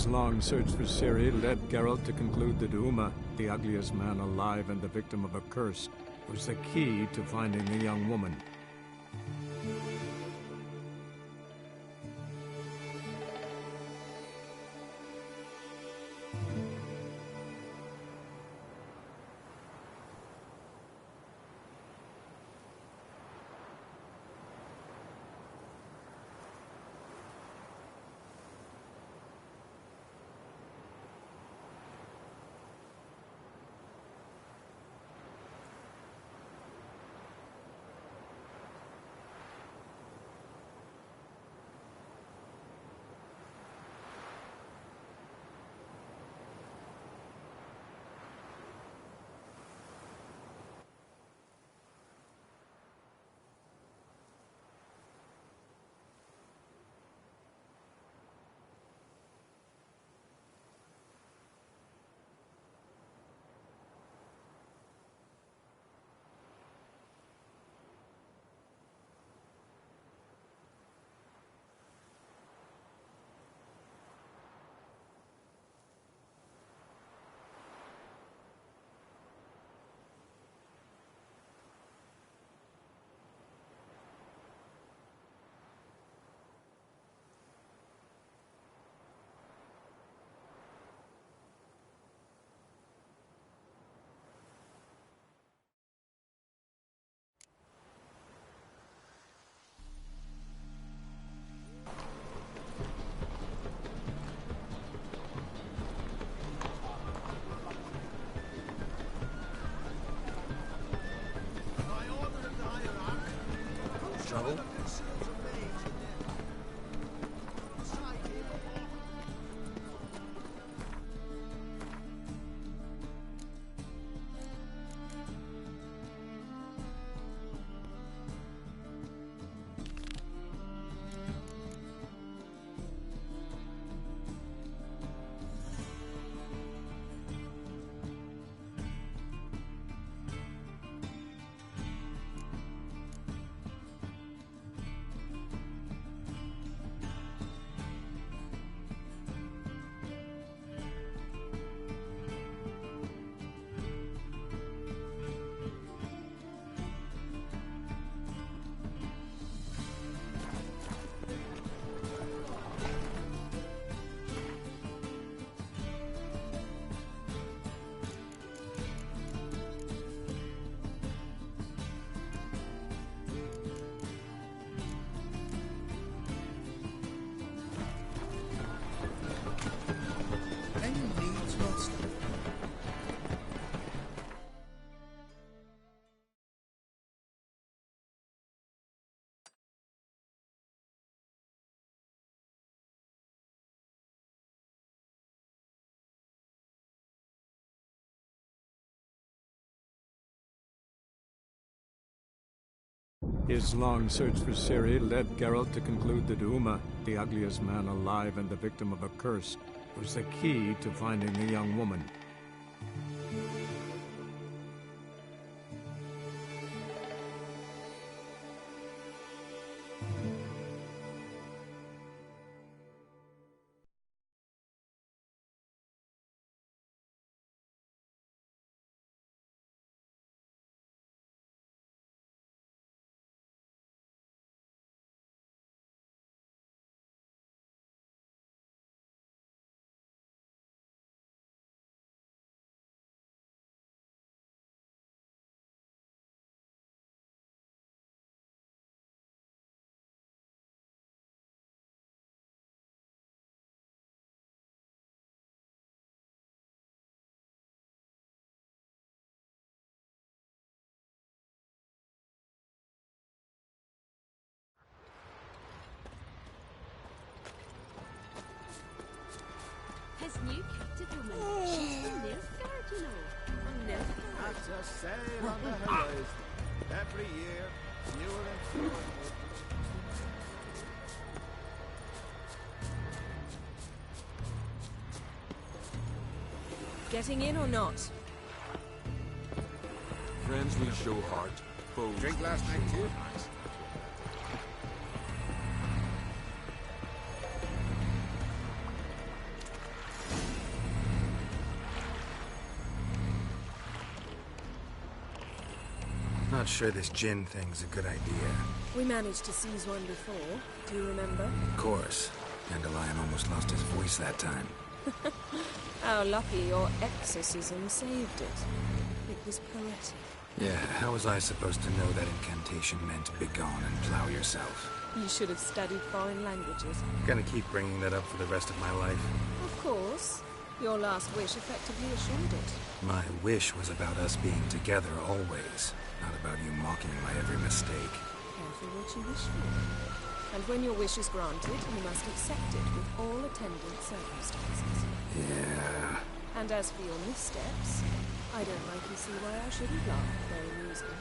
long search for Ciri led Geralt to conclude that Uma, the ugliest man alive and the victim of a curse, was the key to finding the young woman. Trouble? His long search for Ciri led Geralt to conclude that Uma, the ugliest man alive and the victim of a curse, was the key to finding the young woman. His new captive woman. She's the Nilfgaard, you know. Nilfgaard. That's a sail on the horizon. Every year, newer and newer. Getting in or not? Friends we show heart, foes Drink last night show too? eyes. Not sure this Jinn thing's a good idea. We managed to seize one before. Do you remember? Of course. Dandelion almost lost his voice that time. How lucky your exorcism saved it. It was poetic. Yeah, how was I supposed to know that incantation meant begone and plow yourself? You should have studied foreign languages. Gonna keep bringing that up for the rest of my life. Of course. Your last wish effectively assured it. My wish was about us being together always, not about you mocking my every mistake. Careful what you wish for. And when your wish is granted, you must accept it with all attendant circumstances. Yeah. And as for your missteps, I don't rightly see why I shouldn't laugh at their amusement.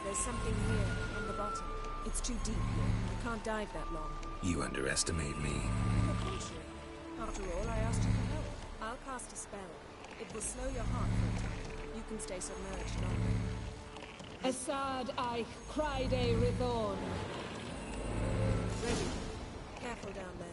There's something here, on the bottom. It's too deep here. You can't dive that long. You underestimate me. On the contrary. After all, I asked you for help. I'll cast a spell. It will slow your heart for a time. You can stay submerged longer. Assad I Cryde Rithorn. Ready. Careful down there.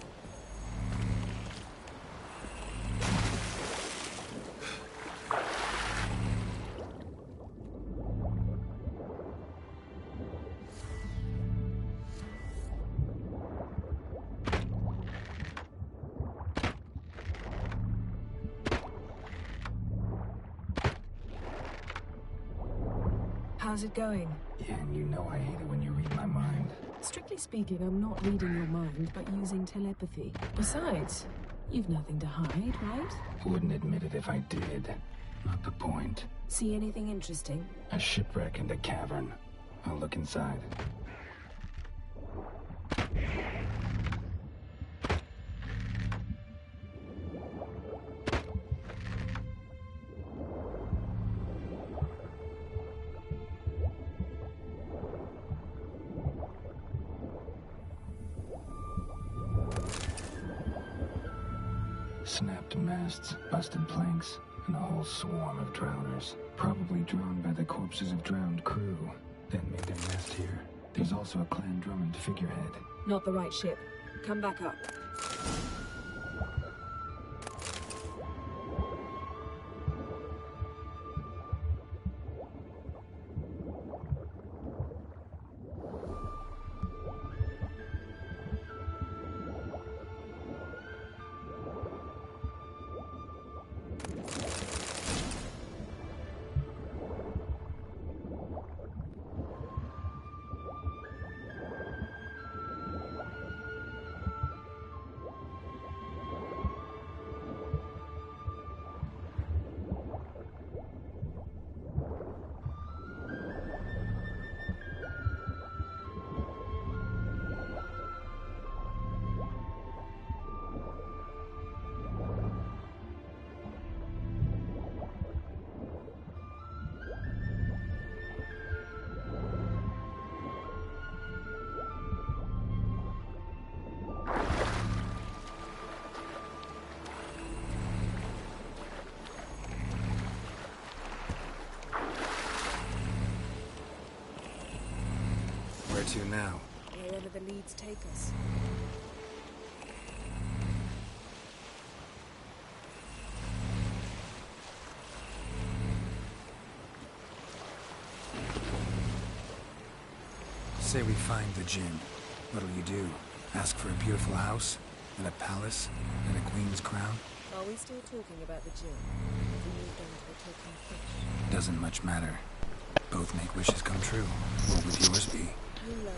How's it going? Yeah, and you know I hate it when you read my mind. Strictly speaking, I'm not reading your mind, but using telepathy. Besides, you've nothing to hide, right? Wouldn't admit it if I did. Not the point. See anything interesting? A shipwreck and a cavern. I'll look inside. Snapped masts, busted planks, and a whole swarm of drowners. Probably drawn by the corpses of drowned crew. Then made their nest here. There's also a Clan Drummond figurehead. Not the right ship. Come back up. Where to now? Wherever the leads take us. Say we find the Jinn. What'll you do? Ask for a beautiful house? And a palace? And a queen's crown? Are we still talking about the Jinn? Have we moved on to the talking fish? Doesn't much matter. Both make wishes come true. What would yours be? You learn.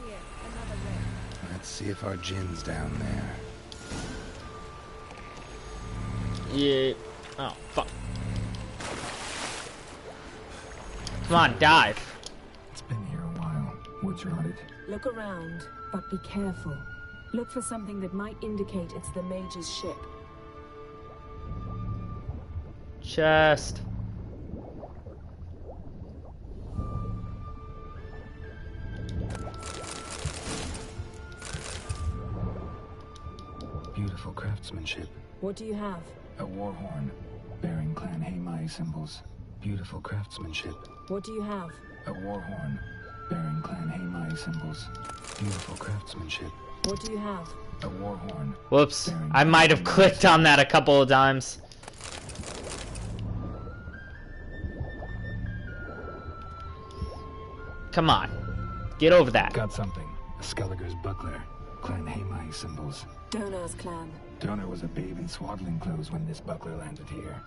Here, another red. Let's see if our Jinn's down there. Yeah. Oh, fuck. Come on, dive. It's been here a while. Woods rotted. Look around, but be careful. Look for something that might indicate it's the Mage's ship. Chest. Beautiful craftsmanship. What do you have? A war horn, bearing Clan Heimai symbols. Beautiful craftsmanship. What do you have? A war horn, bearing Clan Heimai symbols. Beautiful craftsmanship. What do you have? A war horn. Whoops. I might have clicked on that a couple of times. Come on. Get over that. Got something. A Skelliger's buckler. Clan Heimai symbols. Donar's clan. Donar was a babe in swaddling clothes when this buckler landed here.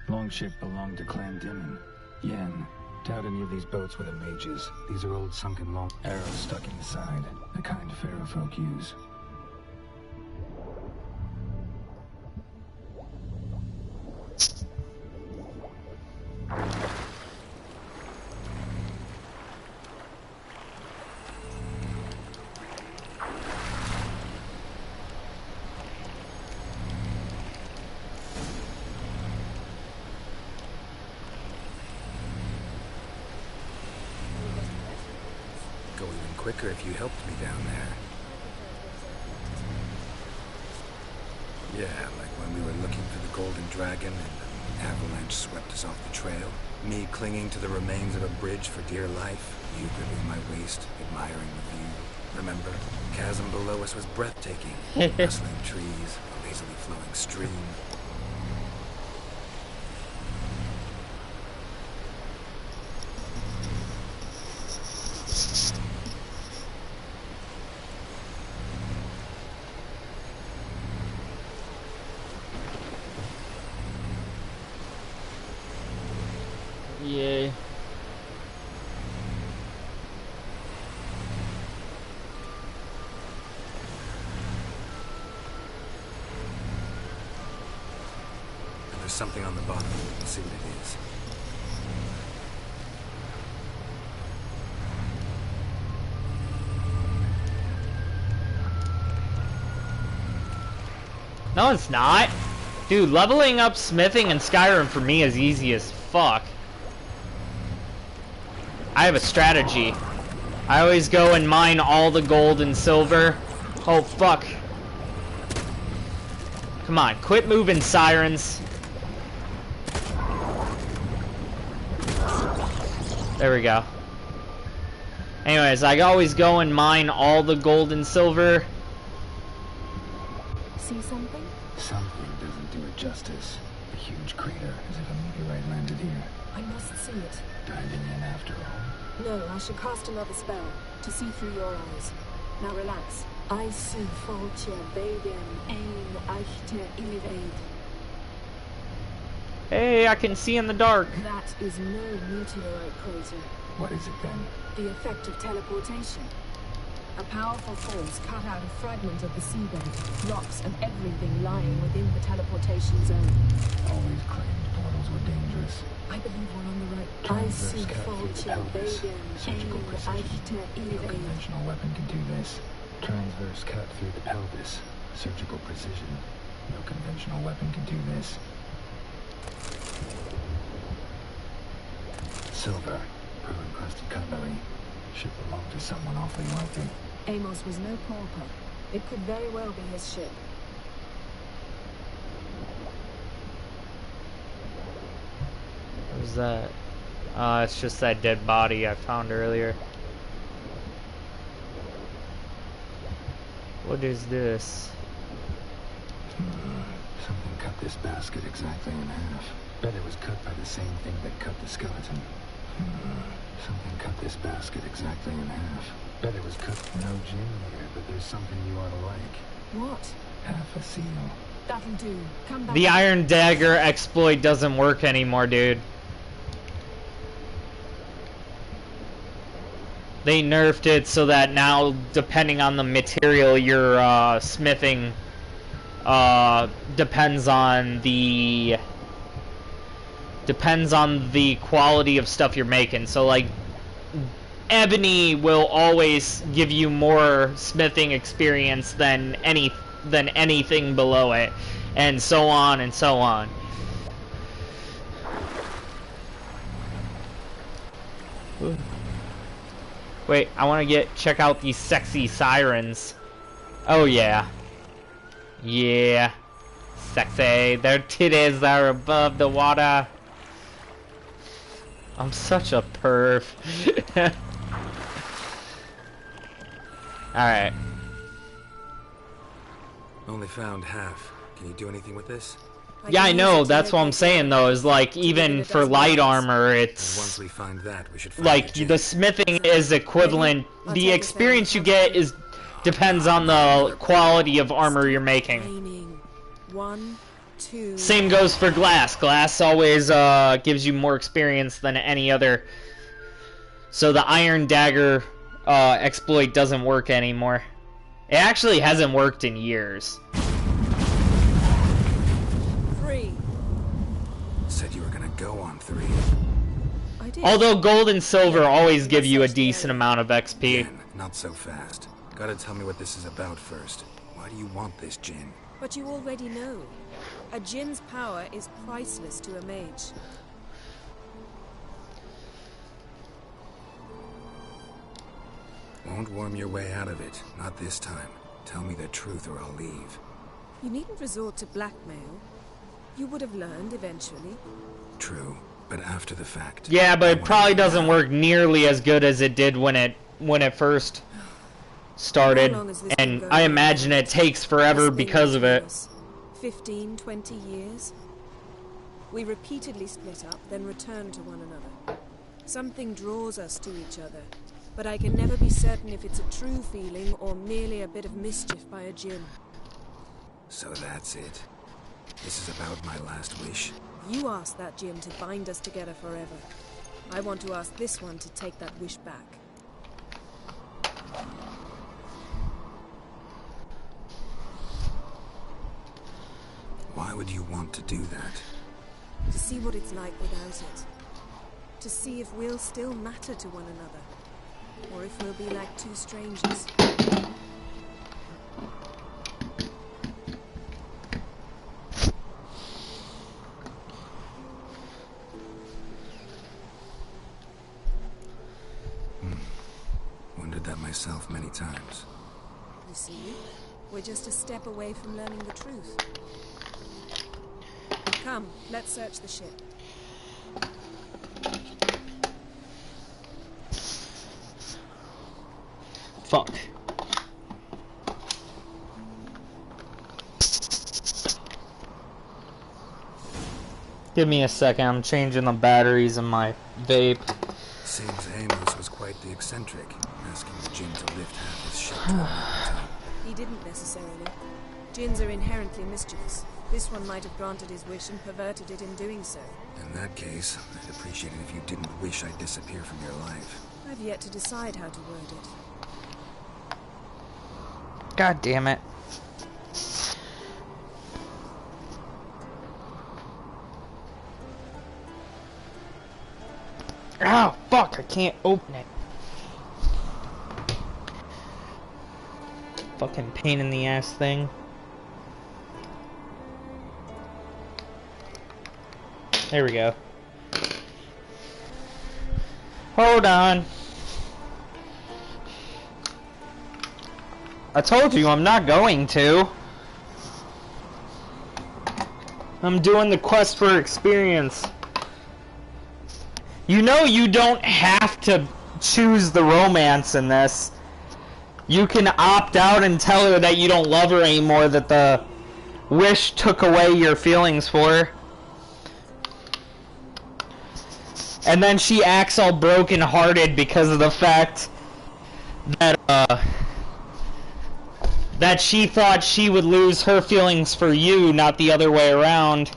Longship belonged to Clan Dimon. Yen. Doubt any of these boats were the mages. These are old sunken long arrows stuck in the side. The kind pharaoh folk use. Go even quicker if you helped me down there. Yeah, like when we were looking for the Golden Dragon and an avalanche swept us off the trail. Me clinging to the remains of a bridge for dear life. You gripping my waist, admiring the view. Remember, the chasm below us was breathtaking. Rustling trees, a lazily flowing stream. Yay. There's something on the bottom. Let's see what it is. No, it's not. Dude, leveling up smithing in Skyrim for me is easy as fuck. I have a strategy. I always go and mine all the gold and silver. Oh, fuck. Come on, quit moving, sirens. There we go. Anyways, I always go and mine all the gold and silver. See something? Something doesn't do it justice. A huge crater, as if a meteorite landed here. I must see it. Diving in after all. No, I should cast another spell to see through your eyes. Now relax. I see Faltia Baden Ein Eichte Illivaid. Hey, I can see in the dark. That is no meteorite crater. What is it then? The effect of teleportation. A powerful force cut out a fragment of the seabed, rocks and everything lying within the teleportation zone. Always claimed portals were dangerous. I believe we're on the right. I Transverse see cut through the Faltia pelvis. Baden Surgical Ein precision. Eichte No Illivaid. conventional weapon can do this. Transverse cut through the pelvis. Surgical precision. No conventional weapon can do this. Silver. Pearl-encrusted cutlery. Should belong to someone awfully wealthy. Amos was no pauper. It could very well be his ship. What was that? It's just that dead body I found earlier. What is this? Something cut this basket exactly in half. Bet it was cut by the same thing that cut the skeleton. Something cut this basket exactly in half. Bet it was cut. No gin here, but there's something you ought to like. What? Half a seal. That'll do. Come back. The Iron Dagger exploit doesn't work anymore, dude. They nerfed it so that now, depending on the material you're smithing, depends on the quality of stuff you're making. So like ebony will always give you more smithing experience than anything below it, and so on and so on. Wait, I want to check out these sexy sirens. Oh yeah. Yeah. Sexy. Their titties are above the water. I'm such a perv. Alright. Only found half. Can you do anything with this? Yeah, I know. That's what I'm saying, though. Is like even for light armor, And it's once we find that, we should find like the the smithing is equivalent. The experience you get is depends on the quality of armor you're making. Aiming. 1, 2. Same goes for glass. Glass always gives you more experience than any other. So the iron dagger exploit doesn't work anymore. It actually hasn't worked in years. Said you were gonna go on 3. I did. Although gold and silver always give you a decent amount of XP. Again, not so fast. Gotta tell me what this is about first. Why do you want this Jinn? But you already know. A Jinn's power is priceless to a mage. Won't worm your way out of it. Not this time. Tell me the truth or I'll leave. You needn't resort to blackmail. You would have learned eventually. True, but after the fact. Yeah, but it probably doesn't work nearly as good as it did when it first started, and I imagine it takes forever because of it. 15, 20 years. We repeatedly split up, then returned to one another. Something draws us to each other, but I can never be certain if it's a true feeling or merely a bit of mischief by a Jinn. So that's it. This is about my last wish. You asked that Jinn to bind us together forever. I want to ask this one to take that wish back. Why would you want to do that? To see what it's like without it. To see if we'll still matter to one another. Or if we'll be like two strangers. Wondered that myself many times. You see, we're just a step away from learning the truth. Come, let's search the ship. Fuck. Give me a second, I'm changing the batteries in my vape. Seems Amos was quite the eccentric, asking the Jinn to lift half his ship to a mountain. He didn't necessarily. Jinns are inherently mischievous. This one might have granted his wish and perverted it in doing so. In that case, I'd appreciate it if you didn't wish I'd disappear from your life. I've yet to decide how to word it. God damn it. Oh, fuck, I can't open it. Fucking pain in the ass thing. There we go. Hold on. I told you I'm not going to. I'm doing the quest for experience. You know you don't have to choose the romance in this. You can opt out and tell her that you don't love her anymore, that the wish took away your feelings for her. And then she acts all broken-hearted because of the fact that, that she thought she would lose her feelings for you, not the other way around.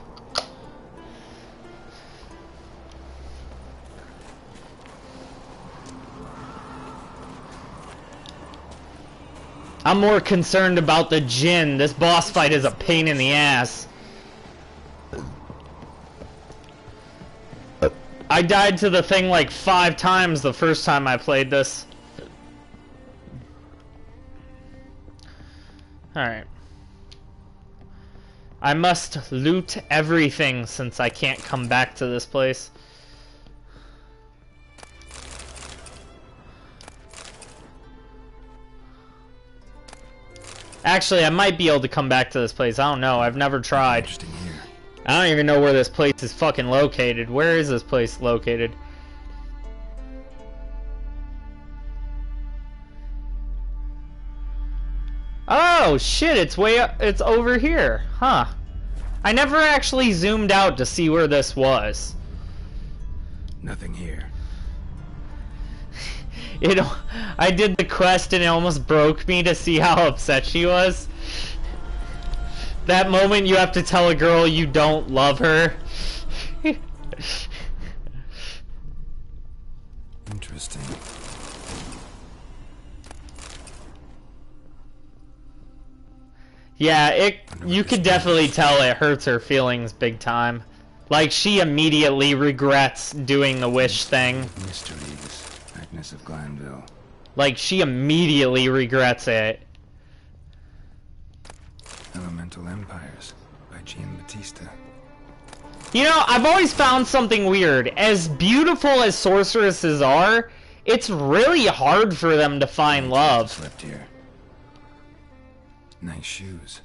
I'm more concerned about the Jinn. This boss fight is a pain in the ass. I died to the thing like 5 times the first time I played this. Alright. I must loot everything since I can't come back to this place. Actually, I might be able to come back to this place. I don't know. I've never tried. Interesting here. I don't even know where this place is fucking located. Where is this place located? Oh, shit. It's way up. It's over here. Huh. I never actually zoomed out to see where this was. Nothing here. I did the quest and it almost broke me to see how upset she was. That moment you have to tell a girl you don't love her. Interesting. Yeah, you could definitely tell it hurts her feelings big time. Like, she immediately regrets doing the wish thing. Mysteries. Agnes of Glanville. Like, she immediately regrets it. Elemental Empires by Giambattista. You know, I've always found something weird. As beautiful as sorceresses are, it's really hard for them to find love. Slept here. Nice shoes.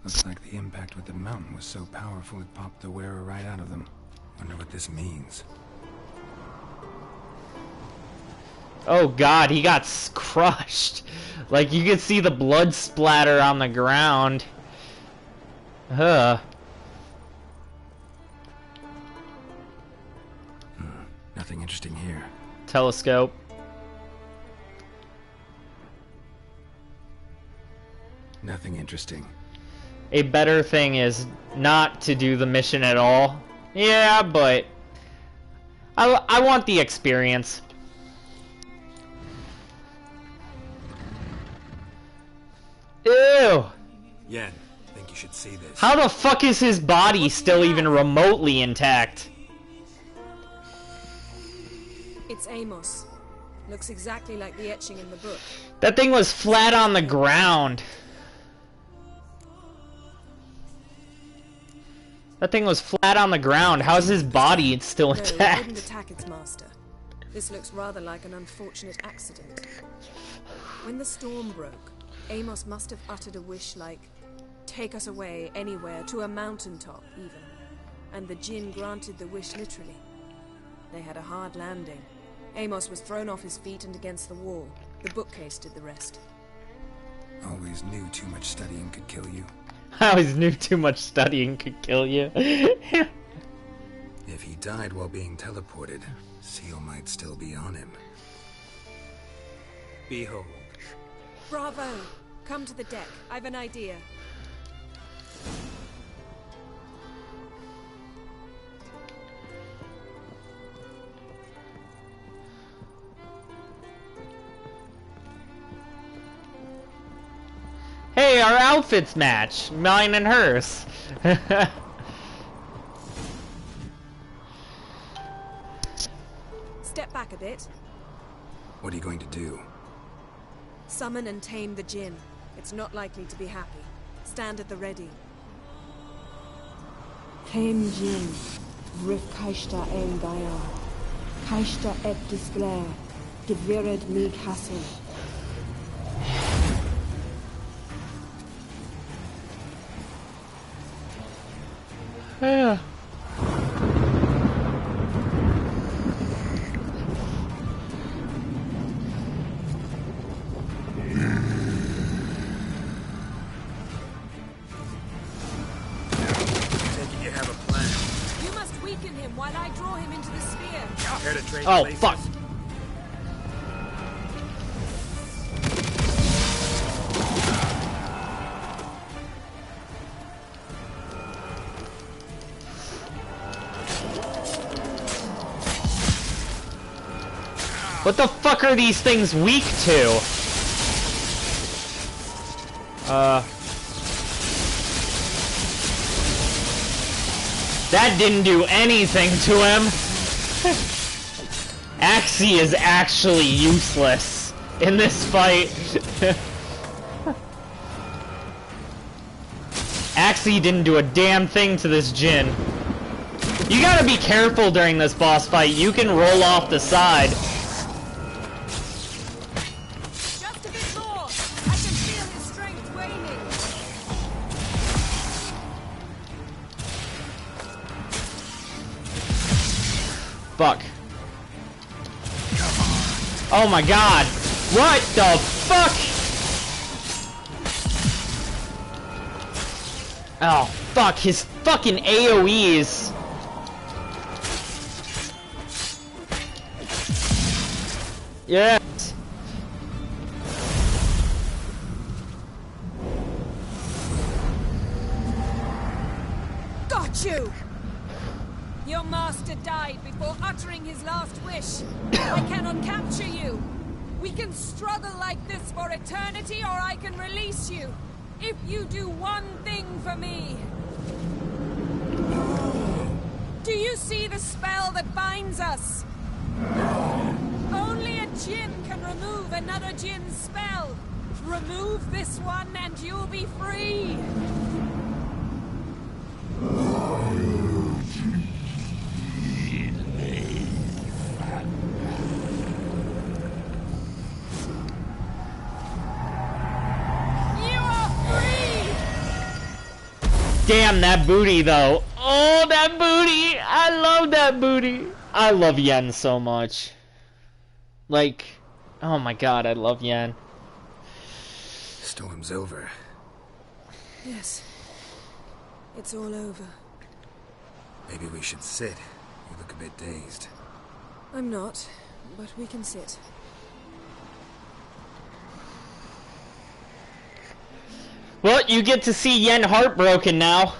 Looks like the impact with the mountain was so powerful it popped the wearer right out of them. Wonder what this means. Oh god, he got crushed. Like, you could see the blood splatter on the ground. Nothing interesting here. Telescope. Nothing interesting. A better thing is not to do the mission at all. Yeah, but I want the experience. Ew! Yen, I think you should see this. How the fuck is his body still even remotely intact? It's Amos. Looks exactly like the etching in the book. That thing was flat on the ground. That thing was flat on the ground. How's his body still No, it wouldn't intact? attack its master. This looks rather like an unfortunate accident. When the storm broke, Amos must have uttered a wish like, "Take us away, anywhere, to a mountaintop, even." And the Jinn granted the wish literally. They had a hard landing. Amos was thrown off his feet and against the wall. The bookcase did the rest. Always knew too much studying could kill you. I always knew too much studying could kill you. If he died while being teleported, Seal might still be on him. Behold. Bravo! Come to the deck. I've an idea. Hey, our outfits match. Mine and hers. Step back a bit. What are you going to do? Summon and tame the Jinn. It's not likely to be happy. Stand at the ready. Tame Jinn, Rif Kaishta ein Gaia, Kaishta et Disglare, Gevired me Castle. Yeah. You have a plan. You must weaken him while I draw him into the sphere. Care to trade Oh, places? fuck. What the fuck are these things weak to? That didn't do anything to him. Axie is actually useless in this fight. Axie didn't do a damn thing to this Jinn. You gotta be careful during this boss fight. You can roll off the side. Just a bit more. I can feel his strength waning. fuck. Oh my god. What the fuck? Oh fuck, his fucking AoEs. Yes. Got you! Your master died before uttering his last wish. I cannot capture you. We can struggle like this for eternity, or I can release you. If you do one thing for me. Do you see the spell that binds us? Only a djinn can remove another djinn's spell. Remove this one and you'll be free. Damn, that booty, though. Oh, that booty! I love that booty. I love Yen so much. Like, oh my god, I love Yen. Storm's over. Yes. It's all over. Maybe we should sit. You look a bit dazed. I'm not, but we can sit. Well, you get to see Yen heartbroken now.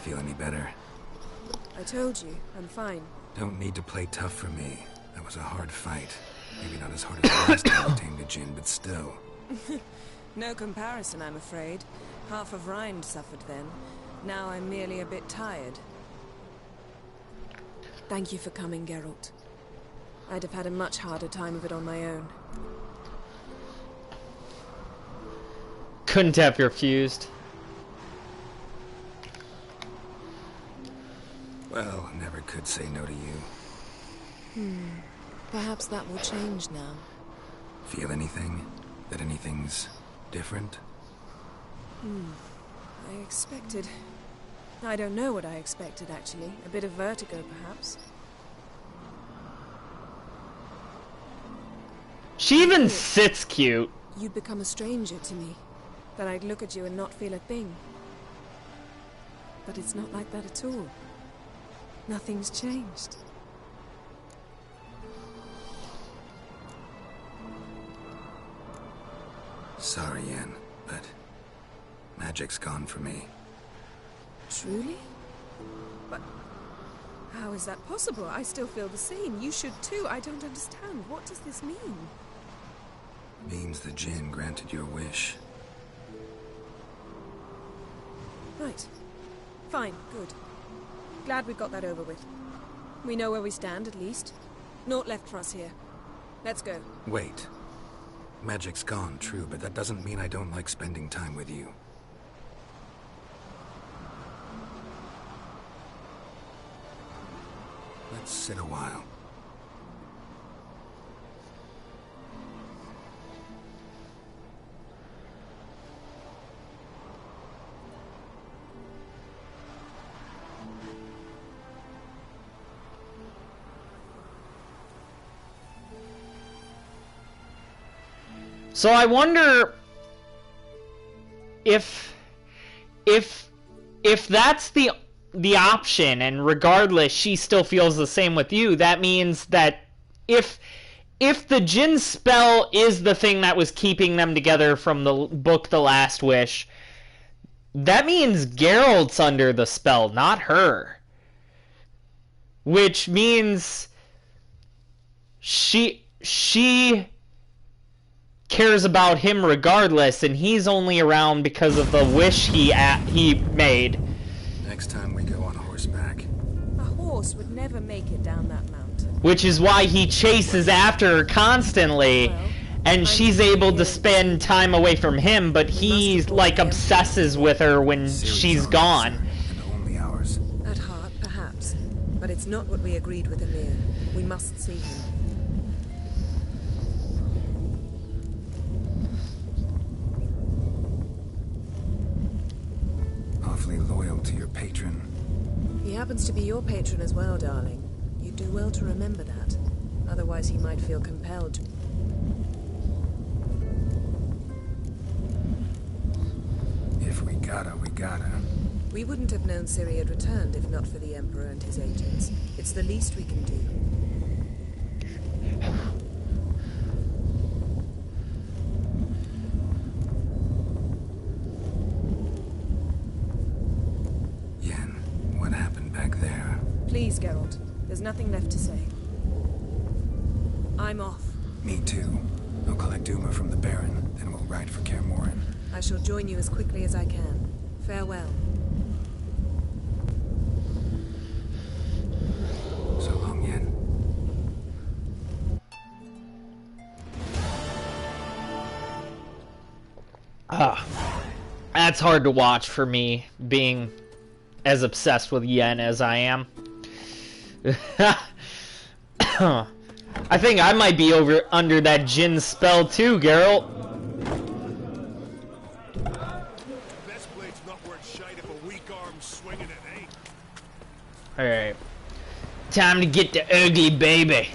Feel any better? I told you, I'm fine. Don't need to play tough for me. That was a hard fight. Maybe not as hard as the last time I tamed a djinn, but still. No comparison, I'm afraid. Half of Rind suffered then. Now I'm merely a bit tired. Thank you for coming, Geralt. I'd have had a much harder time of it on my own. Couldn't have refused. Well, never could say no to you. Perhaps that will change now. Feel anything? That anything's different? I expected... I don't know what I expected, actually. A bit of vertigo, perhaps. She even sits cute. You'd become a stranger to me. That I'd look at you and not feel a thing. But it's not like that at all. Nothing's changed. Sorry, Yen, but magic's gone for me. Truly? But how is that possible? I still feel the same. You should too. I don't understand. What does this mean? Means the djinn granted your wish. Right. Fine. Good. Glad we got that over with. We know where we stand, at least. Naught left for us here. Let's go. Wait. Magic's gone, true, but that doesn't mean I don't like spending time with you. Let's sit a while. So I wonder if that's the option, and regardless she still feels the same with you, that means that if the djinn spell is the thing that was keeping them together from the book The Last Wish, that means Geralt's under the spell, not her. Which means she cares about him regardless, and he's only around because of the wish he made. Next time we go on horseback. A horse would never make it down that mountain. Which is why he chases after her constantly, and she's able to spend time away from him, but he, like, obsesses with her when she's gone. And only ours. At heart, perhaps. But it's not what we agreed with Emir. We must see him. loyal to your patron. He happens to be your patron as well, darling. You'd do well to remember that. Otherwise, he might feel compelled to... If we gotta, we gotta. We wouldn't have known Ciri had returned if not for the Emperor and his agents. It's the least we can do. Yen, what happened back there? Please, Geralt. There's nothing left to say. I'm off. Me too. I'll collect Uma from the Baron, then we'll ride for Kaer Morhen. I shall join you as quickly as I can. Farewell. So long, Yen. That's hard to watch for me, being as obsessed with Yen as I am. I think I might be under that Jin spell too, Geralt. Best blade's not worth shite if a weak arm's swinging it, eh? Alright. Time to get the ugly baby.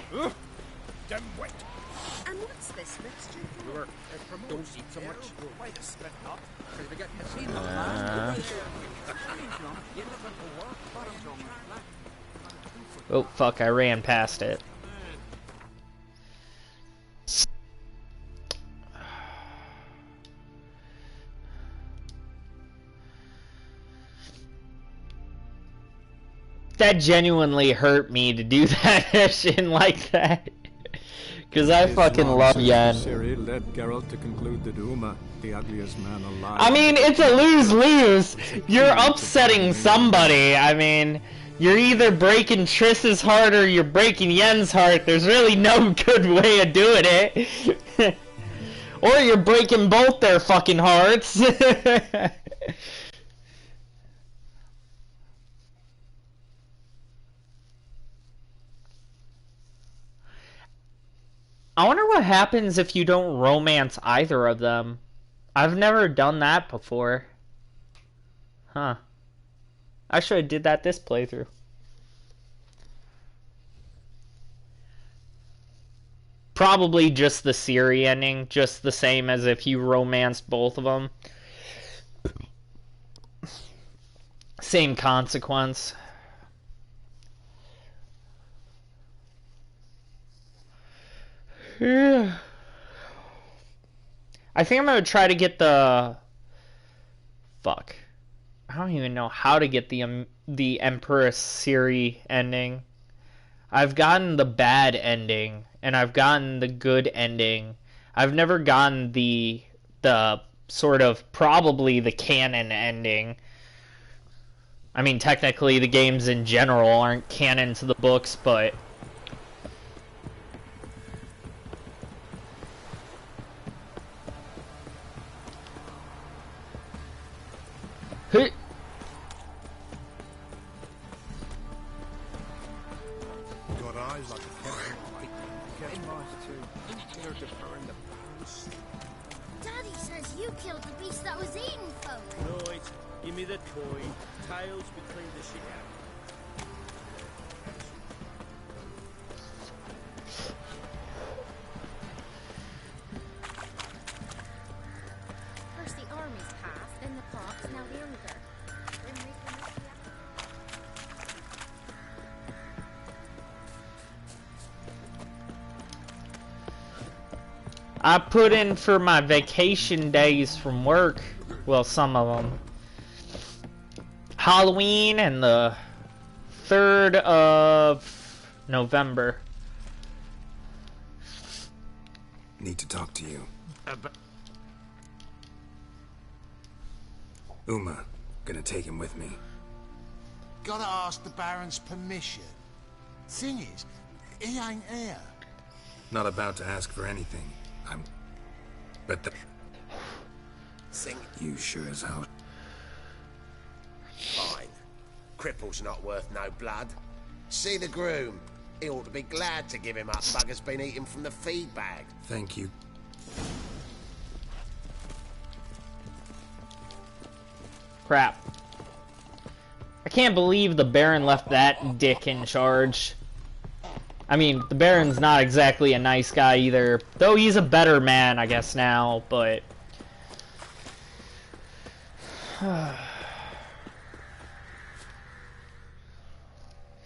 Damn wet. And what's this mixture? Don't eat so much. Wait a spit up. Because we get Oh, fuck, I ran past it. That genuinely hurt me to do that mission like that. Because I fucking love Yen. Ciri led Geralt to conclude that Uma, the ugliest man alive... I mean, it's a lose-lose. You're upsetting somebody. I mean, you're either breaking Triss's heart or you're breaking Yen's heart. There's really no good way of doing it. Or you're breaking both their fucking hearts. I wonder what happens if you don't romance either of them. I've never done that before. Huh. I should have did that this playthrough. Probably just the Ciri ending, just the same as if you romanced both of them. Same consequence. I think I'm gonna try to get the... Fuck. I don't even know how to get the Empress Ciri ending. I've gotten the bad ending, and I've gotten the good ending. I've never gotten the sort of probably the canon ending. I mean, technically the games in general aren't canon to the books, but... Hey. Got eyes like a cat, right? Catch mice too. They're deferring the pants. Daddy says you killed the beast that was eating folk. Right, give me the toy. Tails between the shit out. First the army's passed, then the crops, now the hunger. Then we can make the I put in for my vacation days from work. Well, some of them. Halloween and the 3rd of November. Need to talk to you. Uma, gonna take him with me. Gotta ask the Baron's permission. Thing is, he ain't here. Not about to ask for anything. But the... Thing... You sure as hell... Fine. Cripple's not worth no blood. See the groom. He ought to be glad to give him up. Bugger's been eating from the feed bag. Thank you. Crap. can't believe the Baron left that dick in charge. I mean, the Baron's not exactly a nice guy either. Though he's a better man, I guess, now, but... I'm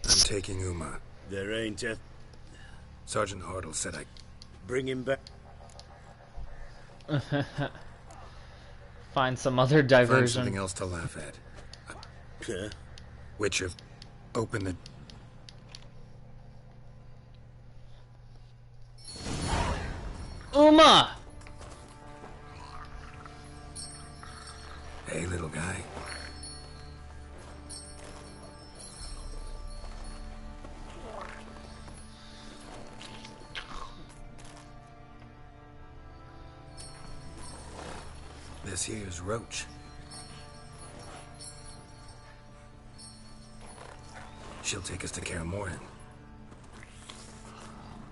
taking Uma. There ain't a... Sergeant Hartle said I... Bring him back. Find some other diversion. Find something else to laugh at. Huh? Witcher, open the... Uma! Hey, little guy. This here's Roach. She'll take us to Kaer Morhen.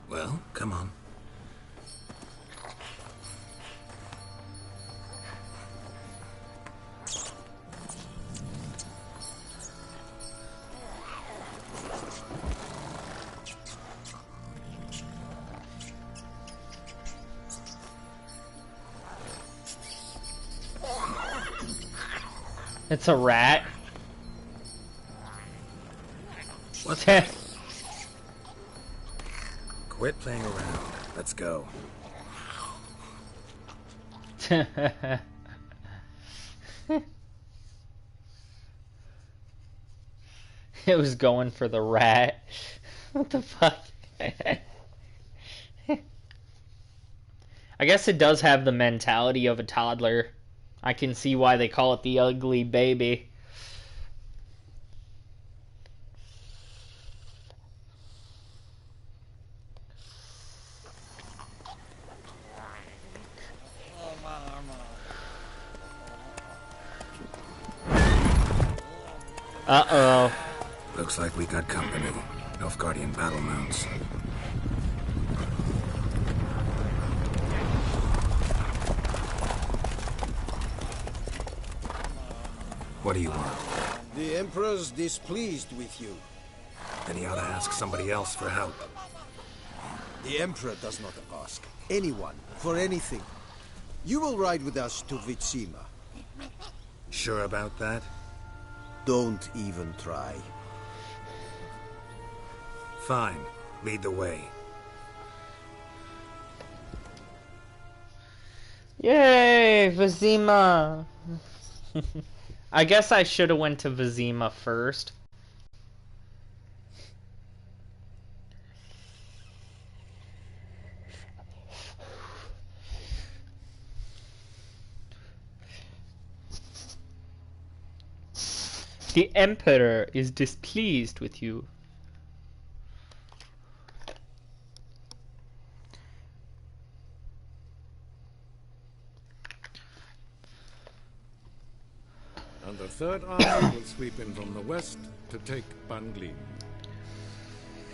Well, come on. It's a rat. What's that? Quit playing around. Let's go. It was going for the rat. What the fuck? I guess it does have the mentality of a toddler. I can see why they call it the ugly baby. Uh-oh. Looks like we got company. Nilfgaardian battle mounts. What do you want? The Emperor's displeased with you. Then he ought to ask somebody else for help. The Emperor does not ask anyone for anything. You will ride with us to Vitsima. Sure about that? Don't even try. Fine. Lead the way. Yay, Vizima! I guess I should have went to Vizima first. The Emperor is displeased with you. And the Third Army will sweep in from the west to take Bangli.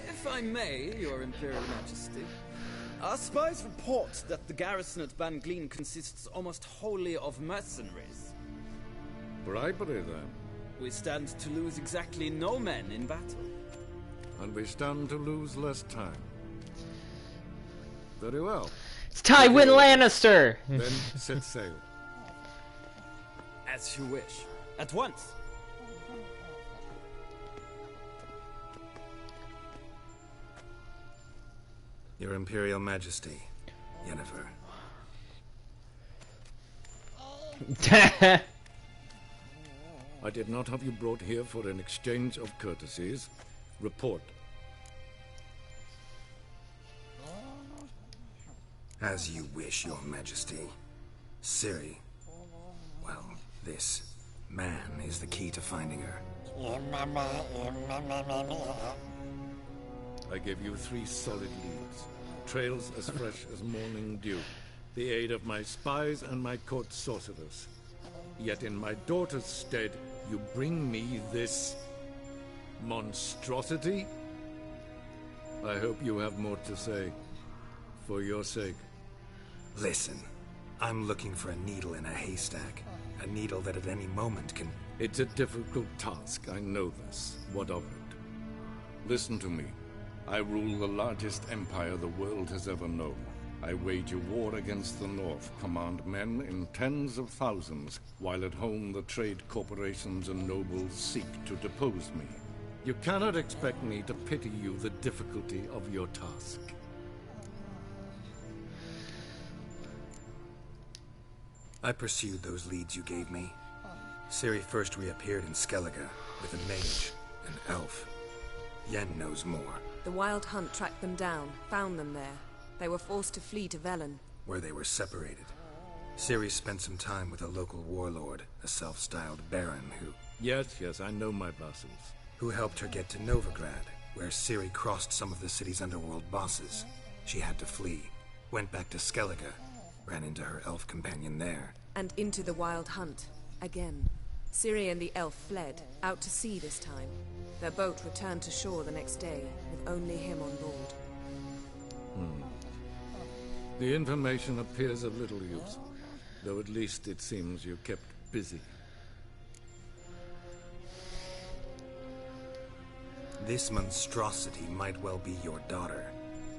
If I may, Your Imperial Majesty, our spies report that the garrison at Bangleen consists almost wholly of mercenaries. Bribery, then. We stand to lose exactly no men in battle. And we stand to lose less time. Very well. It's Tywin Lannister! Then set sail. As you wish. At once. Your Imperial Majesty, Yennefer. I did not have you brought here for an exchange of courtesies. Report. As you wish, Your Majesty. Ciri. Well, this man is the key to finding her. I gave you 3 solid leads. Trails as fresh as morning dew. The aid of my spies and my court sorcerers. Yet in my daughter's stead, you bring me this monstrosity? I hope you have more to say. For your sake. Listen, I'm looking for a needle in a haystack. A needle that at any moment can... It's a difficult task, I know this. What of it? Listen to me. I rule the largest empire the world has ever known. I wage a war against the North, command men in tens of thousands, while at home the trade corporations and nobles seek to depose me. You cannot expect me to pity you the difficulty of your task. I pursued those leads you gave me. Ciri first reappeared in Skellige with a mage, an elf. Yen knows more. The Wild Hunt tracked them down, found them there. They were forced to flee to Velen, where they were separated. Ciri spent some time with a local warlord, a self-styled baron who... Yes, I know my vassals. Who helped her get to Novigrad, where Ciri crossed some of the city's underworld bosses. She had to flee, went back to Skellige, ran into her elf companion there. And into the Wild Hunt, again. Ciri and the elf fled, out to sea this time. Their boat returned to shore the next day, with only him on board. The information appears of little use, though at least it seems you kept busy. This monstrosity might well be your daughter.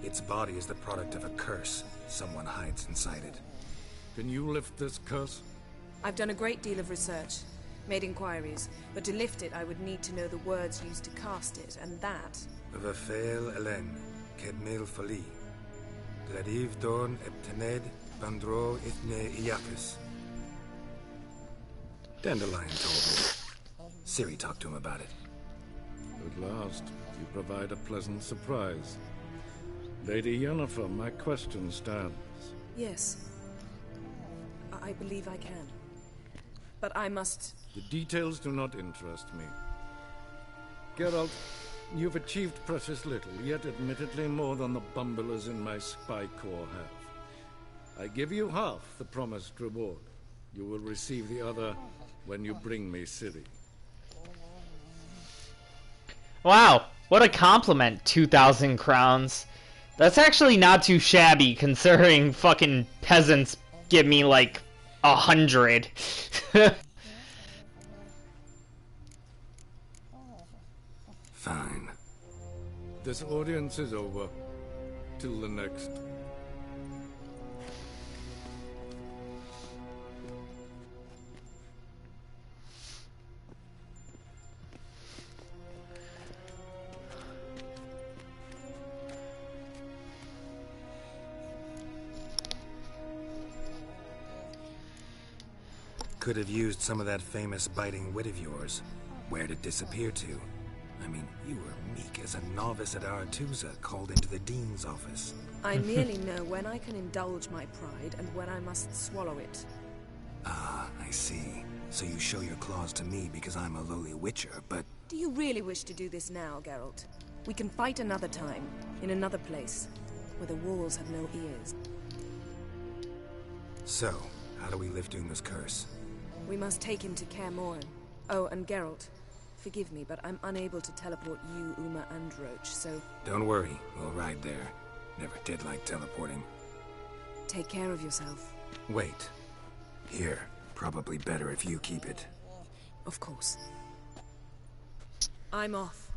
Its body is the product of a curse. Someone hides inside it. Can you lift this curse? I've done a great deal of research, made inquiries, but to lift it I would need to know the words used to cast it, and that... Vafel Elen, Kedmil Fali. Gladiv Dorn Eptened Bandro Itne Iacus. Dandelion told me. Ciri talked to him about it. At last, you provide a pleasant surprise. Lady Yennefer, my question stands. Yes. I believe I can. But I must... The details do not interest me. Geralt, you've achieved precious little, yet admittedly more than the bumblers in my spy corps have. I give you half the promised reward. You will receive the other when you bring me Ciri. Wow, what a compliment, 2,000 crowns. That's actually not too shabby, considering fucking peasants give me, like, 100. Fine. This audience is over. Till the next. Could have used some of that famous biting wit of yours. Where'd it disappear to? I mean, you were meek as a novice at Aretusa called into the Dean's office. I merely know when I can indulge my pride and when I must swallow it. Ah, I see. So you show your claws to me because I'm a lowly witcher, but... Do you really wish to do this now, Geralt? We can fight another time, in another place, where the walls have no ears. So, how do we lift Uma's curse? We must take him to Kaer Morhen. Oh, and Geralt, forgive me, but I'm unable to teleport you, Uma, and Roach, so... Don't worry, we'll ride there. Never did like teleporting. Take care of yourself. Wait. Here. Probably better if you keep it. Of course. I'm off.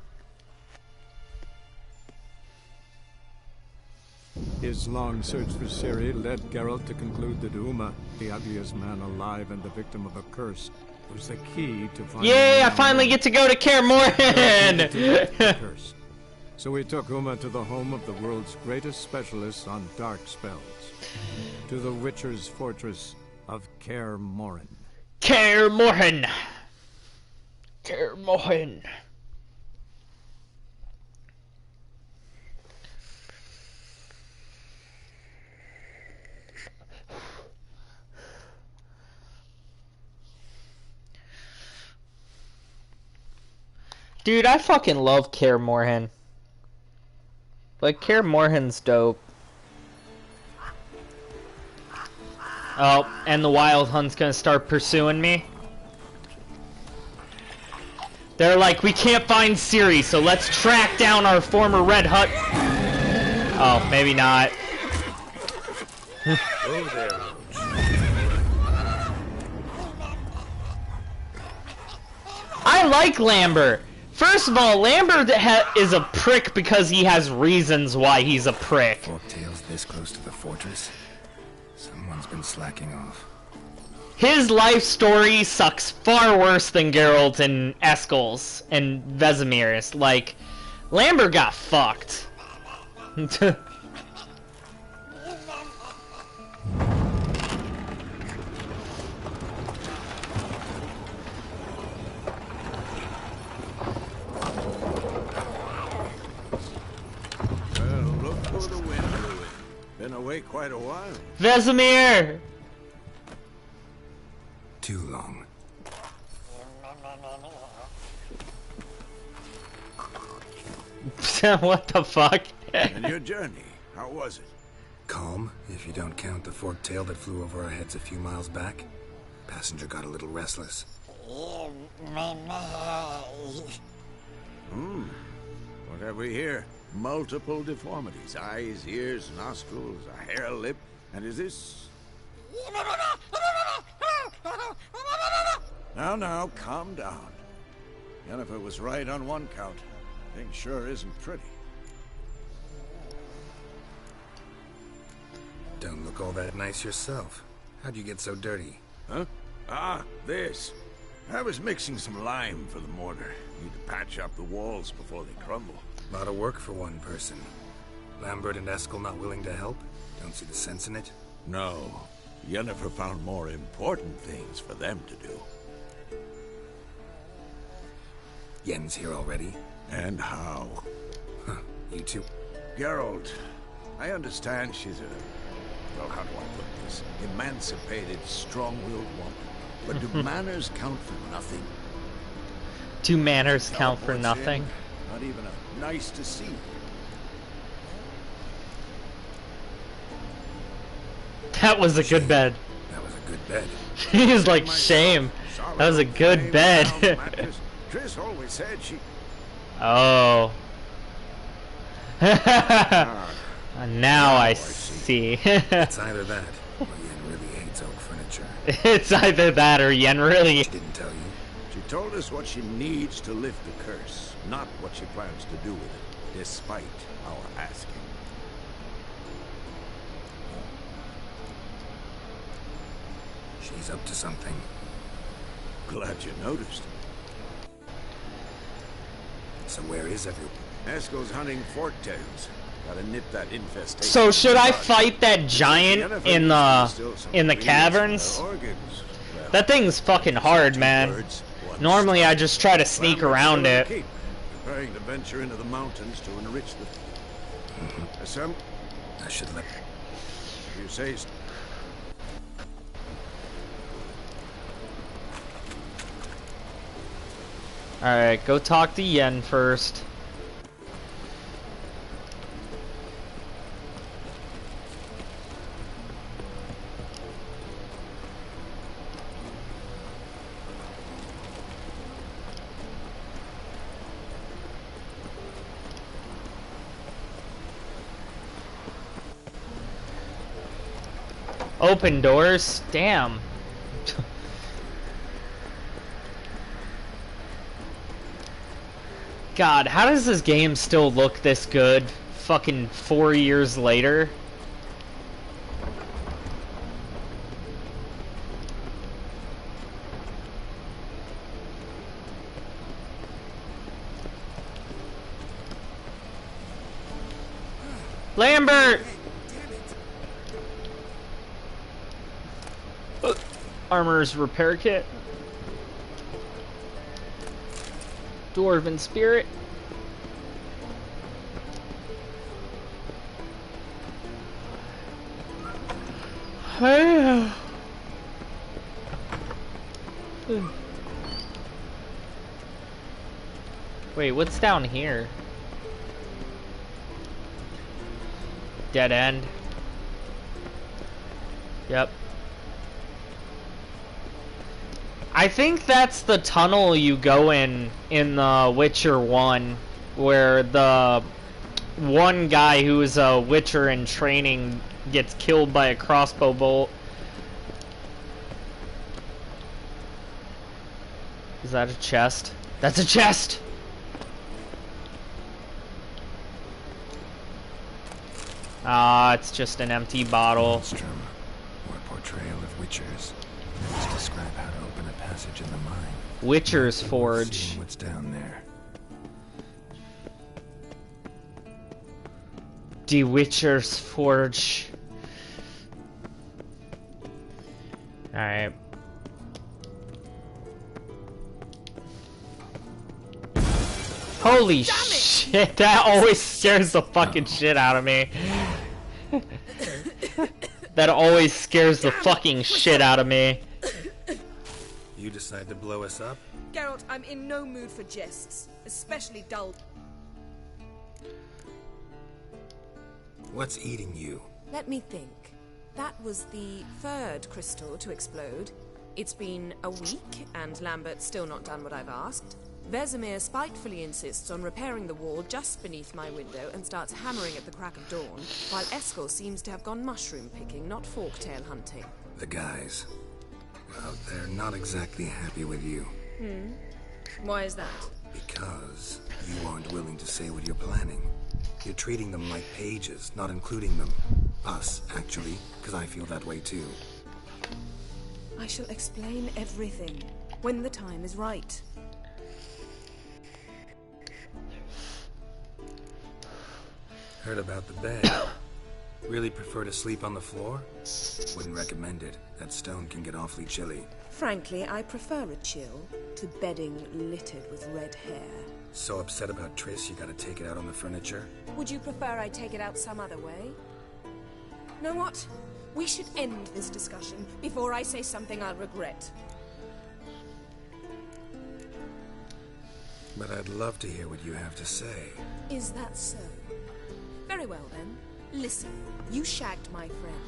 His long search for Ciri led Geralt to conclude that Uma, the ugliest man alive and the victim of a curse, was the key to finding... Yay, I finally get to go to Kaer Morhen! So we took Uma to the home of the world's greatest specialists on dark spells. To the Witcher's fortress of Kaer Morhen. Kaer Morhen! Kaer Morhen. Dude, I fucking love Kaer Morhen. Like, Kaer Morhen's dope. Oh, and the Wild Hunt's gonna start pursuing me. They're like, we can't find Ciri, so let's track down our former Red Hut. Oh, maybe not. Oh, there. like Lambert. First of all, Lambert is a prick because he has reasons why he's a prick. Forktail's this close to the fortress? Someone's been slacking off. His life story sucks far worse than Geralt and Eskel's and Vesemir's. Like, Lambert got fucked. Look who the wind blew in. Been away quite a while. Vesemir! Too long. What the fuck? And your journey, how was it? Calm, if you don't count the forktail that flew over our heads a few miles back. Passenger got a little restless. What have we here? Multiple deformities. Eyes, ears, nostrils, a hair lip. And is this... Now, calm down. Yennefer was right on one count. Thing sure isn't pretty. Don't look all that nice yourself. How'd you get so dirty? Huh? Ah, this. I was mixing some lime for the mortar. Need to patch up the walls before they crumble. A lot of work for one person. Lambert and Eskel not willing to help? Don't see the sense in it? No. Yennefer found more important things for them to do. Yen's here already? And how? Huh, you two. Geralt, I understand she's a... well, how do I put this? Emancipated, strong-willed woman. But do manners count for nothing? Do manners count for nothing? Not even a nice to see. That was a good bed. That was a good bed. He was like, shame. That was a good bed. Triss always said she... Oh. Now I see. It's either that, or Yen really hates oak furniture. It's either that or Yen really... She didn't tell you? She told us what she needs to lift the curse, not what she plans to do with it, despite our asking. She's up to something. Glad you noticed. So where is everyone? Eskel's hunting forktails. Gotta nip that infestation. So should I fight that giant in the caverns? That thing's fucking hard, man. Normally I just try to sneak around it. Preparing to venture into the mountains to enrich the... Some... I should let... You say... Alright, go talk to Yen first. Open doors? Damn. God, how does this game still look this good? Fucking 4 years later? Lambert! Armor's repair kit. Dwarven spirit. Hey. Wait, what's down here? Dead end. Yep. I think that's the tunnel you go in the Witcher 1, where the one guy who is a Witcher in training gets killed by a crossbow bolt. Is that a chest? That's a chest! Ah, it's just an empty bottle. Monstrum, or portrayal of witchers. Let's describe how to open a passage in the mind. Witcher's Forge. See what's down there. The Witcher's Forge. Alright. Holy shit, that always scares the fucking shit out of me. That always scares the fucking shit out of me. You decide to blow us up? Geralt, I'm in no mood for jests, especially dull. What's eating you? Let me think. That was the third crystal to explode. It's been a week, and Lambert's still not done what I've asked. Vesemir spitefully insists on repairing the wall just beneath my window and starts hammering at the crack of dawn, while Eskel seems to have gone mushroom picking, not forktail hunting. The guys. Well, they're not exactly happy with you. Why is that? Because you aren't willing to say what you're planning. You're treating them like pages, not including them. Us, actually, because I feel that way too. I shall explain everything when the time is right. Heard about the bed. Really prefer to sleep on the floor? Wouldn't recommend it. That stone can get awfully chilly. Frankly, I prefer a chill to bedding littered with red hair. So upset about Triss, you gotta take it out on the furniture? Would you prefer I take it out some other way? Know what? We should end this discussion before I say something I'll regret. But I'd love to hear what you have to say. Is that so? Very well then. Listen, you shagged my friend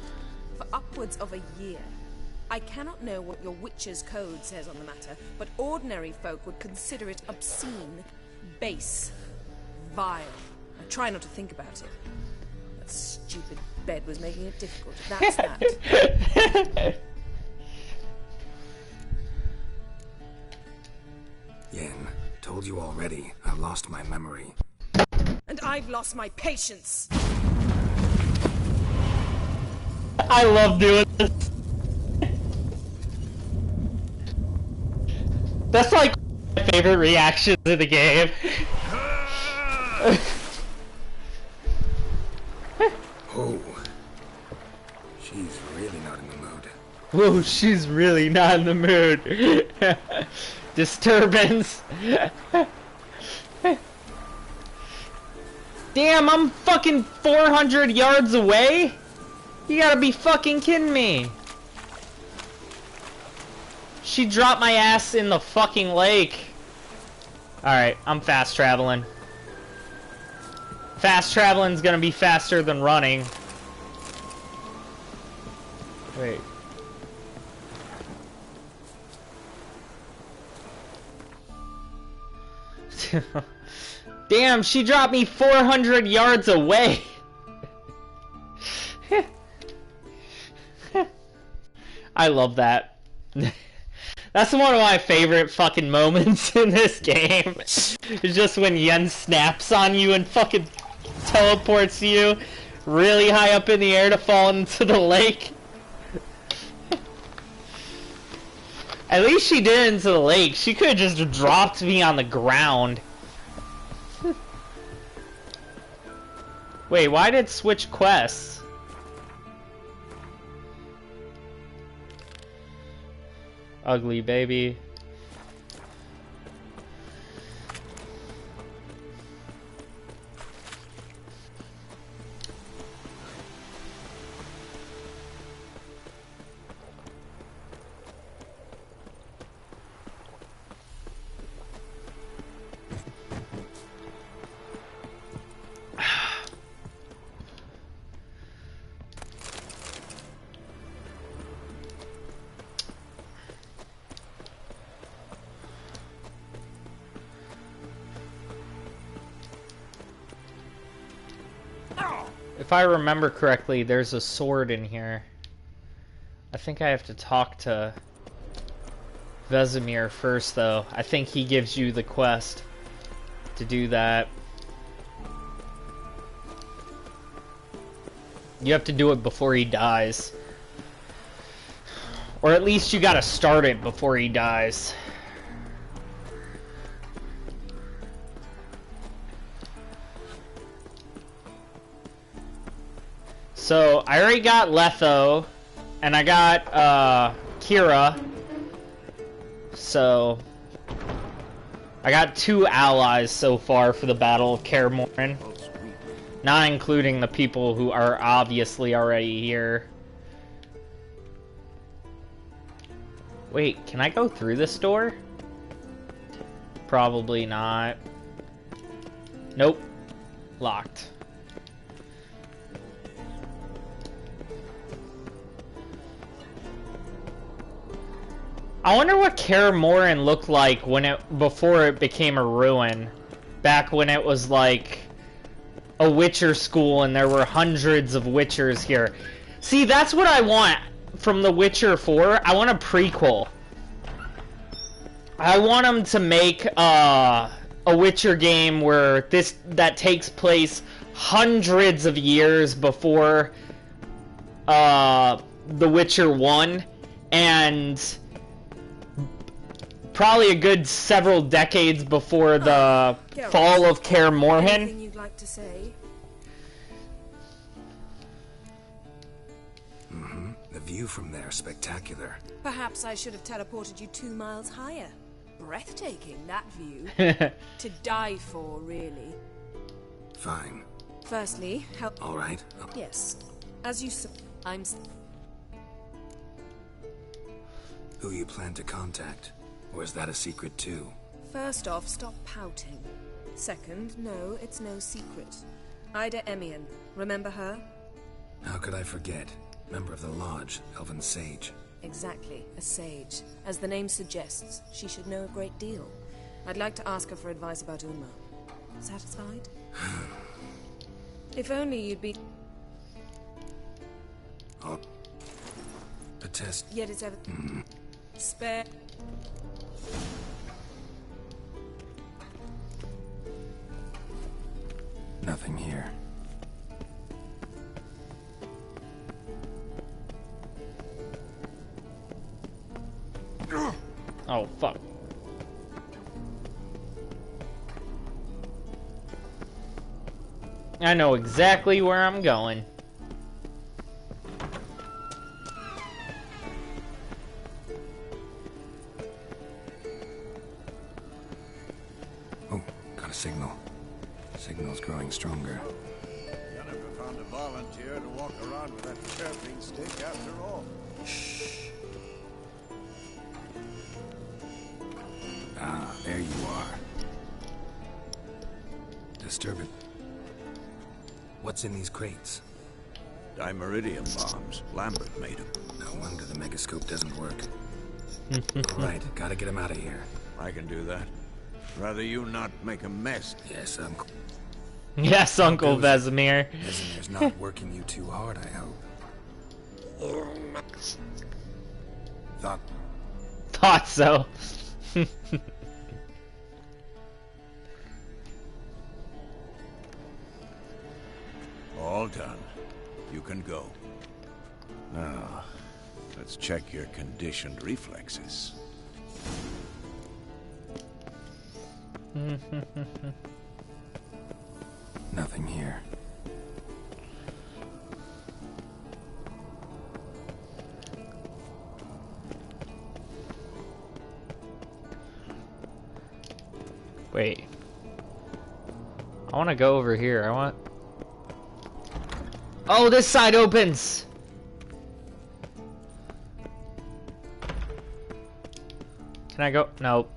for upwards of a year. I cannot know what your witch's code says on the matter, but ordinary folk would consider it obscene, base, vile. I try not to think about it. That stupid bed was making it difficult. That's that. Yen, told you already. I lost my memory. And I've lost my patience. I love doing this. That's like my favorite reactions in the game. Oh. She's really not in the mood. Whoa, she's really not in the mood. Disturbance. Damn, I'm fucking 400 yards away? You gotta be fucking kidding me. She dropped my ass in the fucking lake. Alright, I'm fast traveling. Fast traveling's gonna be faster than running. Wait. Damn, she dropped me 400 yards away. I love that. That's one of my favorite fucking moments in this game. It's just when Yen snaps on you and fucking teleports you really high up in the air to fall into the lake. At least she did into the lake. She could have just dropped me on the ground. Wait, why did it switch quests? Ugly baby. If I remember correctly, there's a sword in here. I think I have to talk to Vesemir first, though. I think he gives you the quest to do that. You have to do it before he dies. Or at least you gotta start it before he dies. So, I already got Letho, and I got, Kira. So, I got 2 allies so far for the Battle of Kaer Morhen. Not including the people who are obviously already here. Wait, can I go through this door? Probably not. Nope. Locked. I wonder what Kaer Morhen looked like before it became a ruin. Back when it was like a Witcher school and there were hundreds of Witchers here. See, that's what I want from The Witcher 4. I want a prequel. I want them to make a Witcher game where that takes place hundreds of years before The Witcher 1, and probably a good several decades before the fall of Kaer Morhen. Anything you'd like to say? The view from there, spectacular. Perhaps I should have teleported you 2 miles higher. Breathtaking, that view. To die for, really. Fine. Firstly, how... All right. Yes. As you I'm... Who you plan to contact? Or is that a secret too? First off, stop pouting. Second, no, it's no secret. Ida Emian. Remember her? How could I forget? Member of the Lodge, Elven Sage. Exactly, a sage. As the name suggests, she should know a great deal. I'd like to ask her for advice about Uma. Satisfied? If only you'd be... Oh. A test. Yet it's ever... Spare... Nothing here. Oh, fuck. I know exactly where I'm going. Oh, got a signal. Signal's growing stronger. You never found a volunteer to walk around with that chirping stick after all. Shh. Ah, there you are. Disturb it. What's in these crates? Dimeridium bombs. Lambert made them. No wonder the megascope doesn't work. All right, gotta get him out of here. I can do that. Rather you not make a mess. Yes, Uncle. Yes, Uncle Vesemir. Vesemir's not working you too hard, I hope. Thought so. All done. You can go. Now, let's check your conditioned reflexes. Nothing here. Wait. I want to go over here. I want... Oh, this side opens! Can I go? Nope.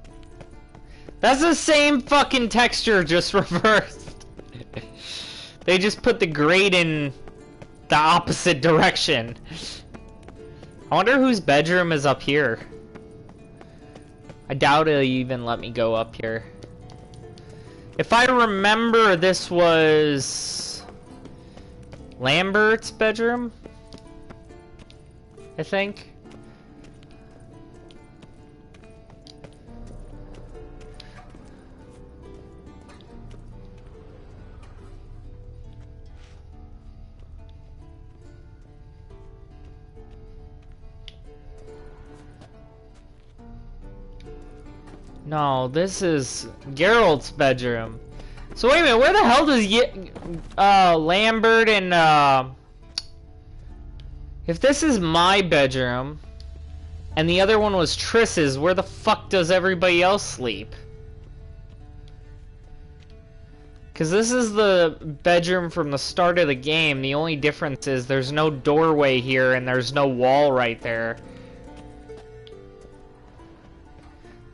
That's the same fucking texture, just reversed. They just put the grate in the opposite direction. I wonder whose bedroom is up here. I doubt it'll even let me go up here. If I remember, this was Lambert's bedroom, I think. No, this is Geralt's bedroom. So wait a minute, where the hell does Lambert and if this is my bedroom and the other one was Triss's, where the fuck does everybody else sleep? Because this is the bedroom from the start of the game. The only difference is there's no doorway here and there's no wall right there.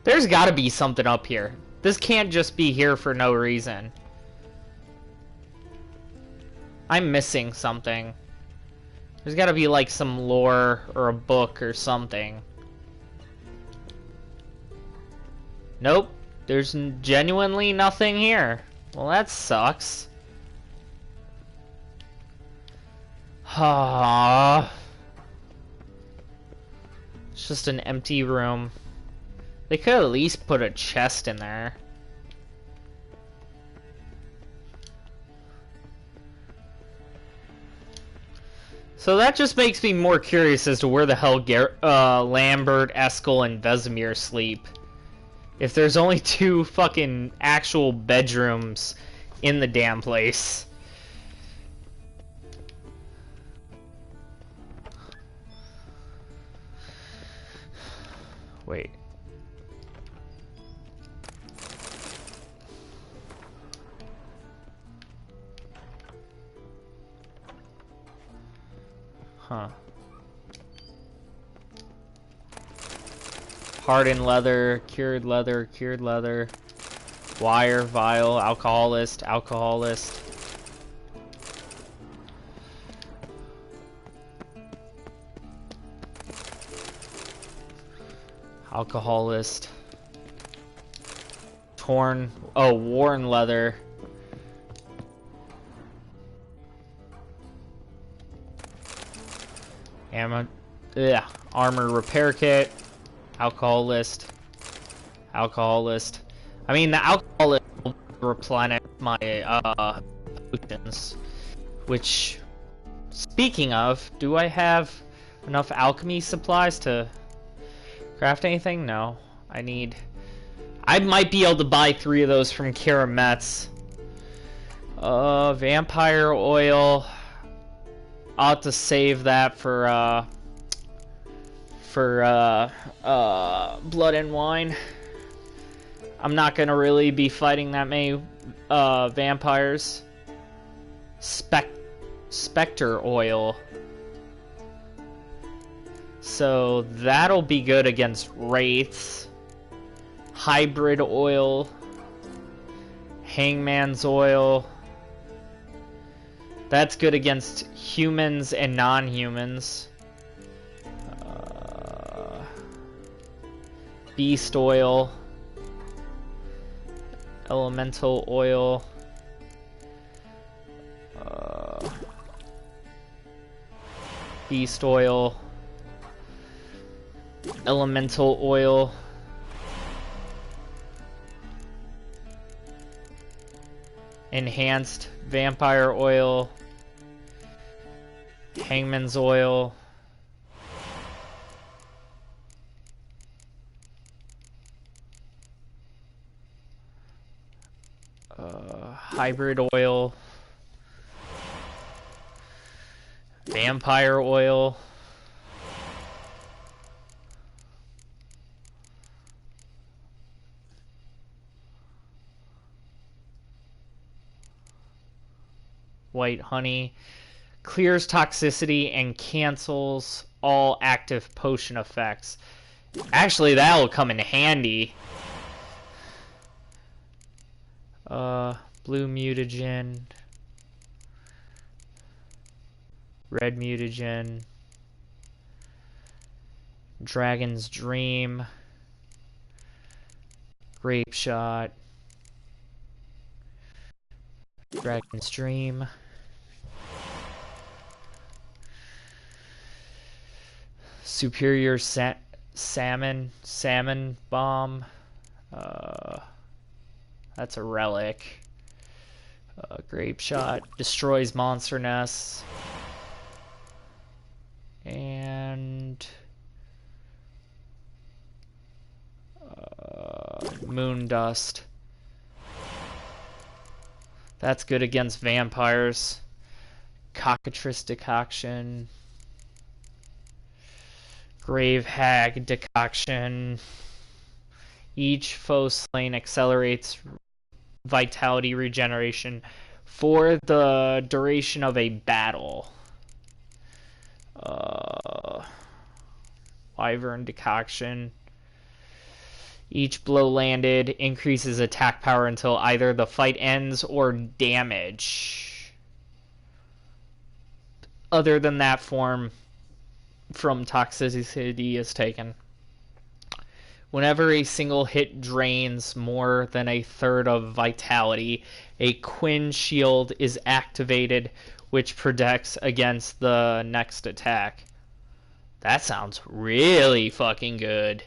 There's gotta be something up here. This can't just be here for no reason. I'm missing something. There's gotta be like some lore or a book or something. Nope. There's genuinely nothing here. Well, that sucks. Ah. It's just an empty room. They could at least put a chest in there. So that just makes me more curious as to where the hell Lambert, Eskel, and Vesemir sleep. If there's only 2 fucking actual bedrooms in the damn place. Wait. Huh. Hardened leather, cured leather, cured leather. Wire, vial, alcoholist, alcoholist. Alcoholist. Torn, oh, worn leather. Armor repair kit. Alcoholist. Alcoholist. I mean, the alcoholist will replenish my potions. Which, speaking of, do I have enough alchemy supplies to craft anything? No. I might be able to buy 3 of those from Kara Metz. Vampire oil. I'll have to save that for blood and wine. I'm not gonna really be fighting that many vampires. Spectre oil. So that'll be good against wraiths. Hybrid oil. Hangman's oil. That's good against humans and non-humans. Beast oil. Elemental oil. Beast oil. Elemental oil. Enhanced vampire oil. Hangman's oil. Hybrid oil. Vampire oil. White honey. Clears toxicity and cancels all active potion effects. Actually, that'll come in handy. Blue mutagen. Red mutagen. Dragon's Dream. Grape Shot. Dragon's Dream. Superior Salmon Bomb. That's a relic. Grape Shot. Destroys monster nests. And... Moon dust. That's good against vampires. Cockatrice decoction. Grave hag decoction. Each foe slain accelerates vitality regeneration for the duration of a battle. Wyvern decoction. Each blow landed increases attack power until either the fight ends or damage. Other than that form from toxicity is taken. Whenever a single hit drains more than a third of vitality, a Quinn shield is activated, which protects against the next attack. That sounds really fucking good.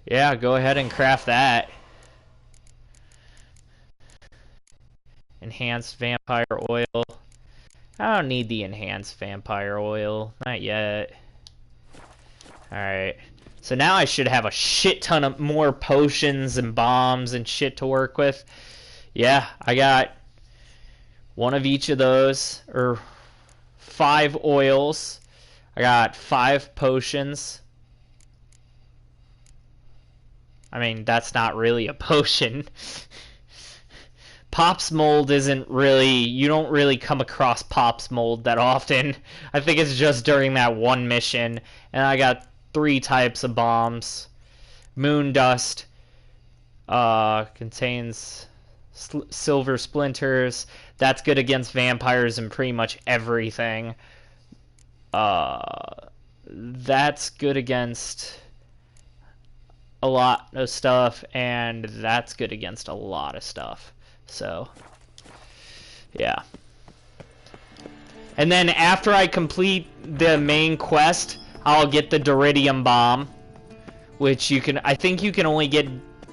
Yeah, go ahead and craft that. Enhanced vampire oil. I don't need the enhanced vampire oil. Not yet. Alright. So now I should have a shit ton of more potions and bombs and shit to work with. Yeah, I got one of each of those. Or 5 oils. I got 5 potions. I mean, that's not really a potion. Pop's mold isn't really... You don't really come across Pop's mold that often. I think it's just during that one mission. And I got 3 types of bombs. Moon dust contains silver splinters. That's good against vampires and pretty much everything. That's good against a lot of stuff, and that's good against a lot of stuff. So, yeah. And then after I complete the main quest, I'll get the Duridium Bomb, which you can... I think you can only get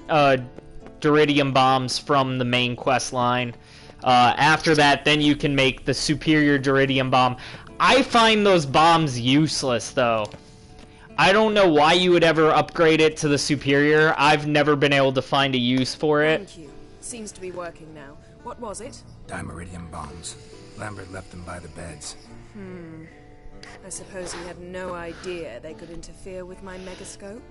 Duridium Bombs from the main quest line. After that, then you can make the superior Duridium Bomb. I find those bombs useless, though. I don't know why you would ever upgrade it to the superior. I've never been able to find a use for it. Thank you. Seems to be working now. What was it? Dimeridium bombs. Lambert left them by the beds. I suppose he had no idea they could interfere with my megascope?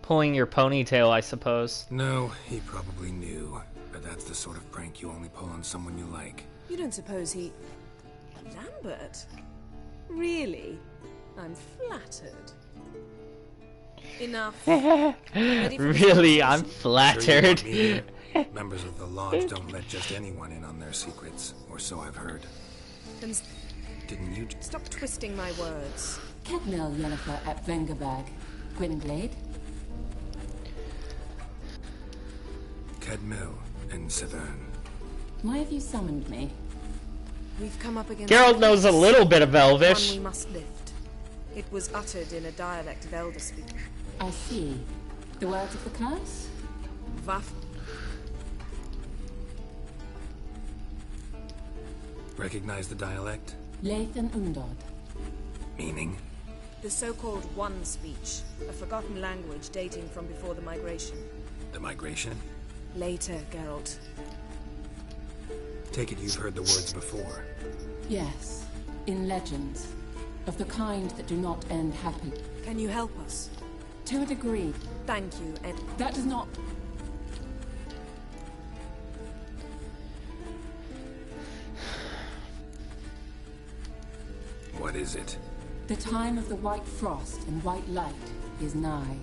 Pulling your ponytail, I suppose. No, he probably knew. But that's the sort of prank you only pull on someone you like. You don't suppose he... Lambert? Really? I'm flattered. Enough. Really, I'm flattered. Sure you want me? Members of the Lodge don't let just anyone in on their secrets, or so I've heard. Then Didn't you... stop twisting my words. Kedmel Yennefer at Vengerberg. Gwynblade? Kedmil and Severn. Why have you summoned me? We've come up against... Geralt knows a little bit of Elvish. One we must lift. It was uttered in a dialect of Elder speak. I see. The words of the curse? Vaff. Recognize the dialect? Lathan Undod. Meaning? The so-called One speech, a forgotten language dating from before the migration. The migration? Later, Geralt. Take it you've heard the words before. Yes. In legends. Of the kind that do not end happily. Can you help us? To a degree. Thank you, Ed. That does not... What is it? The time of the white frost and white light is nigh.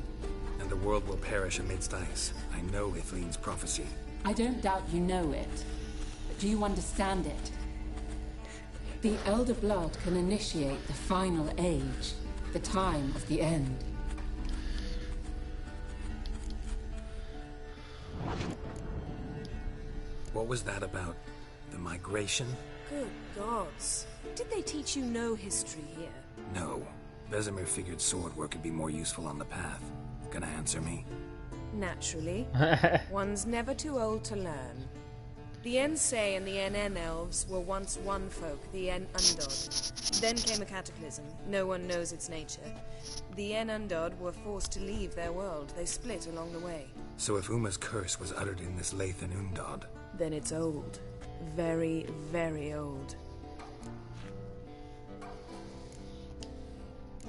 And the world will perish amidst ice. I know Ithleen's prophecy. I don't doubt you know it. But do you understand it? The Elder Blood can initiate the final age. The time of the end. What was that about? The migration? Good gods. Did they teach you no history here? No. Vesemir figured sword work could be more useful on the path. Gonna answer me? Naturally. One's never too old to learn. The Ensei and the NN elves were once one folk, the En Undod. Then came a cataclysm. No one knows its nature. The En Undod were forced to leave their world. They split along the way. So if Uma's curse was uttered in this Lathan Undod, then it's old. Very, very old.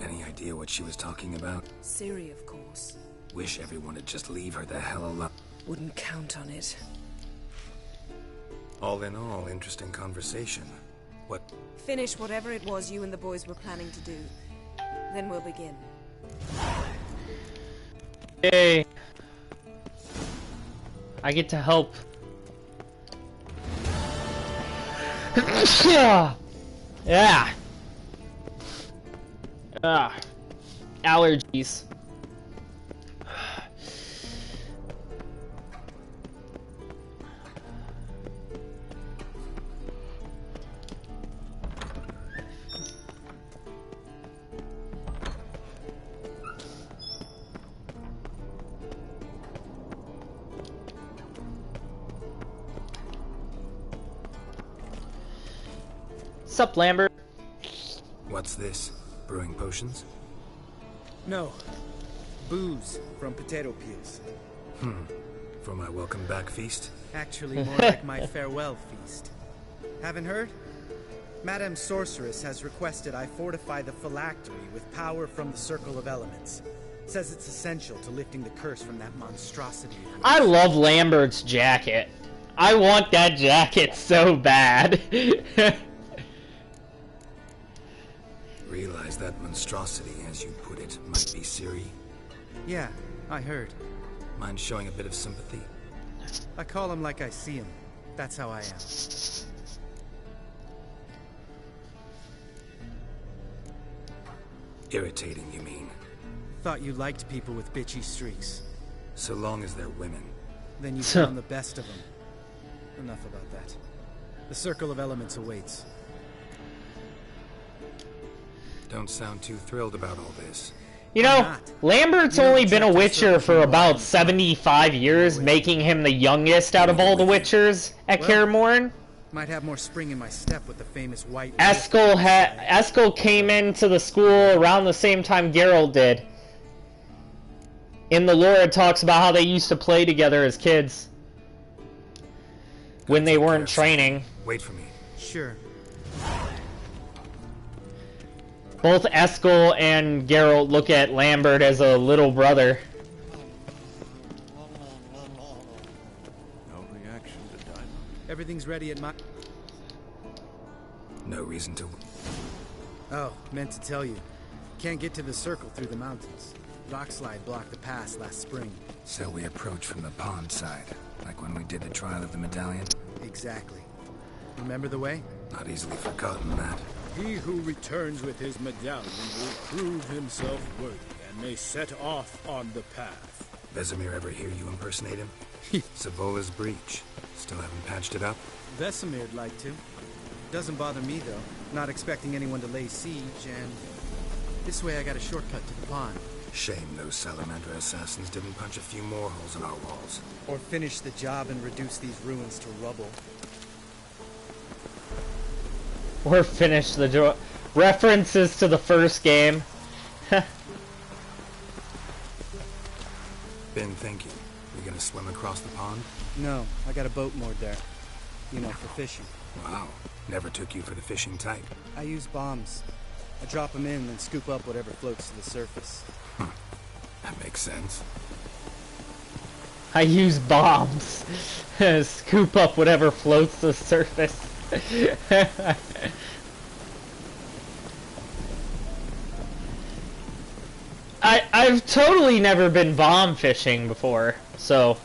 any idea what she was talking about? Ciri, of course. Wish everyone would just leave her the hell alone. Wouldn't count on it. All in all, interesting conversation. What? Finish whatever it was you and the boys were planning to do. Then we'll begin. Yay. I get to help. Yeah. Allergies. Sup, Lambert? What's this? Brewing potions? No. Booze from potato peels. For my welcome back feast? Actually, more like my farewell feast. Haven't heard? Madame Sorceress has requested I fortify the phylactery with power from the Circle of Elements. Says it's essential to lifting the curse from that monstrosity. I love Lambert's jacket. I want that jacket so bad. Realize that monstrosity, as you put it, might be Ciri. Yeah, I heard. Mind showing a bit of sympathy? I call him like I see him. That's how I am. Irritating, you mean? Thought you liked people with bitchy streaks. So long as they're women. Then you found the best of them. Enough about that. The Circle of Elements awaits. Don't sound too thrilled about all this. You know, Lambert's only been a Witcher for about 75 years, making him the youngest out of all the Witchers at Kaer Morhen. Might have more spring in my step with the famous white... Eskel came into the school around the same time Geralt did. In the lore, it talks about how they used to play together as kids. When they weren't training. Wait for me. Sure. Both Eskel and Geralt look at Lambert as a little brother. No reaction to Diamond. Everything's ready at my... No reason to... Oh, meant to tell you. Can't get to the circle through the mountains. Rockslide blocked the pass last spring. So we approach from the pond side, like when we did the trial of the medallion? Exactly. Remember the way? Not easily forgotten, that. He who returns with his medallion will prove himself worthy and may set off on the path. Vesemir ever hear you impersonate him? Savola's breach. Still haven't patched it up? Vesemir'd like to. Doesn't bother me, though. Not expecting anyone to lay siege, and... this way I got a shortcut to the pond. Shame those Salamander assassins didn't punch a few more holes in our walls. Or finish the job and reduce these ruins to rubble. Or finish the job. References to the first game. Been thinking. We gonna swim across the pond? No, I got a boat moored there. You know, for fishing. Wow. Never took you for the fishing type. I use bombs. I drop them in and scoop up whatever floats to the surface. That makes sense. I use bombs. Scoop up whatever floats to the surface. I've totally never been bomb fishing before, so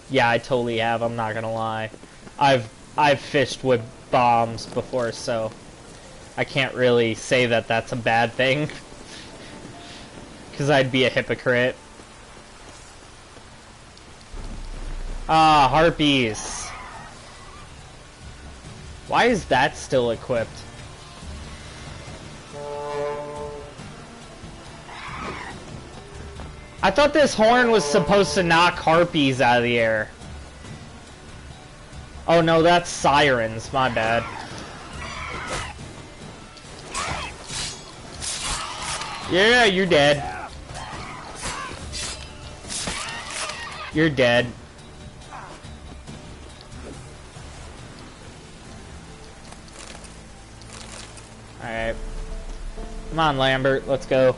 yeah, I totally have. I'm not gonna lie. I've fished with bombs before, so I can't really say that that's a bad thing, because I'd be a hypocrite. Ah, harpies. Why is that still equipped? I thought this horn was supposed to knock harpies out of the air. Oh no, that's sirens. My bad. Yeah, you're dead. You're dead. Alright. Come on, Lambert. Let's go.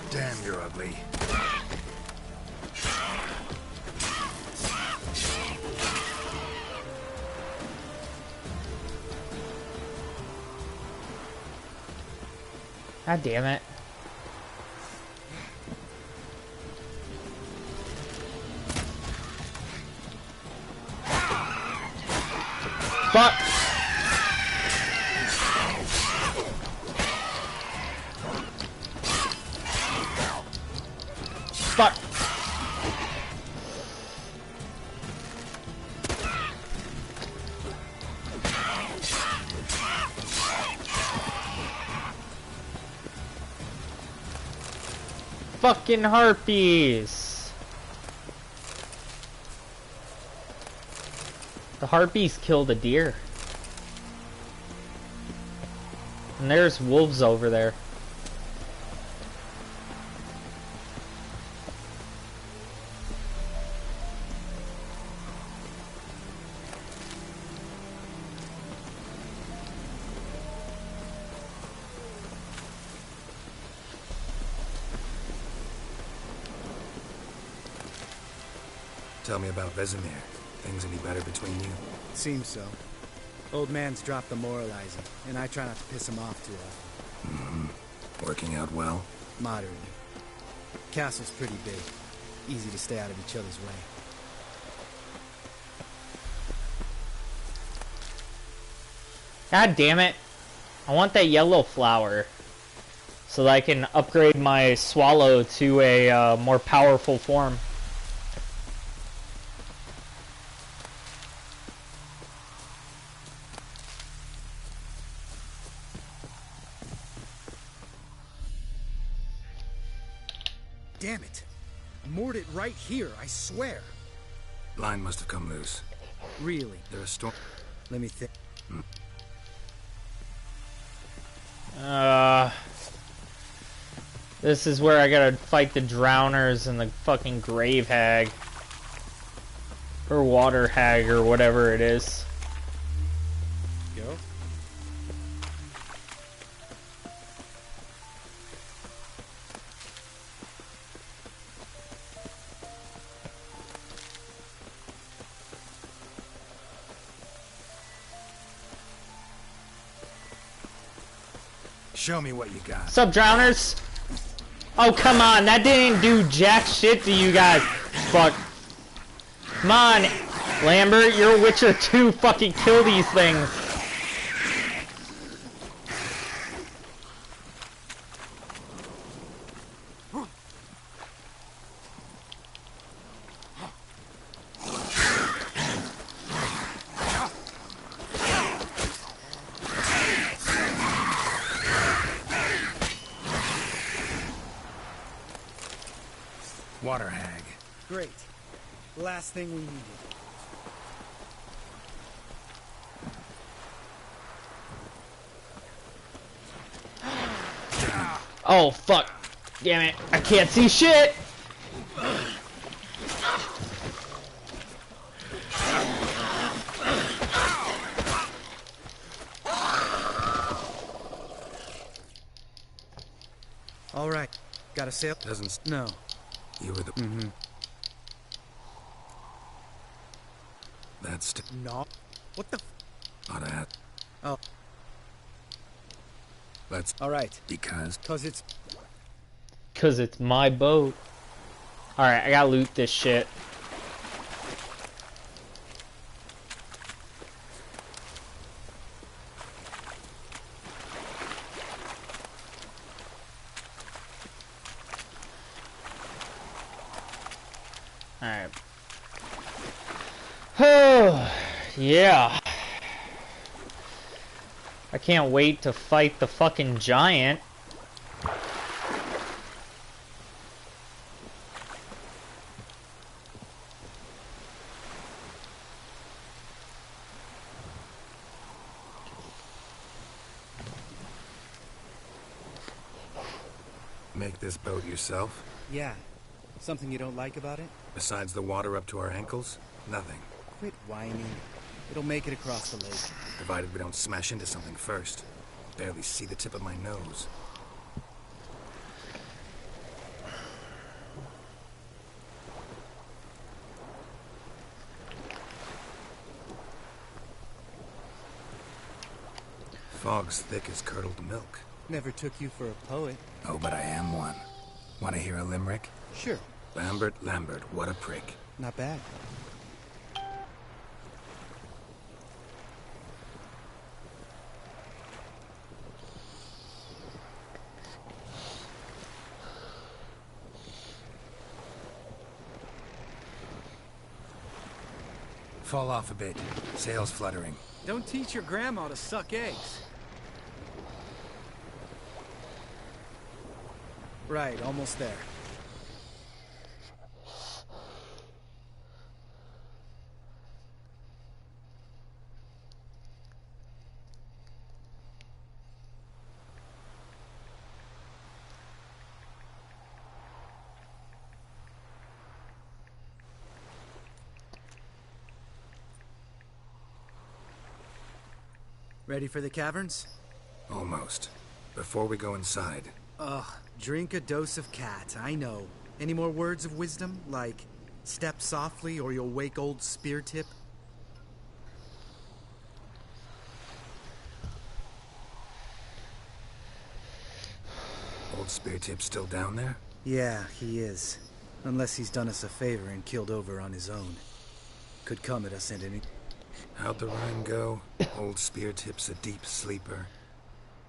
Damn, you're ugly. God damn it. Fuck! Fuck! Fucking harpies! The harpies killed a deer. And there's wolves over there. Tell me about Vesemir. Things any better between you? Seems so. Old man's dropped the moralizing, and I try not to piss him off too often. Mm-hmm. Working out well? Moderately. Castle's pretty big. Easy to stay out of each other's way. God damn it. I want that yellow flower. So that I can upgrade my swallow to a more powerful form. Damn it. I moored it right here, I swear. Line must have come loose. Really? There's a storm. Let me think. This is where I gotta fight the drowners and the fucking grave hag. Or water hag or whatever it is. Go. Show me what you got. Sup, drowners? Oh, come on. That didn't do jack shit to you guys. Fuck. Come on. Lambert, you're a Witcher 2. Fucking kill these things. Water hag. Great. Last thing we needed. Oh, fuck. Damn it. I can't see shit. All right. Got a sail? Doesn't... No. You were the... Mm-hmm. That's... No. What the... Oughta have... Oh. That's... All right. Because... Cause it's my boat. Alright, I gotta loot this shit. Alright. Oh, yeah. I can't wait to fight the fucking giant. Make this boat yourself? Yeah. Something you don't like about it? Besides the water up to our ankles? Nothing. Quit whining. It'll make it across the lake. Provided we don't smash into something first. Barely see the tip of my nose. Fog's thick as curdled milk. Never took you for a poet. Oh, but I am one. Want to hear a limerick? Sure. Lambert, Lambert, what a prick. Not bad. Fall off a bit. Sails fluttering. Don't teach your grandma to suck eggs. Right, almost there. Ready for the caverns? Almost. Before we go inside. Ugh, drink a dose of cat, I know. Any more words of wisdom, like step softly or you'll wake old Spear Tip? Old Spear Tip's still down there? Yeah, he is. Unless he's done us a favor and killed over on his own. Could come at us at any... How'd the rhyme go? Old Spear Tip's a deep sleeper.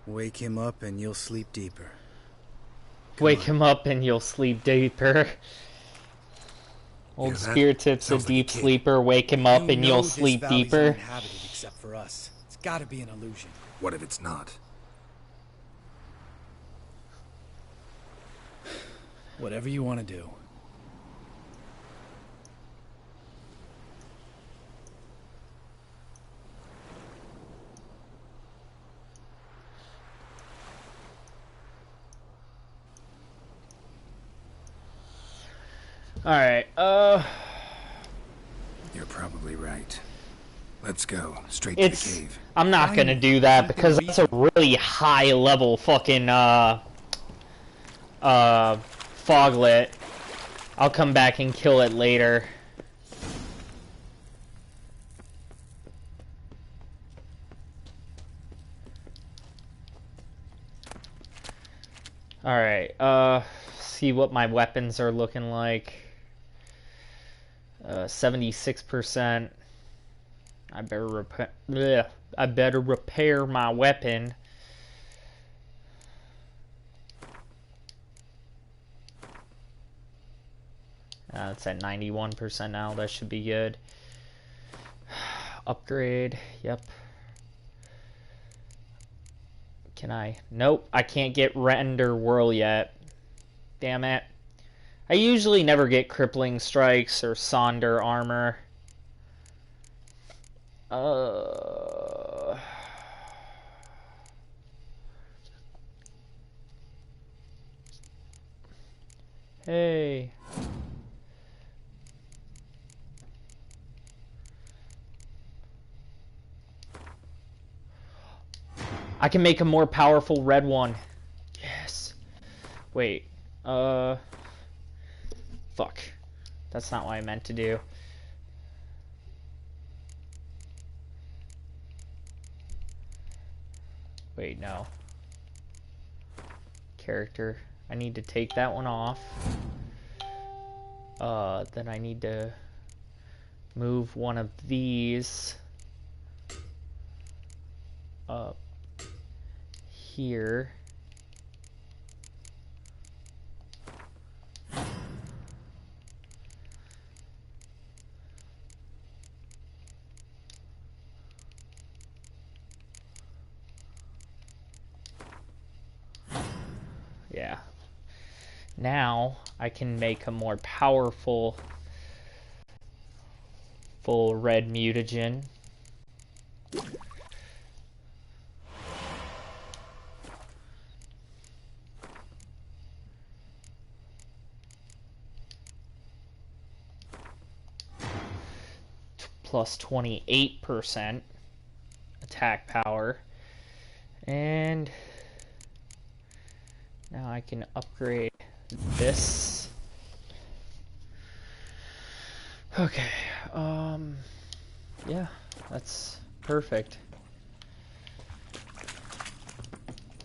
Wake him up and you'll sleep deeper. Wake him up and you'll sleep deeper. Old Spear Tip's a deep sleeper. Wake him up and you'll sleep deeper. Uninhabited except for us. It's gotta be an illusion. What if it's not? Whatever you want to do. Alright, You're probably right. Let's go. Straight to the cave. I'm not gonna do that because that's a really high level fucking, foglet. I'll come back and kill it later. Alright, see what my weapons are looking like. 76%. I better repair my weapon. It's at 91% now. That should be good. Upgrade. Yep. Can I? Nope. I can't get Render Whirl yet. Damn it. I usually never get Crippling Strikes or Sonder Armor. Hey. I can make a more powerful red one. Yes. Wait. Fuck. That's not what I meant to do. Wait, no. Character. I need to take that one off. Then I need to move one of these up here. Yeah. Now I can make a more powerful full red mutagen. plus 28% attack power. And now I can upgrade this. Okay, yeah, that's perfect.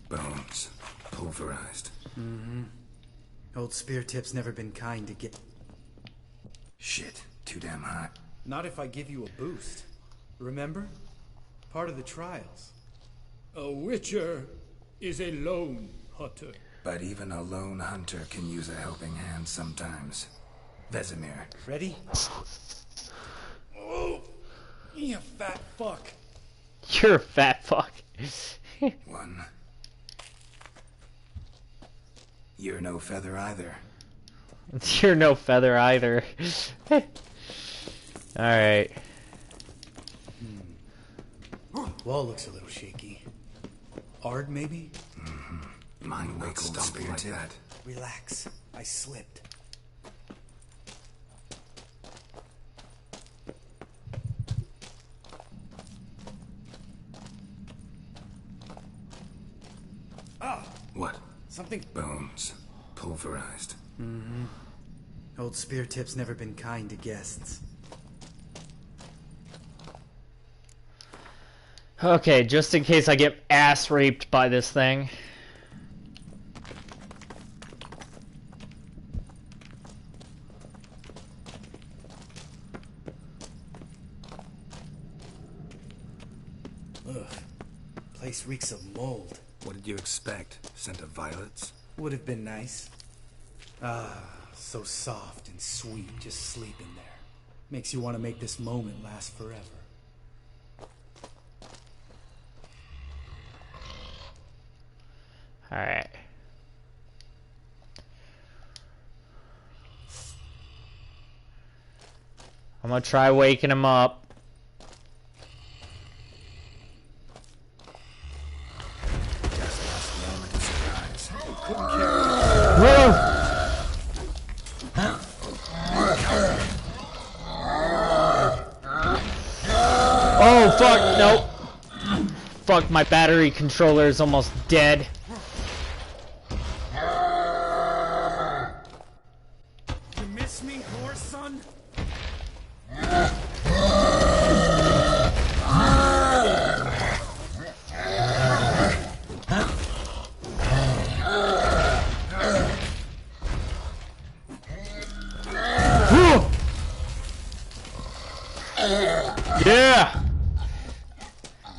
Bones. Pulverized. Mm-hmm. Old spear tip's never been kind to get... Shit, too damn hot. Not if I give you a boost. Remember? Part of the trials. A witcher is a lone hunter. But even a lone hunter can use a helping hand sometimes. Vesemir. Ready? Oh, you fat fuck. You're a fat fuck. 1. You're no feather either. You're no feather either. Alright. Wall looks a little shaky. Ard, maybe? Mm-hmm. Mine wakes stomping like that. Relax. I slipped. Ah! What? Something... Bones. Pulverized. Mm-hmm. Old spear tip's never been kind to guests. Okay, just in case I get ass raped by this thing. Ugh. Place reeks of mold. What did you expect? Scent of violets? Would have been nice. Ah, so soft and sweet, just sleeping there. Makes you want to make this moment last forever. Alright. I'm gonna try waking him up. Oh fuck, nope. Fuck, my battery controller is almost dead. You miss me, horse son? Yeah!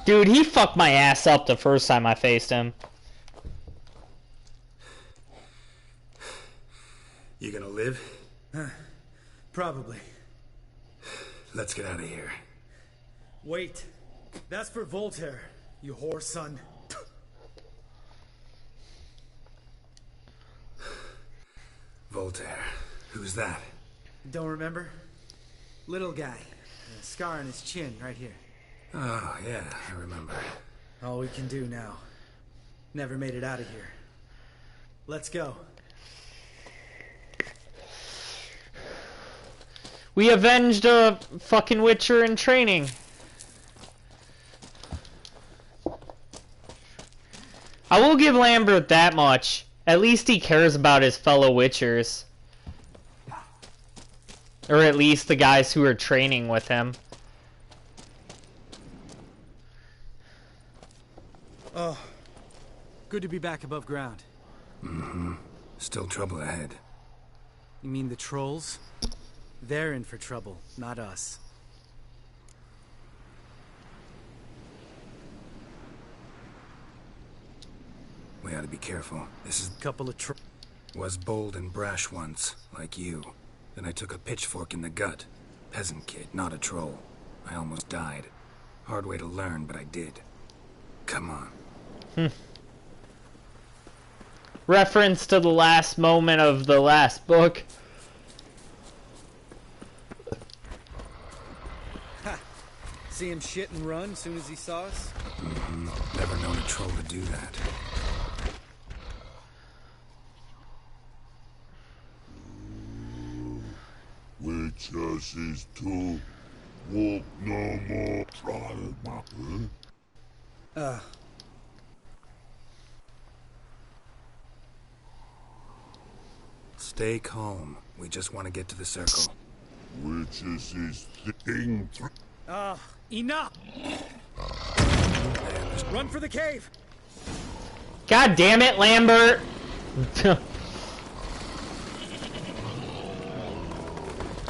Dude, he fucked my ass up the first time I faced him. You gonna live? Probably. Let's get out of here. Wait. That's for Voltaire, you whore son. Voltaire. Who's that? Don't remember? Little guy. A scar on his chin, right here. Oh, yeah, I remember. All we can do now. Never made it out of here. Let's go. We avenged a fucking Witcher in training. I will give Lambert that much. At least he cares about his fellow Witchers. Or at least the guys who are training with him. Oh, good to be back above ground. Mm-hmm. Still trouble ahead. You mean the trolls? They're in for trouble, not us. We ought to be careful. This is... Couple of Was bold and brash once, like you. Then I took a pitchfork in the gut. Peasant kid, not a troll. I almost died. Hard way to learn, but I did. Come on. Reference to the last moment of the last book. Ha! See him shit and run as soon as he saw us? Mm-hmm. Never known a troll to do that. Which us is too? Walk no more, trial matter. Stay calm. We just want to get to the circle. Which is his thing. Enough! Run for the cave! God damn it, Lambert!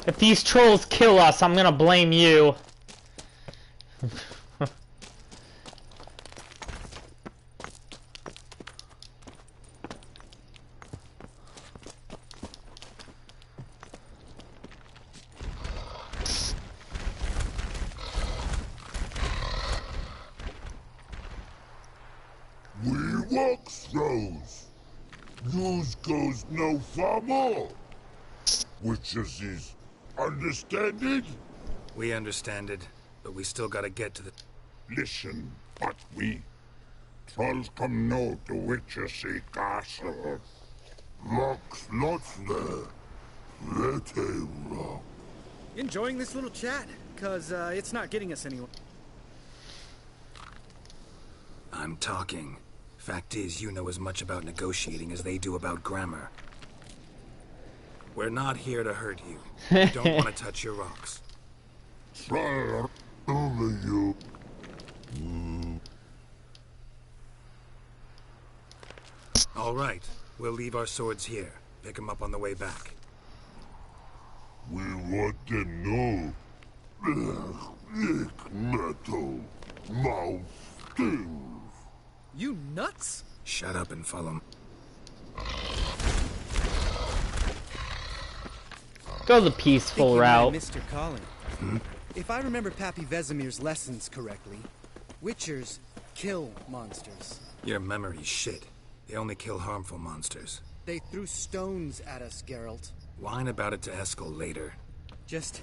If these trolls kill us, I'm gonna blame you. We walk throws. News goes no far more. Which is his understand it? We understand it, but we still gotta get to the... Listen, but we trolls come no to Witchersea Castle. Locks lots there. Very wrong. Enjoying this little chat? Cause it's not getting us anywhere. I'm talking. Fact is, you know as much about negotiating as they do about grammar. We're not here to hurt you. We don't want to touch your rocks. Try over you. All right. We'll leave our swords here. Pick them up on the way back. We want them know. Thick metal. Mouth stings. You nuts? Shut up and follow me. Go the peaceful route. Mr. Collin. If I remember Pappy Vesemir's lessons correctly, Witchers kill monsters. Your memory's shit. They only kill harmful monsters. They threw stones at us, Geralt. Whine about it to Eskel later. Just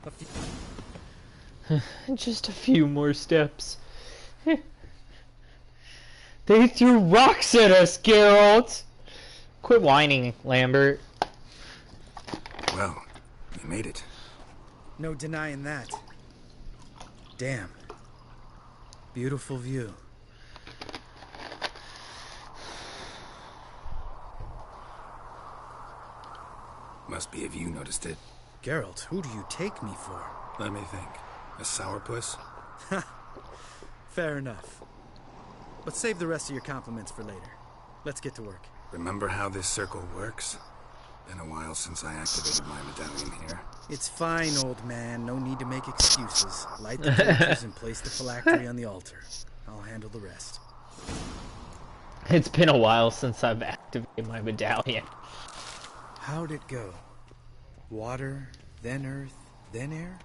a few... Just a few more steps. They threw rocks at us, Geralt! Quit whining, Lambert. Well, you made it. No denying that. Damn. Beautiful view. Must be if you noticed it. Geralt, who do you take me for? Let me think. A sourpuss? Fair enough. But save the rest of your compliments for later. Let's get to work. Remember how this circle works? Been a while since I activated my medallion here. It's fine, old man. No need to make excuses. Light the torches and place the phylactery on the altar. I'll handle the rest. It's been a while since I've activated my medallion. How'd it go? Water, then earth, then air?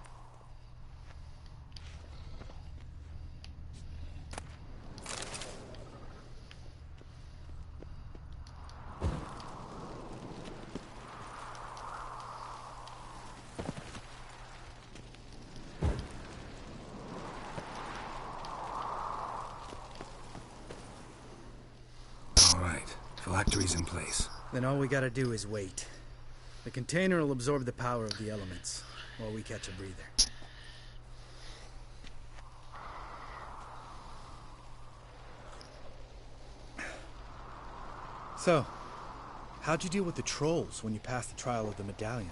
Phylactery's in place. Then all we gotta do is wait. The container will absorb the power of the elements, while we catch a breather. So, how'd you deal with the trolls when you passed the trial of the medallion?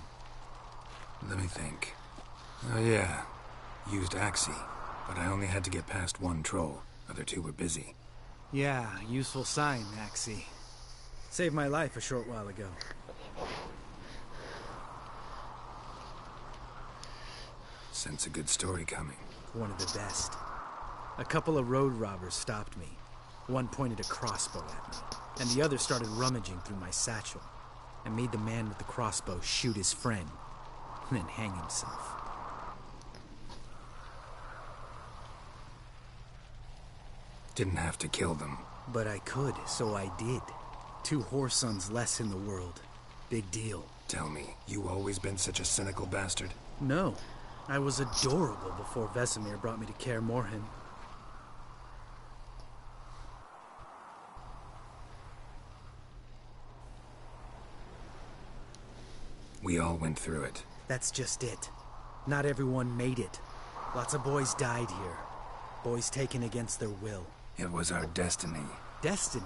Let me think. Oh yeah, used Axie, but I only had to get past one troll. Other two were busy. Yeah, useful sign, Axie. Saved my life a short while ago. Sense a good story coming. One of the best. A couple of road robbers stopped me. One pointed a crossbow at me, and the other started rummaging through my satchel, and made the man with the crossbow shoot his friend, and then hang himself. Didn't have to kill them. But I could, so I did. 2 whoresons less in the world. Big deal. Tell me, you always been such a cynical bastard? No. I was adorable before Vesemir brought me to Kaer Morhen. We all went through it. That's just it. Not everyone made it. Lots of boys died here. Boys taken against their will. It was our destiny. Destiny?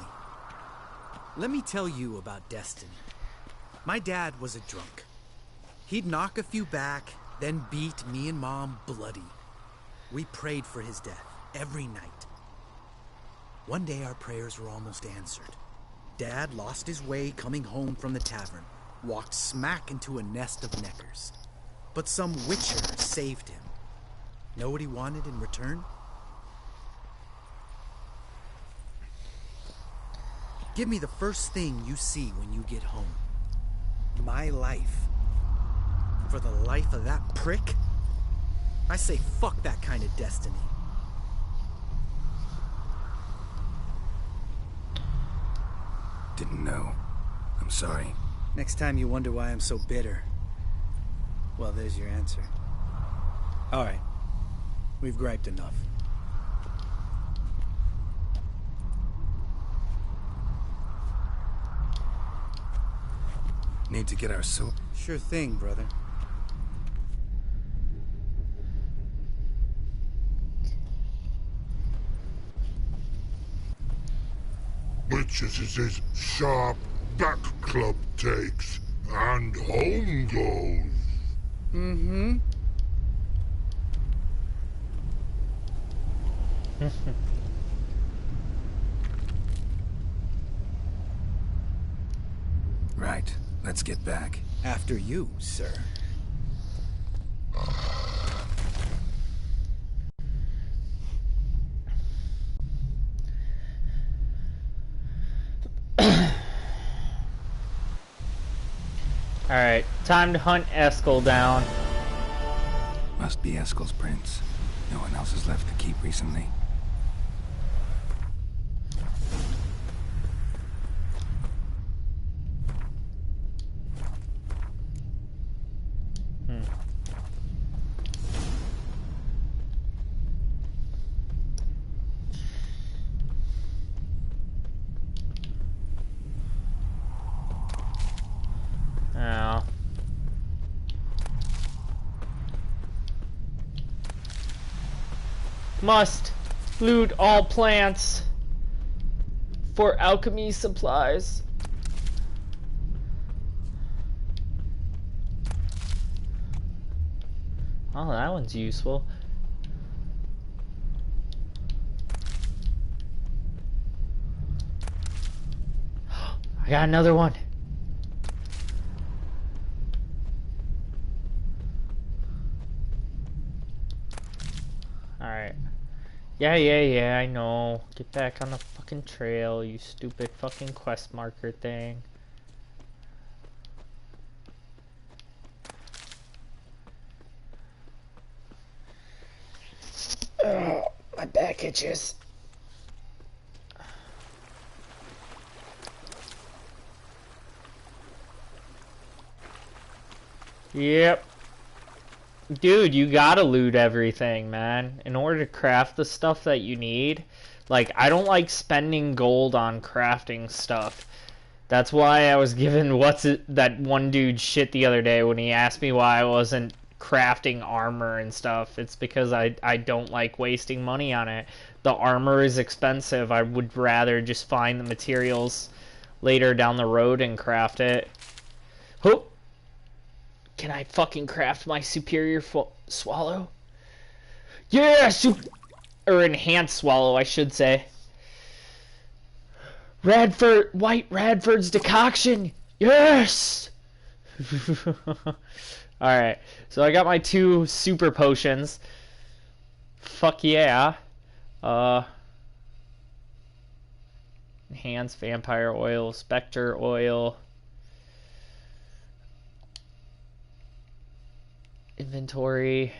Let me tell you about destiny. My dad was a drunk. He'd knock a few back, then beat me and Mom bloody. We prayed for his death every night. One day our prayers were almost answered. Dad lost his way coming home from the tavern, walked smack into a nest of neckers. But some witcher saved him. Know what he wanted in return? Give me the first thing you see when you get home. My life. For the life of that prick? I say fuck that kind of destiny. Didn't know. I'm sorry. Next time you wonder why I'm so bitter, well, there's your answer. All right. We've griped enough. Need to get our sword. Sure thing, brother. Witches is his sharp back club takes, and home goes. Mm-hmm. Right. Let's get back. After you, sir. Alright, time to hunt Eskel down. Must be Eskel's prints. No one else has left the keep recently. Oh. Must loot all plants for alchemy supplies. Oh, that one's useful. I got another one. Alright. Yeah, I know. Get back on the fucking trail, you stupid fucking quest marker thing. Oh, my back itches. Yep. Dude, you gotta loot everything, man. In order to craft the stuff that you need. Like, I don't like spending gold on crafting stuff. That's why I was given that one dude shit the other day when he asked me why I wasn't crafting armor and stuff. It's because I don't like wasting money on it. The armor is expensive. I would rather just find the materials later down the road and craft it. Hoop! Can I fucking craft my superior swallow? Yeah! Or enhanced swallow, I should say. White Radford's decoction! Yes! Alright, so I got my 2 super potions. Fuck yeah. Enhanced vampire oil, specter oil. Inventory.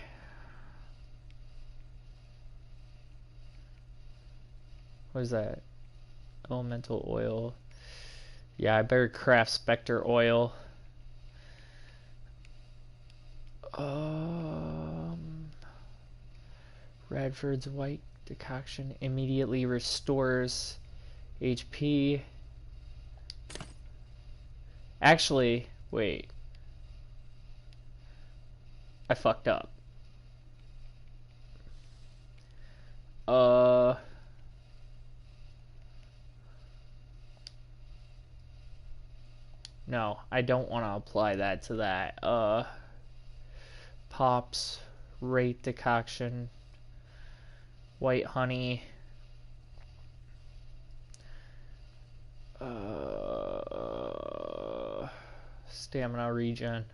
What is that? Elemental oil. Yeah, I better craft specter oil. Radford's white decoction immediately restores HP. Actually, wait. I fucked up. No, I don't want to apply that to that. Pops, rate decoction, white honey. Stamina regen.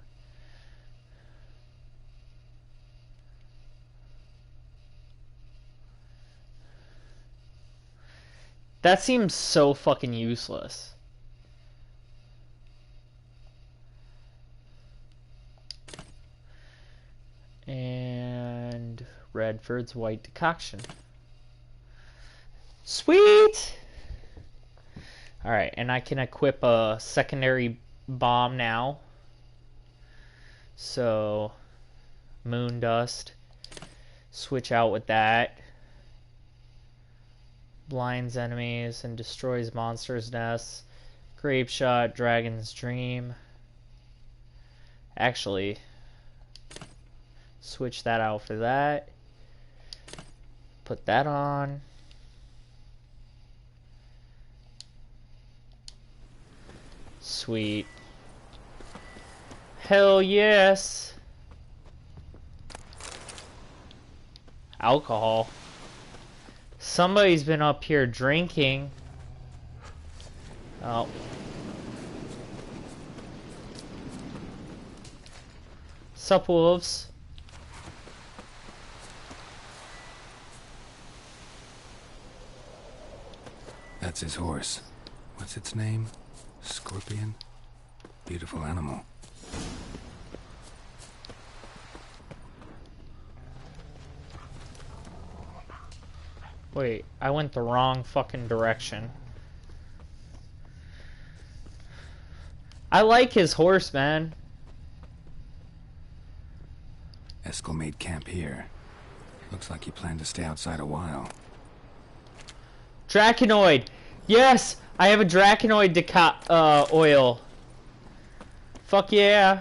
That seems so fucking useless. And Redford's white decoction. Sweet! Alright, and I can equip a secondary bomb now. So, moon dust. Switch out with that. Blinds enemies and destroys monsters' nests. Grape shot, dragon's dream. Actually, switch that out for that. Put that on. Sweet. Hell yes. Alcohol. Somebody's been up here drinking. Oh. Sup, wolves? That's his horse. What's its name? Scorpion? Beautiful animal. Wait, I went the wrong fucking direction. I like his horse, man. Eskel made camp here. Looks like he planned to stay outside a while. Draconoid! Yes! I have a Draconoid oil. Fuck yeah.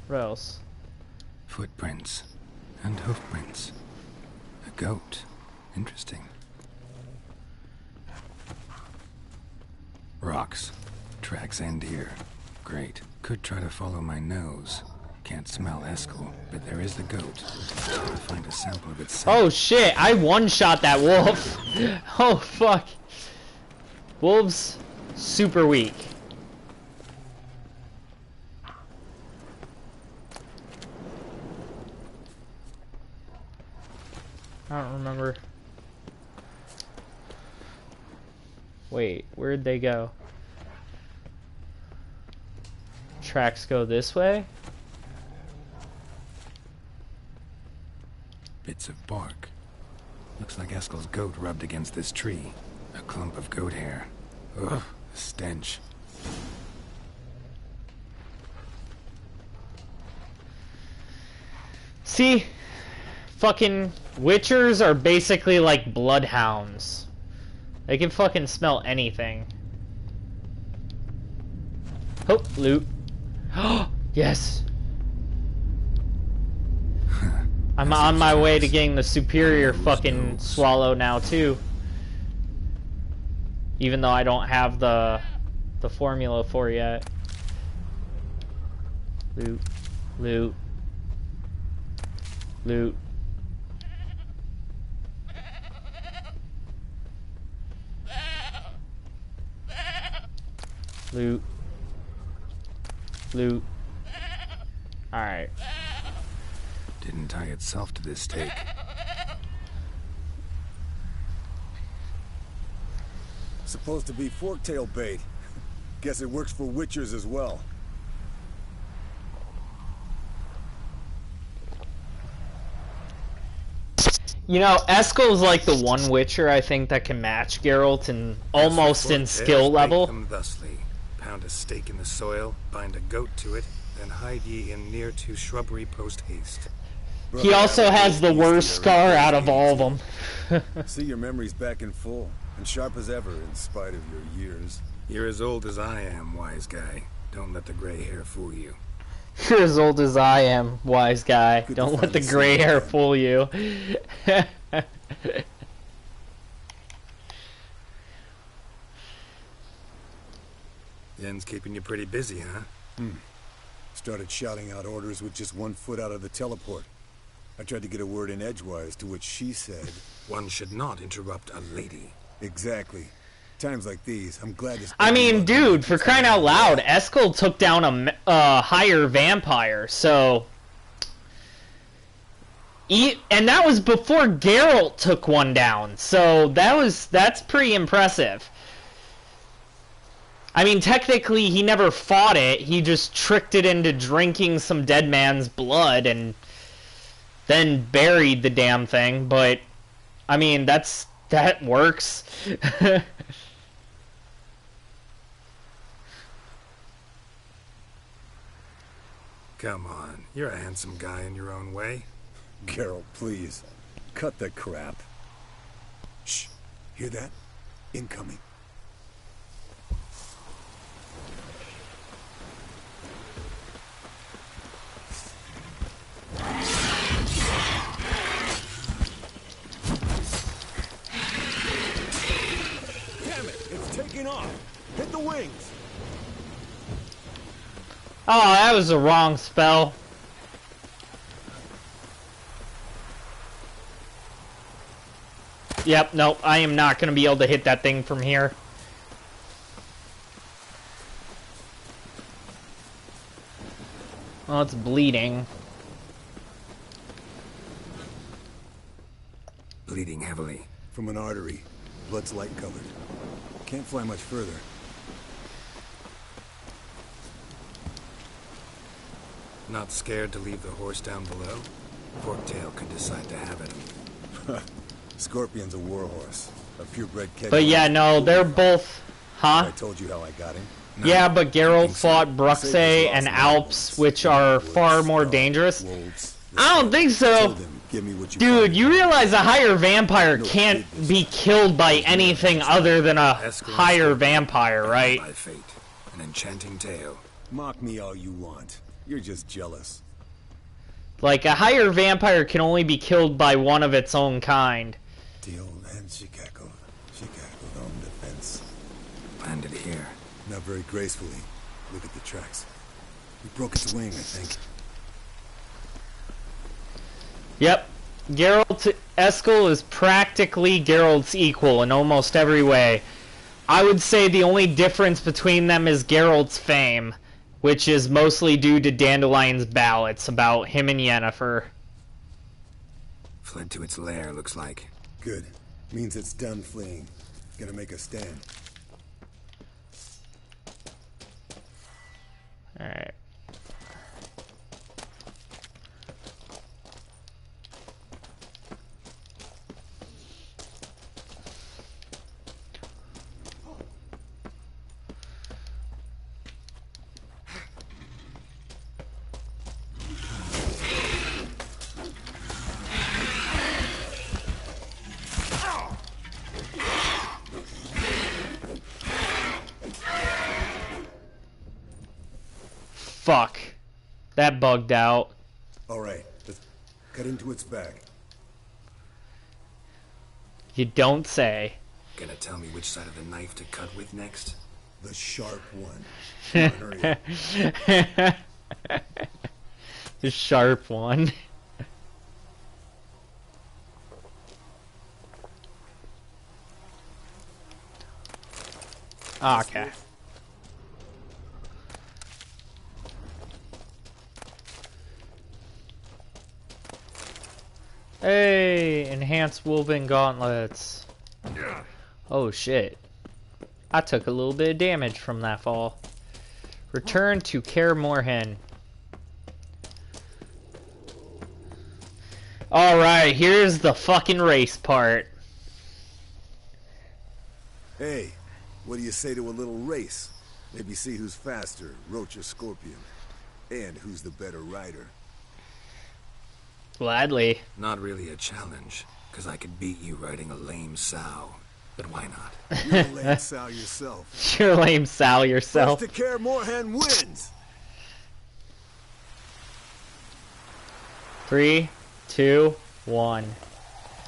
What else? Footprints. And hoofprints. A goat. Interesting. Rocks. Tracks end here. Great. Could try to follow my nose. Can't smell Eskel, but there is the goat. Try to find a sample of its scent. Oh shit, I one-shot that wolf. Oh fuck. Wolves, super weak. I don't remember. Wait, where'd they go? Tracks go this way? Bits of bark. Looks like Eskel's goat rubbed against this tree. A clump of goat hair. Ugh, the stench. See? Fucking witchers are basically like bloodhounds. They can fucking smell anything. Oh, loot. Yes. I'm on my way to getting the superior fucking swallow now too. Even though I don't have the formula for it yet. Loot. Loot. Loot. Loot. Loot. Alright. Didn't tie itself to this stake. Supposed to be forktail bait. Guess it works for witchers as well. You know, Eskel's like the one witcher I think that can match Geralt in almost in skill level. Them thusly. Pound a stake in the soil, bind a goat to it, then hide ye in near to shrubbery post haste. He also has the worst scar out of all of them. See, your memory's back in full, and sharp as ever in spite of your years. You're as old as I am, wise guy. Don't let the gray hair fool you. You're as old as I am, wise guy. Don't let the gray hair fool you. Yen's keeping you pretty busy, huh? Started shouting out orders with just 1 foot out of the teleport. I tried to get a word in edgewise, to which she said... One should not interrupt a lady. Exactly. Times like these, I'm glad this... I mean, dude, for crying out loud, Eskel took down a higher vampire, so... And that was before Geralt took one down, so that's pretty impressive. I mean, technically, he never fought it. He just tricked it into drinking some dead man's blood and then buried the damn thing. But, I mean, that works. Come on, you're a handsome guy in your own way. Geralt, please. Cut the crap. Shh. Hear that? Incoming. Damn it! It's taking off! Hit the wings! Oh, that was the wrong spell. Yep, nope, I am not going to be able to hit that thing from here. Well, it's bleeding. Bleeding heavily. From an artery. Blood's light colored. Can't fly much further. Not scared to leave the horse down below? Forktail could decide to have it. Scorpion's a warhorse. A purebred cat. But yeah, no, they're both... Huh? I told you how I got him. Yeah, but Geralt fought Bruxe and Alps, which are far more dangerous. I don't think so. Dude, you realize a higher vampire can't be killed by anything other than a higher vampire, right? By fate, an enchanting tale. Mock me all you want. You're just jealous. Like, a higher vampire can only be killed by one of its own kind. The old hen she cackled on defense. Landed here. Not very gracefully. Look at the tracks. We broke its wing, I think. Yep. Geralt Eskel is practically Geralt's equal in almost every way. I would say the only difference between them is Geralt's fame, which is mostly due to Dandelion's ballads about him and Yennefer. Fled to its lair, looks like. Good. Means it's done fleeing. Gonna make a stand. Alright. Fuck. That bugged out. Alright, let's cut into its back. You don't say. Gonna tell me which side of the knife to cut with next? The sharp one. Hurry up. The sharp one. Okay. Hey, enhanced woven gauntlets. Oh shit. I took a little bit of damage from that fall. Return to Kaer Morhen. Alright, here's the fucking race part. Hey, what do you say to a little race? Maybe see who's faster, Roach or Scorpion. And who's the better rider. Gladly. Not really a challenge, because I could beat you riding a lame sow. But why not? You're a lame sow yourself. You're a lame sow yourself. First to Kaer Morhen wins! 3, 2, 1.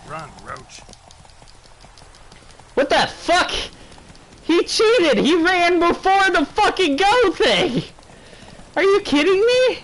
Run, Roach. What the fuck? He cheated! He ran before the fucking go thing! Are you kidding me?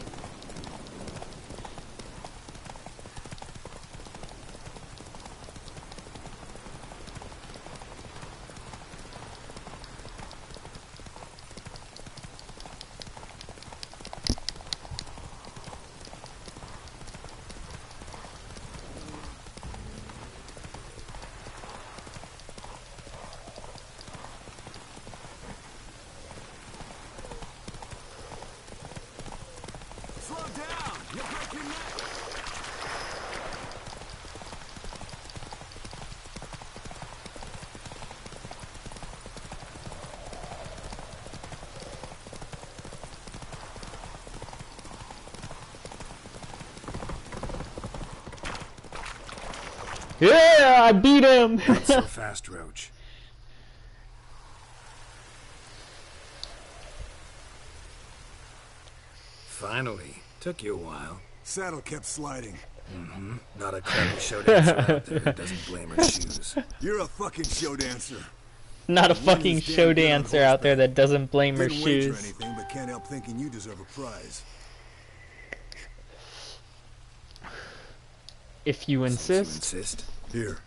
Yeah, I beat him! Not so fast, Roach. Finally. Took you a while. Saddle kept sliding. Mm-hmm. Not a clever show dancer out there who doesn't blame her shoes. You're a fucking show dancer. Not a fucking show dancer out there that doesn't blame her Didn't wager shoes. anything, but can't help thinking you deserve a prize. If you insist. Since you insist. Here.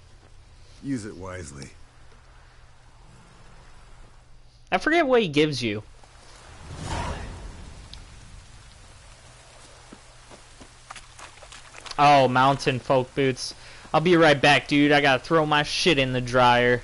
Use it wisely. I forget what he gives you. Oh, mountain folk boots. I'll be right back, dude. I gotta throw my shit in the dryer.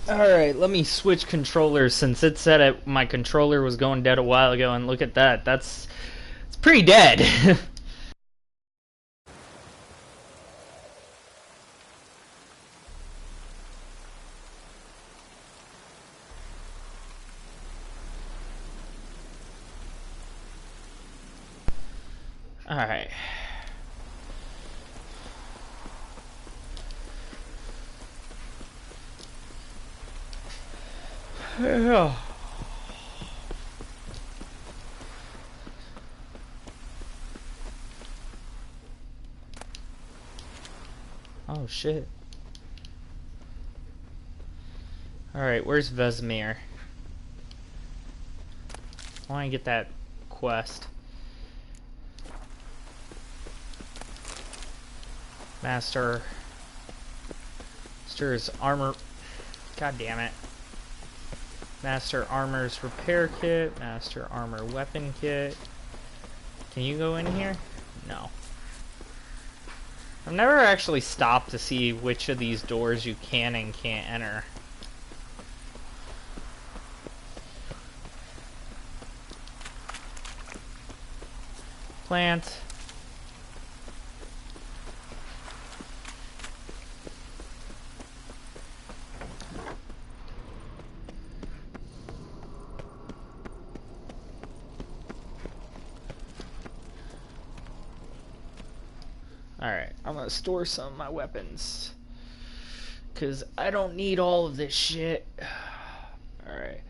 Alright, let me switch controllers since it said my controller was going dead a while ago, and look at that. It's pretty dead. Alright. Yeah. Oh shit. Alright, where's Vesemir? I want to get that quest. Master's armor. God damn it. Master Armor's repair kit, Master Armor weapon kit. Can you go in here? No. I've never actually stopped to see which of these doors you can and can't enter. Plant. Alright, I'm gonna store some of my weapons, because I don't need all of this shit. Alright,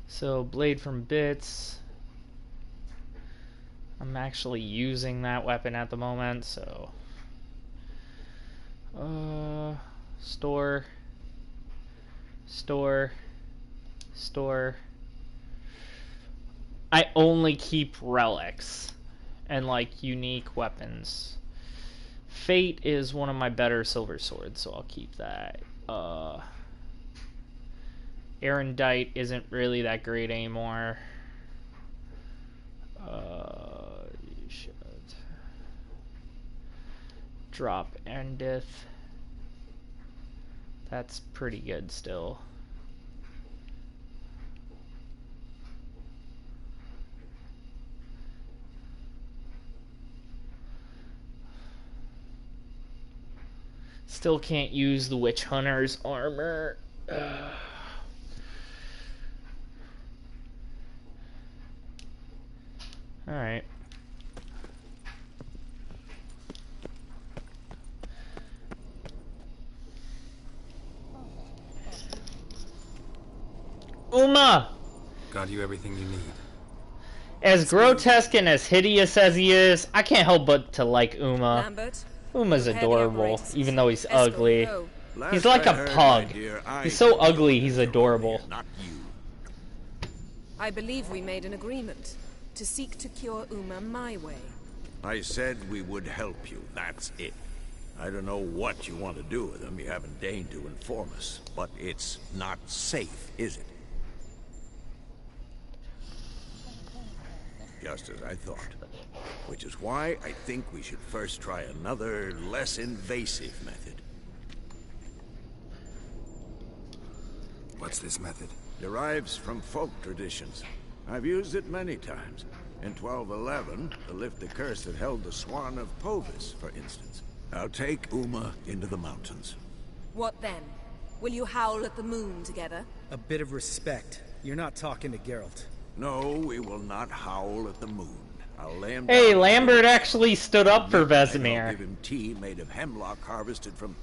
so blade from bits. I'm actually using that weapon at the moment, so Store. I only keep relics and like unique weapons. Fate is one of my better silver swords, so I'll keep that. Erendite isn't really that great anymore. You should drop Endith. That's pretty good still. Still can't use the Witch Hunter's armor. Alright. Uma! Got you everything you need. As grotesque and as hideous as he is, I can't help but to like Uma. Lambert, Uma's adorable, even though he's Escort, ugly. go. He's like a pug. He's so ugly, he's adorable. I believe we made an agreement to seek to cure Uma my way. I said we would help you, that's it. I don't know what you want to do with him, you haven't deigned to inform us. But it's not safe, is it? Just as I thought. Which is why I think we should first try another, less invasive method. What's this method? Derives from folk traditions. I've used it many times. In 1211, to lift the curse that held the Swan of Povis, for instance. I'll take Uma into the mountains. What then? Will you howl at the moon together? A bit of respect. You're not talking to Geralt. No, we will not howl at the moon. I'll lay him Hey, down. Lambert actually stood up for I'll Vesemir. give him tea made of hemlock harvested from...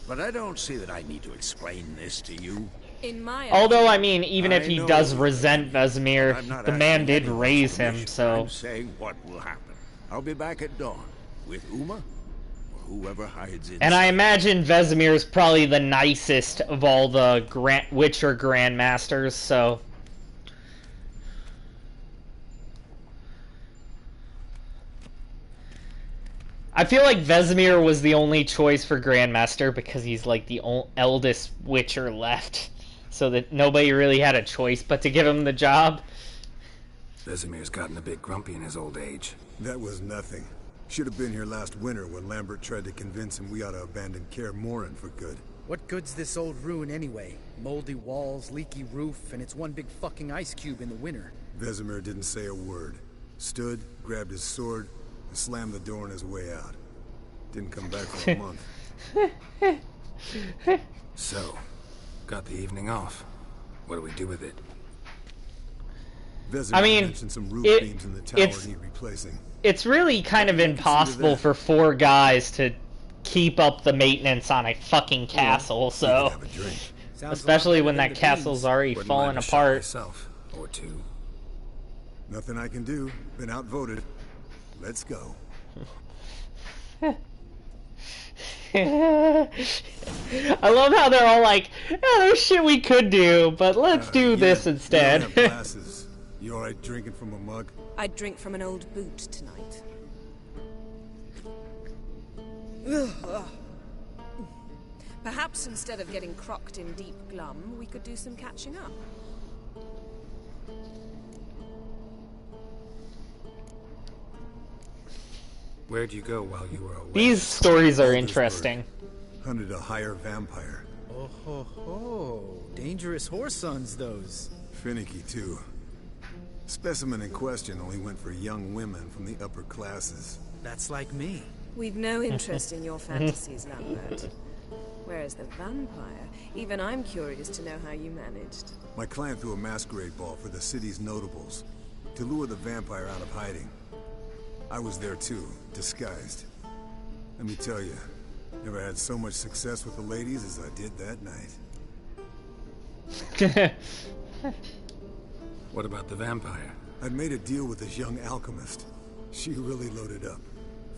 But I don't see that I need to explain this to you. In my Although, I mean, even if I he know does you, resent but I'm Vesemir, not the man asking did anyone's raise him, permission. so... I'm saying what will happen. I'll be back at dawn with Uma or whoever hides in. And I imagine Vesemir's probably the nicest of all the Witcher Grandmasters, so... I feel like Vesemir was the only choice for Grandmaster because he's like the eldest Witcher left. So that nobody really had a choice but to give him the job. Vesemir's gotten a bit grumpy in his old age. That was nothing. Should have been here last winter when Lambert tried to convince him we ought to abandon Kaer Morhen for good. What good's this old ruin anyway? Moldy walls, leaky roof, and it's one big fucking ice cube in the winter. Vesemir didn't say a word. Stood, grabbed his sword, and slammed the door on his way out. Didn't come back for a month. So, got the evening off. What do we do with it? Vesemir I mean, mentioned some roof beams in the tower need replacing. It's really kind of impossible for 4 guys to keep up the maintenance on a fucking castle, so... Especially when that castle's already falling apart. Myself, or 2. Nothing I can do. Been outvoted. Let's go. I love how they're all like, yeah, there's shit we could do, but let's do this instead. You don't have glasses. You alright drinking from a mug? I'd drink from an old boot tonight. Perhaps instead of getting crocked in deep glum, we could do some catching up. Where'd you go while you were away? These stories are interesting. Hunted a higher vampire. Oh ho ho. Dangerous whoresons, those. Finicky, too. Specimen in question only went for young women from the upper classes. That's like me. We've no interest in your fantasies, Lambert. Whereas the vampire, even I'm curious to know how you managed. My clan threw a masquerade ball for the city's notables to lure the vampire out of hiding. I was there too, disguised. Let me tell you, never had so much success with the ladies as I did that night. What about the vampire? I'd made a deal with this young alchemist. She really loaded up.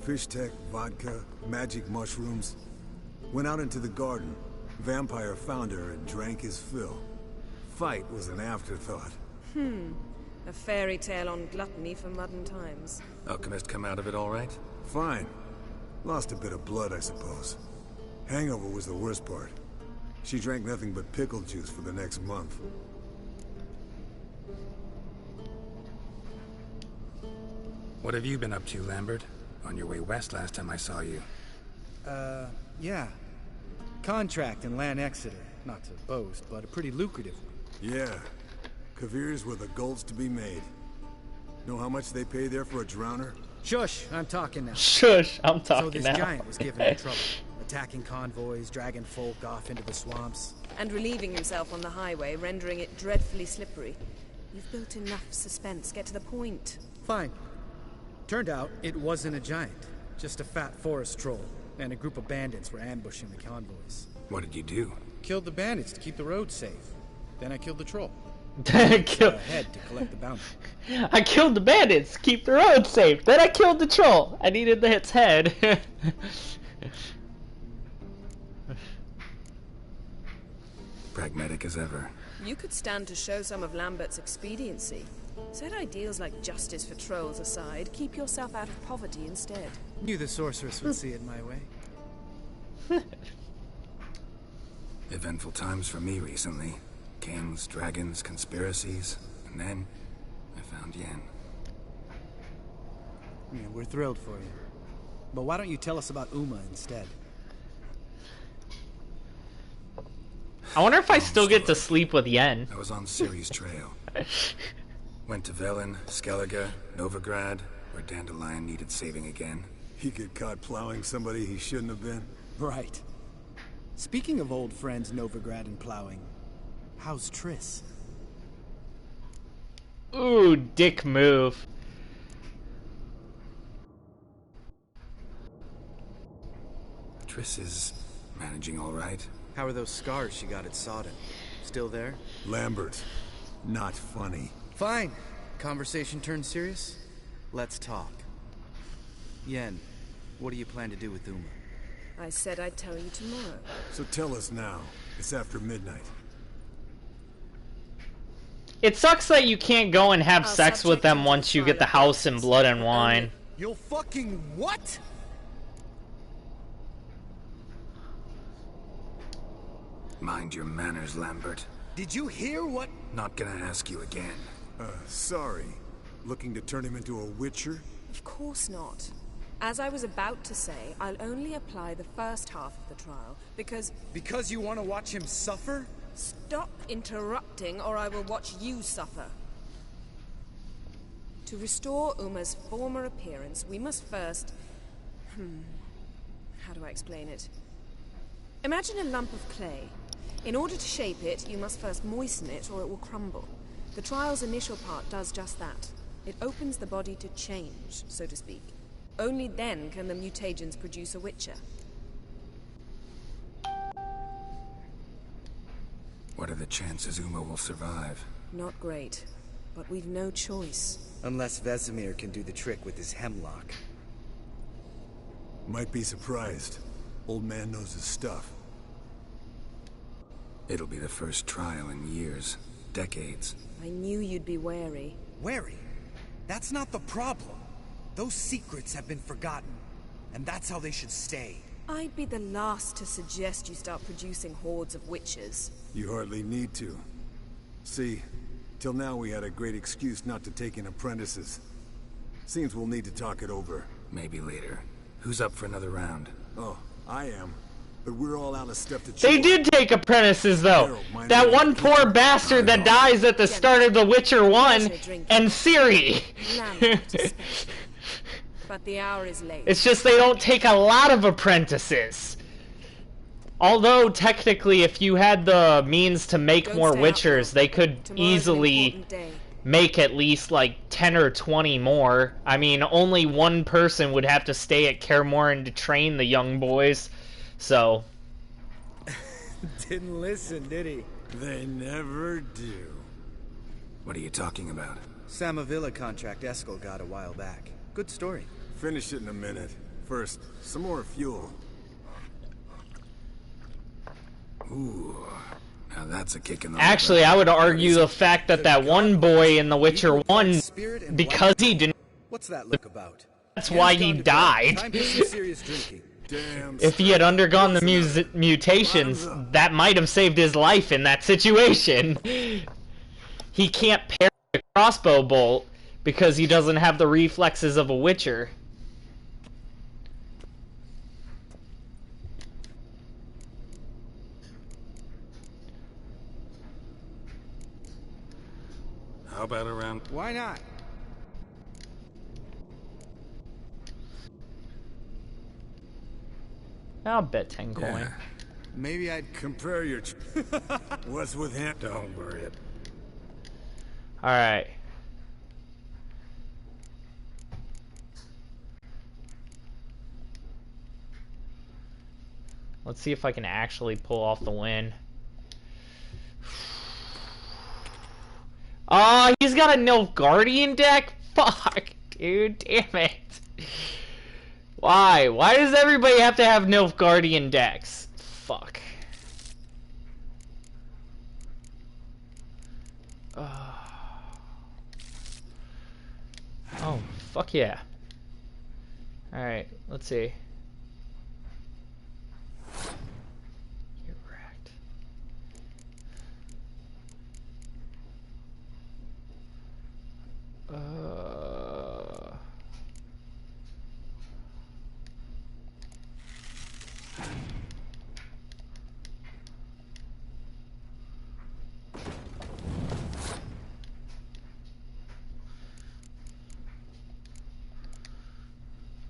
Fish tech, vodka, magic mushrooms. Went out into the garden. Vampire found her and drank his fill. Fight was an afterthought. A fairy tale on gluttony for modern times. Alchemist come out of it all right? Fine. Lost a bit of blood, I suppose. Hangover was the worst part. She drank nothing but pickle juice for the next month. What have you been up to, Lambert? On your way west last time I saw you. Yeah. Contract in Lan Exeter. Not to boast, but a pretty lucrative one. Yeah. Kavir's were the golds to be made. Know how much they pay there for a drowner? Shush, I'm talking now. Shush, I'm talking So this now. giant was given in trouble, attacking convoys, dragging folk off into the swamps. And relieving himself on the highway, rendering it dreadfully slippery. You've built enough suspense. Get to the point. Fine. Turned out it wasn't a giant, just a fat forest troll, and a group of bandits were ambushing the convoys. What did you do? Killed the bandits to keep the road safe. Then I killed the troll. Ahead to collect the bounty. I killed the bandits, keep the road safe. Then I killed the troll. I needed its head. Pragmatic as ever. You could stand to show some of Lambert's expediency. Set ideals like justice for trolls aside, keep yourself out of poverty instead. Knew the sorceress would see it my way. Eventful times for me recently. Kings, dragons, conspiracies, and then I found Yen. Yeah, we're thrilled for you. But why don't you tell us about Uma instead? I wonder if I still get to sleep with Yen. I was on Ciri's trail. Went to Velen, Skellige, Novigrad, where Dandelion needed saving again. He get caught plowing somebody he shouldn't have been. Right. Speaking of old friends Novigrad and plowing, how's Triss? Ooh, dick move. Triss is managing all right. How are those scars she got at Sodden? Still there? Lambert, not funny. Fine. Conversation turned serious? Let's talk. Yen, what do you plan to do with Uma? I said I'd tell you tomorrow. So tell us now. It's after midnight. It sucks that you can't go and have sex with them once you get the house in Blood and Wine. You'll fucking what? Mind your manners, Lambert. Did you hear what? Not gonna ask you again. Sorry. Looking to turn him into a witcher? Of course not. As I was about to say, I'll only apply the first half of the trial, because... Because you want to watch him suffer? Stop interrupting, or I will watch you suffer. To restore Uma's former appearance, we must first... How do I explain it? Imagine a lump of clay. In order to shape it, you must first moisten it, or it will crumble. The trial's initial part does just that. It opens the body to change, so to speak. Only then can the mutagens produce a witcher. What are the chances Uma will survive? Not great, but we've no choice. Unless Vesemir can do the trick with his hemlock. Might be surprised. Old man knows his stuff. It'll be the first trial in years. Decades. I knew you'd be wary. Wary? That's not the problem. Those secrets have been forgotten, and that's how they should stay. I'd be the last to suggest you start producing hordes of witches. You hardly need to. See, till now we had a great excuse not to take in apprentices. Seems we'll need to talk it over. Maybe later. Who's up for another round? Oh, I am. But we're all out of stuff to chew They did take apprentices, though. That one poor bastard that dies at the start of The Witcher 1, and Ciri. But the hour is late. It's just they don't take a lot of apprentices. Although, technically, if you had the means to make more Witchers, they could easily make at least, like, 10 or 20 more. I mean, only one person would have to stay at Kaer Morhen to train the young boys. So... Didn't listen, did he? They never do. What are you talking about? Samavilla contract Eskel got a while back. Good story. Finish it in a minute. First, some more fuel. Ooh, now that's a kick in the... Actually, I would argue the fact that that one boy in The Witcher 1, because he didn't... What's that look about? That's why he died. Time for some serious drinking. Damn. If he had undergone the mutations, that might have saved his life in that situation. He can't parry a crossbow bolt because he doesn't have the reflexes of a Witcher. How about around... Why not? I'll bet 10 coin. Yeah. Maybe I'd compare your... What's with him? Don't worry. Alright. Let's see if I can actually pull off the win. Oh, he's got a Nilfgaardian deck? Fuck, dude, damn it. Why? Why does everybody have to have Nilfgaardian decks? Fuck. Oh, fuck yeah. Alright, let's see. Get wrecked.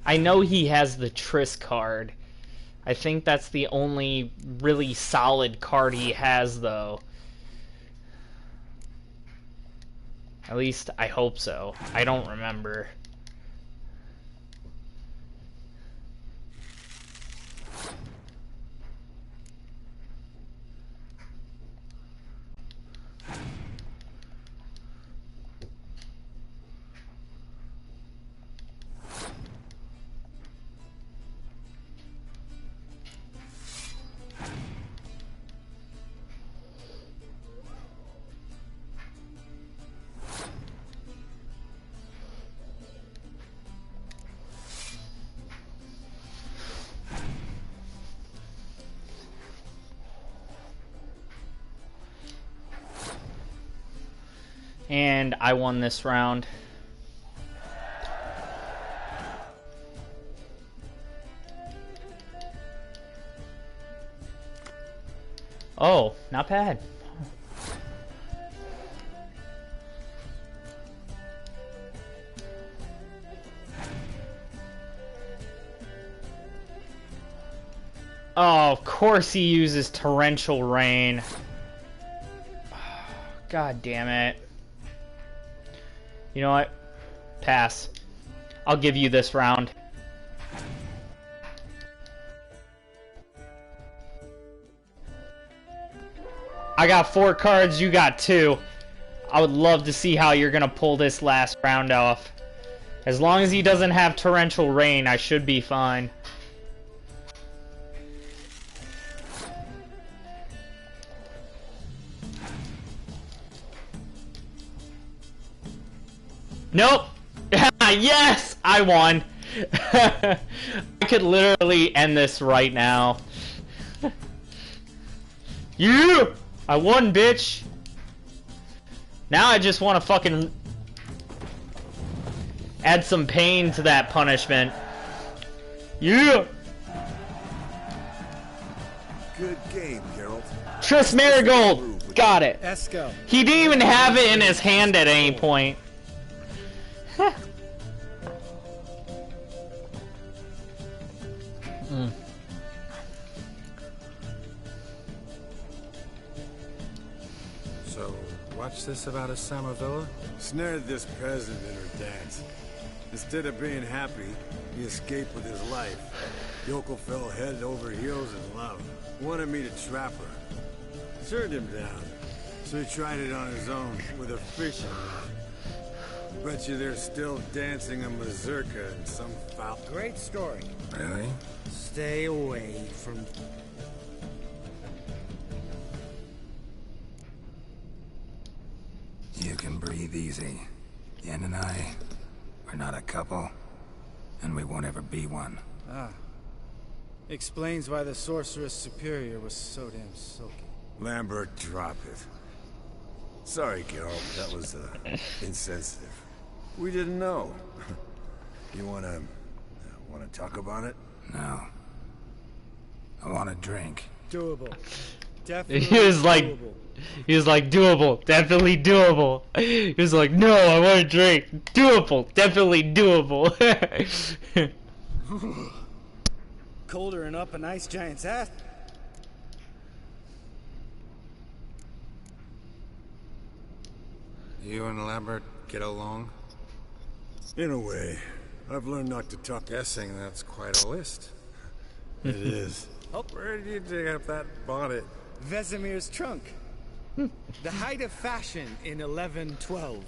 I know he has the Triss card. I think that's the only really solid card he has, though. At least, I hope so. I don't remember. And I won this round. Oh, not bad. Oh, of course he uses torrential rain. God damn it. You know what? Pass. I'll give you this round. I got 4 cards, you got 2. I would love to see how you're gonna pull this last round off. As long as he doesn't have torrential rain, I should be fine. Nope! Yes! I won! I could literally end this right now. You! I won, bitch! Now I just want to fucking add some pain to that punishment. Yeah! Good game, Geralt. Triss Marigold! Got it. Esco. He didn't even have it in his hand at any point. So, watch this about a Samarvilla? Snared this peasant in her dance. Instead of being happy, he escaped with his life. Yoko fell head over heels in love. Wanted me to trap her. Turned him down. So he tried it on his own, with a fishing rod. Bet you they're still dancing a mazurka in some foul... Great story. Really? Stay away from... can breathe easy. Yen and I, we're not a couple, and we won't ever be one. Ah. Explains why the Sorceress Superior was so damn sulky. Lambert, drop it. Sorry, Geralt, that was, insensitive. We didn't know. You wanna talk about it? No. I want a drink. Doable. Definitely He was like, doable, definitely doable. He was like, no, I want a drink. Doable, definitely doable. Colder and up an ice giant's ass. You and Lambert get along? In a way. I've learned not to talk. Guessing that's quite a list. It is. Where did you dig up that bonnet? Vesemir's trunk. The height of fashion in 1112.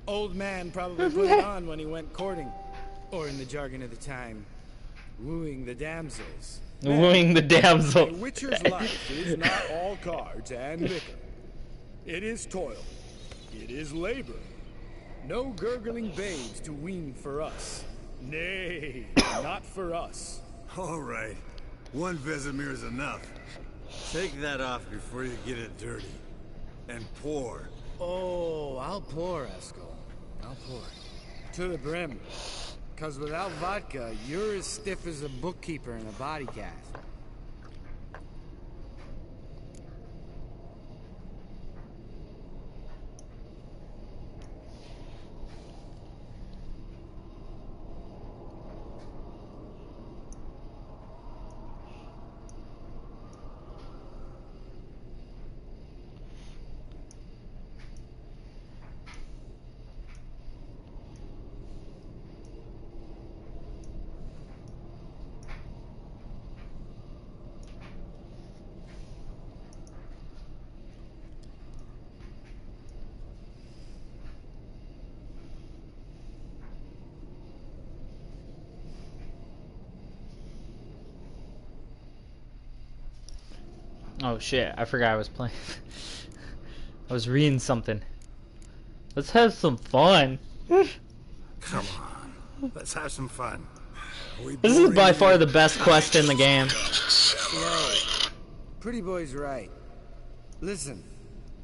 Old man probably put it on when he went courting. Or in the jargon of the time, wooing the damsels. Wooing the damsel. A witcher's life is not all cards and liquor. It is toil. It is labor. No gurgling babes to wean for us. Nay, not for us. All right. One Vesemir's enough. Take that off before you get it dirty. And pour. Oh, I'll pour, Eskel. I'll pour. To the brim. 'Cause without vodka, you're as stiff as a bookkeeper in a body cast. Oh shit, I forgot I was playing. I was reading something. Let's have some fun. Come on. Let's have some fun. This is by far the best quest in the game. Yo, Pretty Boy's right. Listen,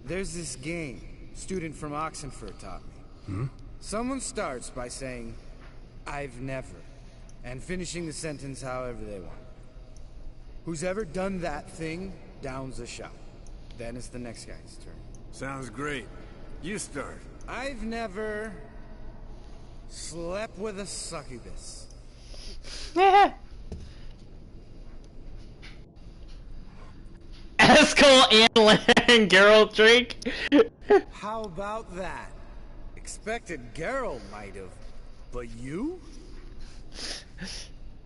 there's this game student from Oxenford taught me. Someone starts by saying, I've never, and finishing the sentence however they want. Who's ever done that thing downs a shot. Then it's the next guy's turn. Sounds great. You start. I've never slept with a succubus. Eskel and Geralt drink. How about that? Expected Geralt might have, but you?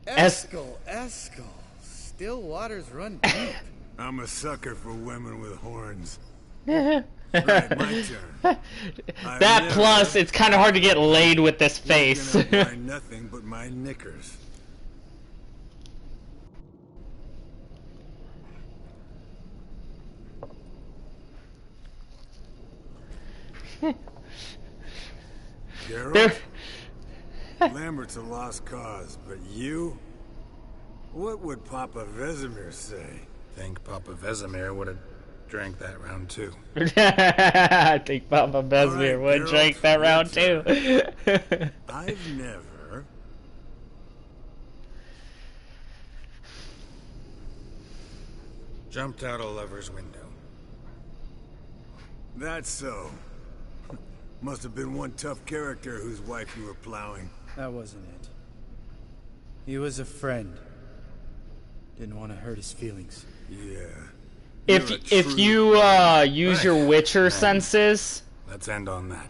Eskel. Still waters run deep. I'm a sucker for women with horns. Right, my turn. That plus, it's kind of hard to get laid with this face. Nothing but my knickers. Geralt? Lambert's a lost cause, but you? What would Papa Vesemir say? Think Papa Vesemir would have drank that round too. I think Papa Vesemir would have drank that round too. I've never... Jumped out a lover's window. That's so. Must have been one tough character whose wife you were plowing. That wasn't it. He was a friend. Didn't want to hurt his feelings. Yeah. If you use your Witcher senses, let's end on that.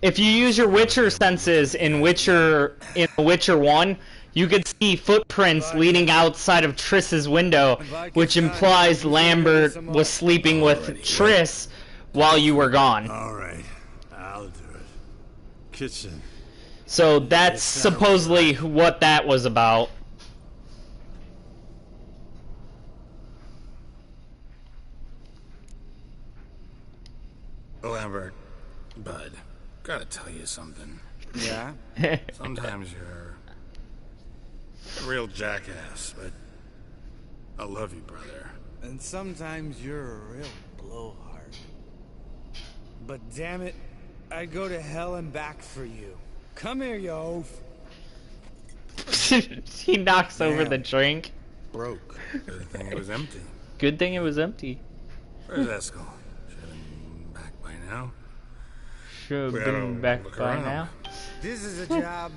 If you use your Witcher senses in Witcher 1, you could see footprints leading outside of Triss's window, which implies Lambert was sleeping with Triss while you were gone. All right, I'll do it. Kitchen. So that's supposedly what that was about. Lambert, Bud, gotta tell you something. Yeah? Sometimes you're a real jackass, but I love you, brother. And sometimes you're a real blowhard. But damn it, I'd go to hell and back for you. Come here, you oaf. He knocks over the drink. Broke. Good thing it was empty. Good thing it was empty. Where's Eskel? Should have been back by now. Should have been back by now. This is a job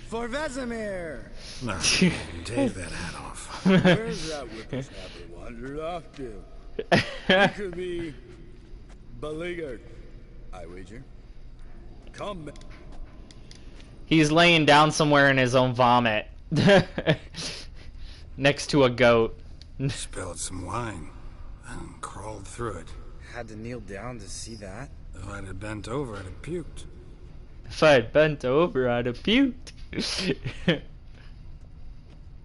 for Vesemir. No, take that hat off. Where's that whippersnapper wandered off to? He could be beleaguered, I wager. Come. He's laying down somewhere in his own vomit. Next to a goat. Spilled some wine and crawled through it. Had to kneel down to see that. If I'd have bent over, I'd have puked. If I'd bent over, I'd have puked.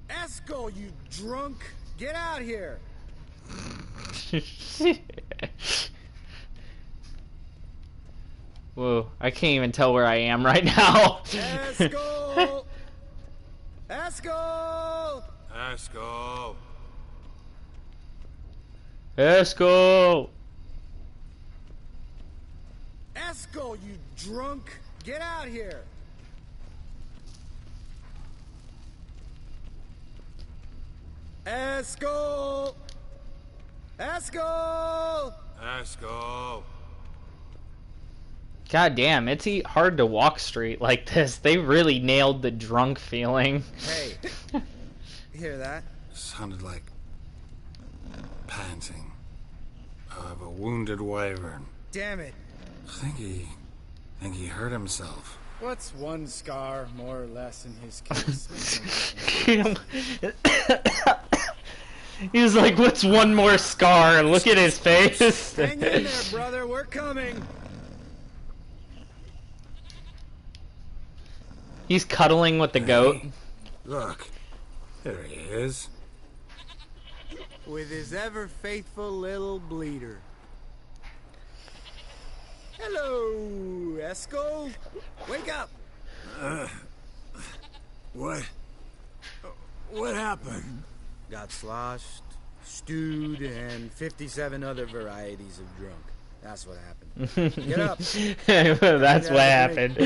Eskel, you drunk! Get out here! Whoa, I can't even tell where I am right now. Eskel! Eskel! Eskel! Eskel! Eskel, you drunk! Get out here! Eskel! Eskel! Eskel! God damn, it's hard to walk straight like this. They really nailed the drunk feeling. Hey, you hear that? Sounded like panting of a wounded wyvern. Damn it. I think he hurt himself. What's one scar, more or less, in his case? He was like, what's one more scar? Look at his face. Hang in there, brother. We're coming. He's cuddling with the goat. Look, there he is. With his ever faithful little bleeder. Hello, Eskel. Wake up. What happened? Got sloshed, stewed, and 57 other varieties of drunk. That's what happened. Get up. That's what happened.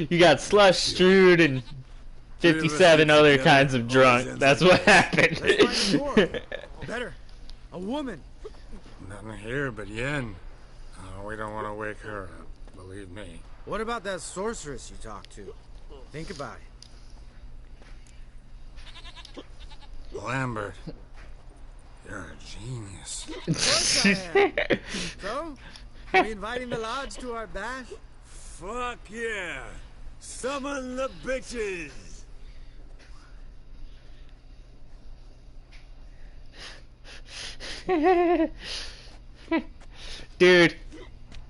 You got slush, stewed, and 57 other kinds of drunk. That's what happened. Let's find a door. Better. A woman. Nothing here but Yen. We don't want to wake her up, believe me. What about that sorceress you talked to? Think about it. Lambert, you're a genius. Of course I am. So, we inviting the lodge to our bash? Fuck yeah! Summon the bitches! Dude,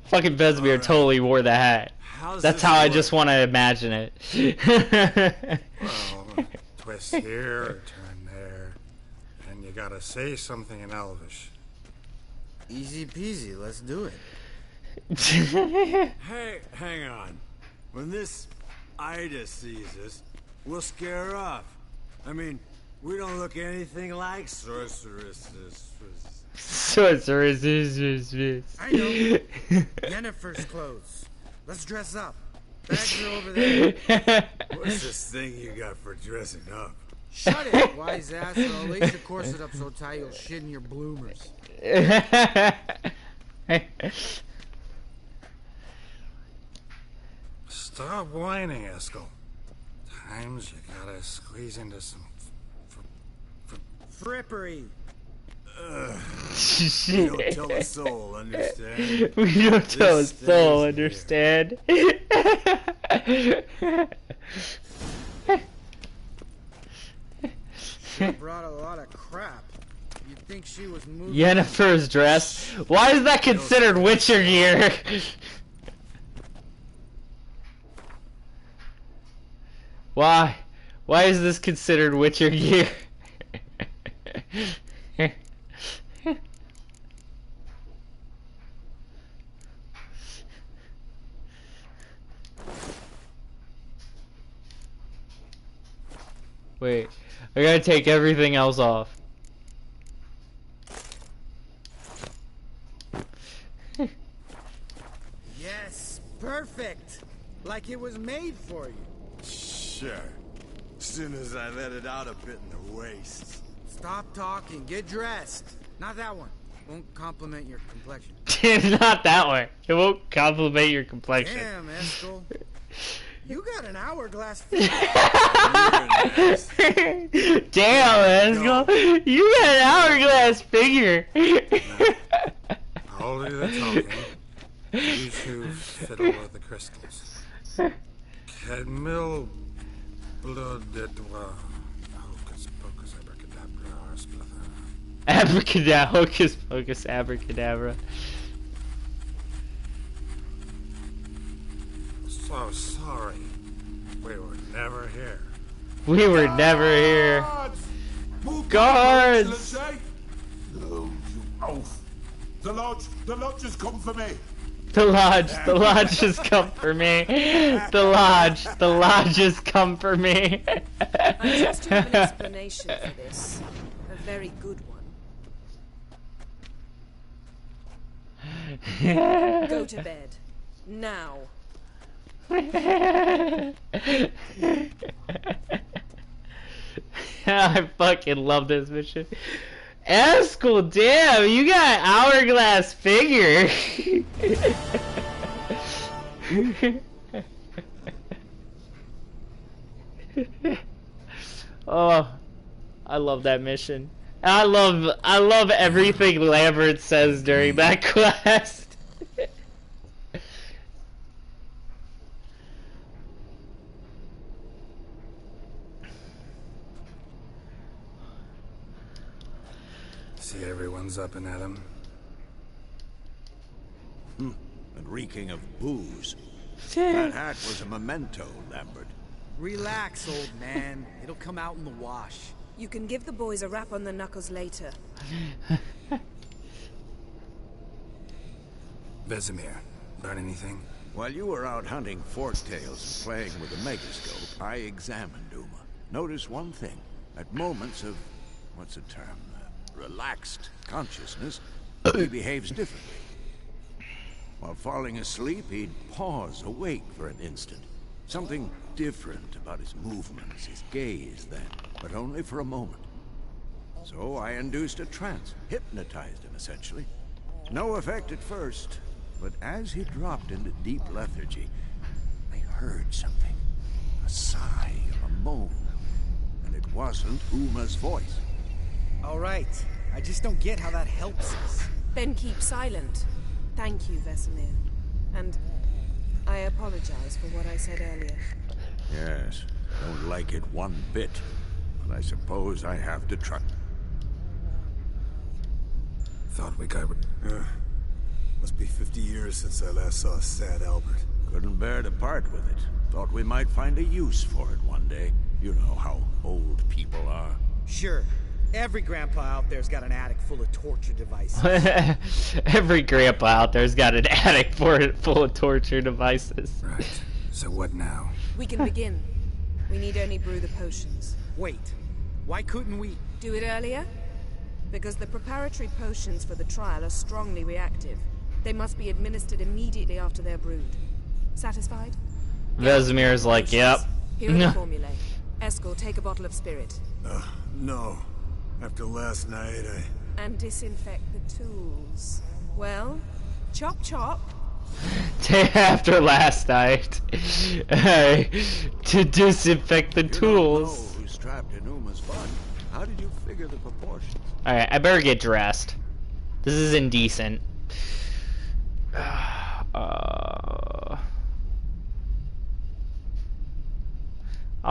fucking Vesemir totally wore the hat. That's how I just want to imagine it. Well, twist here or turn there, and you gotta say something in Elvish. Easy peasy, let's do it. Hey, hang on. When this Ida sees us, we'll scare her off. I mean, we don't look anything like sorceresses. Sorceresses. I know. Yennefer's clothes. Let's dress up. Bags are over there. What's this thing you got for dressing up? Shut it, wise ass, or I'll lace your corset up so tight you'll shit in your bloomers. Stop whining, Eskel. Times you gotta squeeze into some frippery. We don't tell a soul, understand? We don't tell a soul, understand? She brought a lot of crap. You'd think she was moving. Yennefer's dress. Why is that considered Witcher gear? Why? Why is this considered Witcher gear? Wait, I gotta take everything else off. Yes, perfect. Like it was made for you. Sure. As soon as I let it out a bit in the waist. Stop talking. Get dressed. Not that one. Won't compliment your complexion. Not that way. It won't compliment your complexion. Damn, Eskel. You got an hourglass figure. Damn, Eskel. You got an hourglass figure. I'll do the talking. You two fiddle with the crystals. Cadmil blood et hocus pocus abracadabra splither. Abracadabra, hocus pocus abracadabra. So sorry. We were never here. We were never here. Guards! No, you oaf. The lodge has come for me. The lodge has come for me. The lodge has come for me. I trust you have an explanation for this. A very good one. Go to bed. Now. I fucking love this mission. Eskel, damn, you got an hourglass figure. Oh, I love that mission. I love everything Lambert says during that quest. See, everyone's up and at 'em. And reeking of booze. That hat was a memento, Lambert. Relax, old man. It'll come out in the wash. You can give the boys a rap on the knuckles later. Vesemir, learn anything? While you were out hunting forktails and playing with a megascope, I examined Uma. Notice one thing. At moments of, what's the term? Relaxed consciousness, he behaves differently. While falling asleep, he'd pause, awake for an instant. Something different about his movements, his gaze then, but only for a moment. So I induced a trance, hypnotized him essentially. No effect at first, but as he dropped into deep lethargy, I heard something. A sigh or a moan. And it wasn't Uma's voice. All right. I just don't get how that helps us. Then keep silent. Thank you, Vesemir. And I apologize for what I said earlier. Yes, don't like it one bit. But I suppose I have to try. Thought we got... Must be 50 years since I last saw sad Albert. Couldn't bear to part with it. Thought we might find a use for it one day. You know how old people are. Sure. Every grandpa out there's got an attic full of torture devices. Every grandpa out there's got an attic full of torture devices. Right. So what now? We can begin. We need only brew the potions. Wait. Why couldn't we... Do it earlier? Because the preparatory potions for the trial are strongly reactive. They must be administered immediately after they're brewed. Satisfied? Vesemir's like, yep. Here are the formulae. Eskel, take a bottle of spirit. No. After last night, And disinfect the tools. Well, chop chop. After last night. To disinfect the tools. You don't know who's trapped in Uma's body. How did you figure the proportions? Alright, I better get dressed. This is indecent. I'll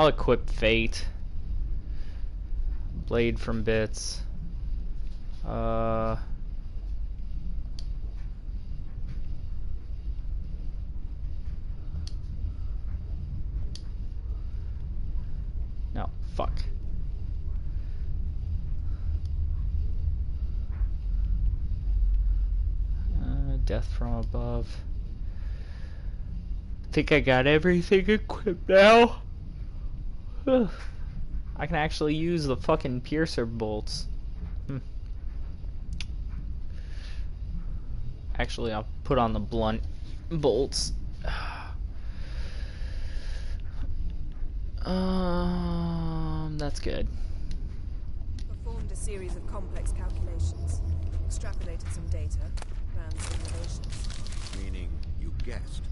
equip Fate. Blade from Bits. No, fuck. Death from above. I think I got everything equipped now. I can actually use the fucking piercer bolts. Actually, I'll put on the blunt bolts. That's good. Performed a series of complex calculations. Extrapolated some data. Ran simulations. Meaning you guessed.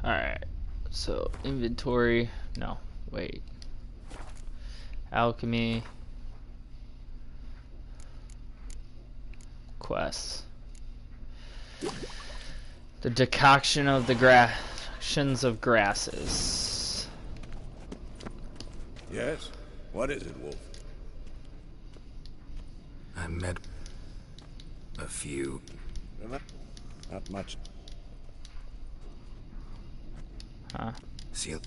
Alright, so inventory, no, wait. Alchemy. Quests. The decoction of the graftions of grasses. Yes? What is it, Wolf? I met a few. Not much. Huh? Seal.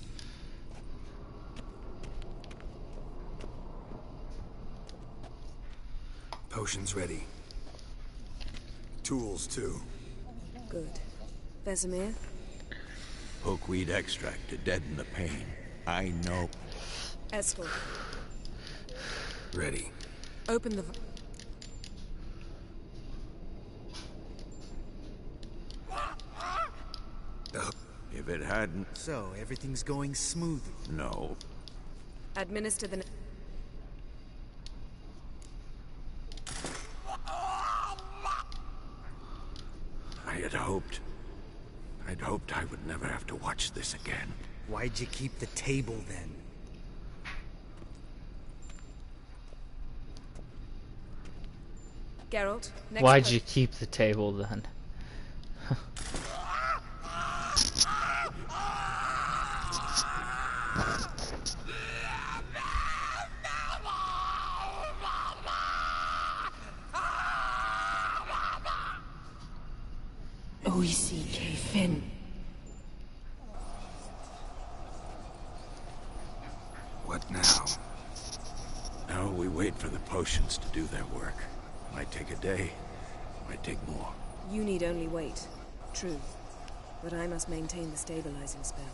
Potions ready. Tools, too. Good. Vesemir? Hookweed extract to deaden the pain. I know. Eskel. Ready. Open the... If it hadn't... So, everything's going smoothly. No. Administer the... I'd hoped I would never have to watch this again. Why'd you keep the table, then? Geralt, next... Why'd you keep the table, then? Oisi Fin. What now? Now we wait for the potions to do their work. Might take a day, might take more. You need only wait. True. But I must maintain the stabilizing spell.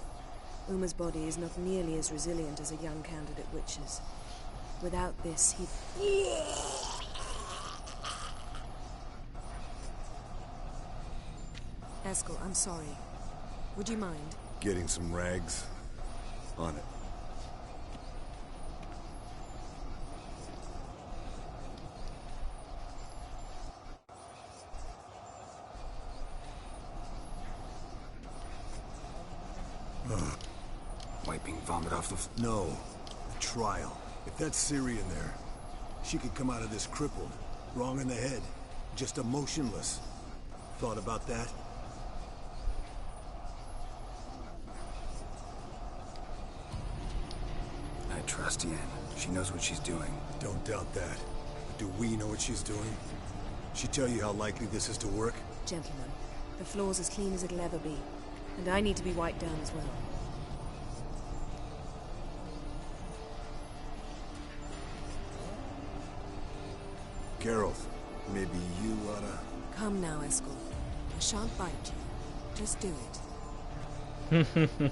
Uma's body is not nearly as resilient as a young candidate witch's. Without this, he... Eskel, I'm sorry. Would you mind? Getting some rags. On it. Wiping vomit off the... No. The trial. If that's Ciri in there, she could come out of this crippled. Wrong in the head. Just emotionless. Thought about that? I trust Yen. She knows what she's doing. Don't doubt that. But do we know what she's doing? She tell you how likely this is to work? Gentlemen, the floor's as clean as it'll ever be. And I need to be wiped down as well. Geralt, maybe you oughta... Come now, Eskel. I shan't bite you. Just do it.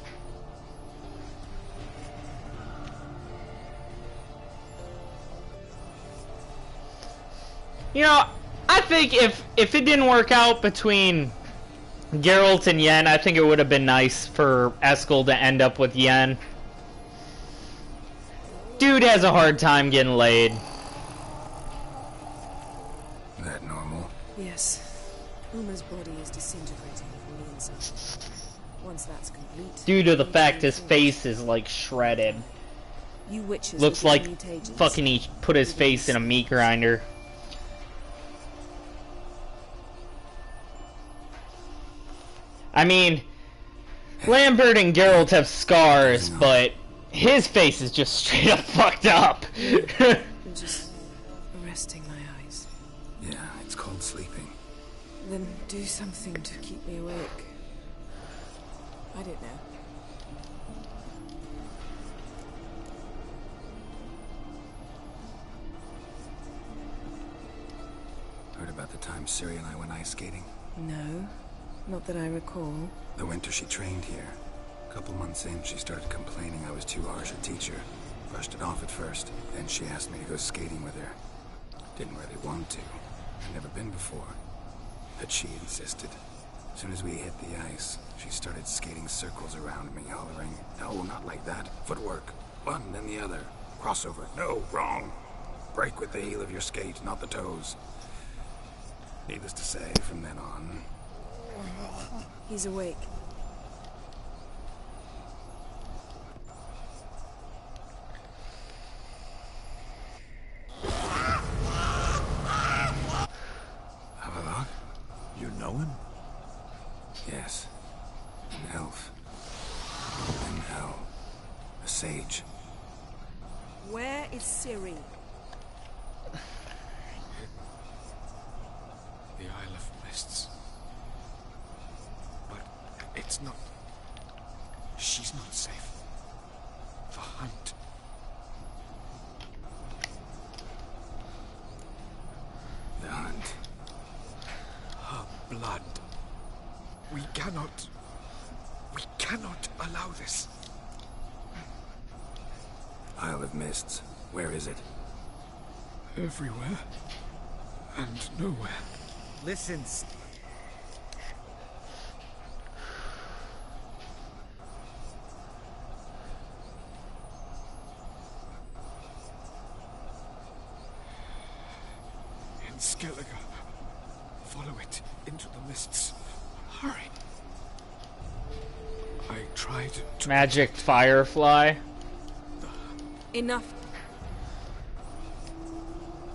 You know, I think if it didn't work out between Geralt and Yen, I think it would have been nice for Eskel to end up with Yen. Dude has a hard time getting laid. That normal? Yes. Uma's body is disintegrating from the inside. Once that's complete... Due to the fact his face is like shredded. You witches Looks will be like mutagens. fucking he put his face in a meat grinder. I mean, Lambert and Geralt have scars, but his face is just straight up fucked up. I'm just resting my eyes. Yeah, it's called sleeping. Then do something to keep me awake. I don't know. time Ciri and I went ice skating? No, not that I recall. The winter she trained here. A couple months in, she started complaining I was too harsh a teacher. Brushed it off at first, then she asked me to go skating with her. Didn't really want to. I'd never been before. But she insisted. As soon as we hit the ice, she started skating circles around me, hollering, "No, not like that. Footwork. One, then the other. Crossover. No, wrong. Break with the heel of your skate, not the toes." Needless to say, from then on... He's awake. Avalok? You know him? Yes. An elf. An hell. A sage. Where is Ciri? The Isle of Mists. But it's not... She's not safe. The hunt. The hunt. Her blood. We cannot allow this. Isle of Mists. Where is it? Everywhere. And nowhere. Listen, In Skellige. Follow it into the mists. Hurry. I tried to... Magic firefly. Enough.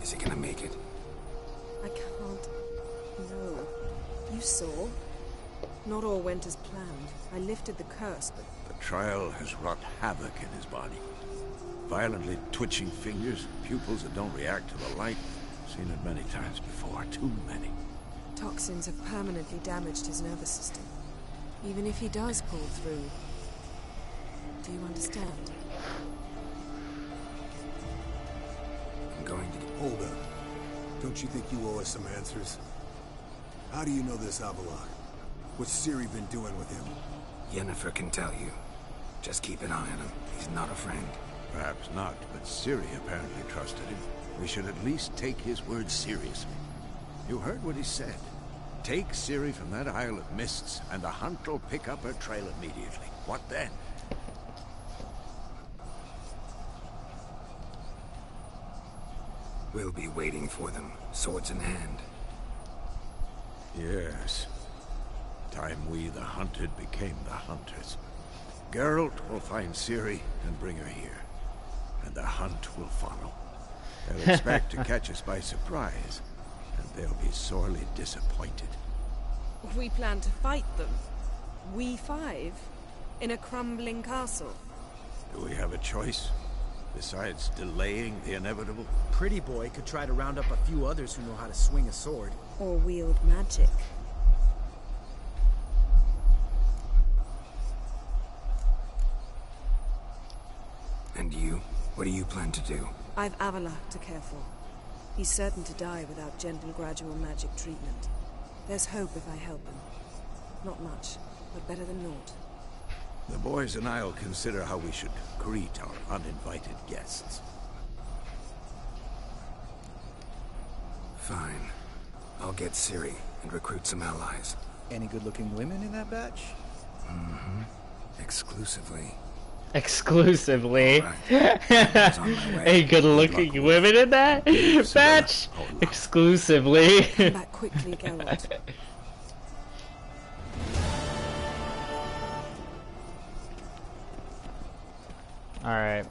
Is he gonna make it? I can't. No. You saw. Not all went as planned. I lifted the curse, but... The trial has wrought havoc in his body. Violently twitching fingers, pupils that don't react to the light. Seen it many times before, too many. Toxins have permanently damaged his nervous system. Even if he does pull through. Do you understand? I'm going to... Hold up. Don't you think you owe us some answers? How do you know this Avalok? What's Ciri been doing with him? Yennefer can tell you. Just keep an eye on him. He's not a friend. Perhaps not, but Ciri apparently trusted him. We should at least take his words seriously. You heard what he said. Take Ciri from that Isle of Mists, and the hunt will pick up her trail immediately. What then? We'll be waiting for them, swords in hand. Yes. Time we, the hunted, became the hunters. Geralt will find Ciri and bring her here. And the hunt will follow. They'll expect to catch us by surprise, and they'll be sorely disappointed. We plan to fight them. We five? In a crumbling castle? Do we have a choice? Besides delaying the inevitable? Pretty Boy could try to round up a few others who know how to swing a sword. Or wield magic. And you? What do you plan to do? I've Avalok to care for. He's certain to die without gentle, gradual magic treatment. There's hope if I help him. Not much, but better than naught. The boys and I'll consider how we should greet our uninvited guests. Fine. I'll get Ciri and recruit some allies. Any good-looking women in that batch? Mm-hmm. Exclusively. Exclusively. Right. Hey, good-looking women in that batch? Exclusively. Come back quickly, Geralt. Alright.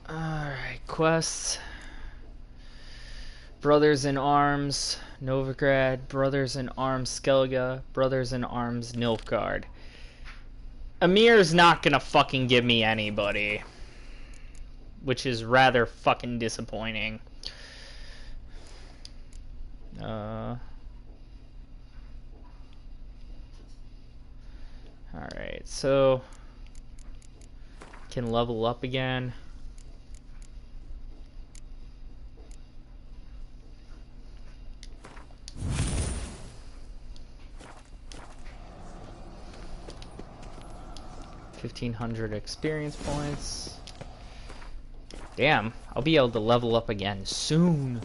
Alright, quests. Brothers in Arms, Novigrad. Brothers in Arms, Skellige. Brothers in Arms, Nilfgaard. Amir's not gonna fucking give me anybody. Which is rather fucking disappointing. Alright, so can level up again. 1,500 experience points. Damn, I'll be able to level up again soon.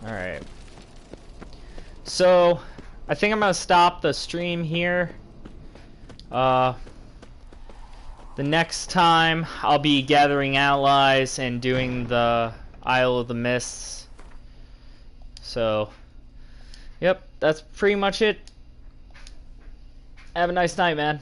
Alright. So, I think I'm going to stop the stream here. The next time, I'll be gathering allies and doing the Isle of the Mists. So, yep, that's pretty much it. Have a nice night, man.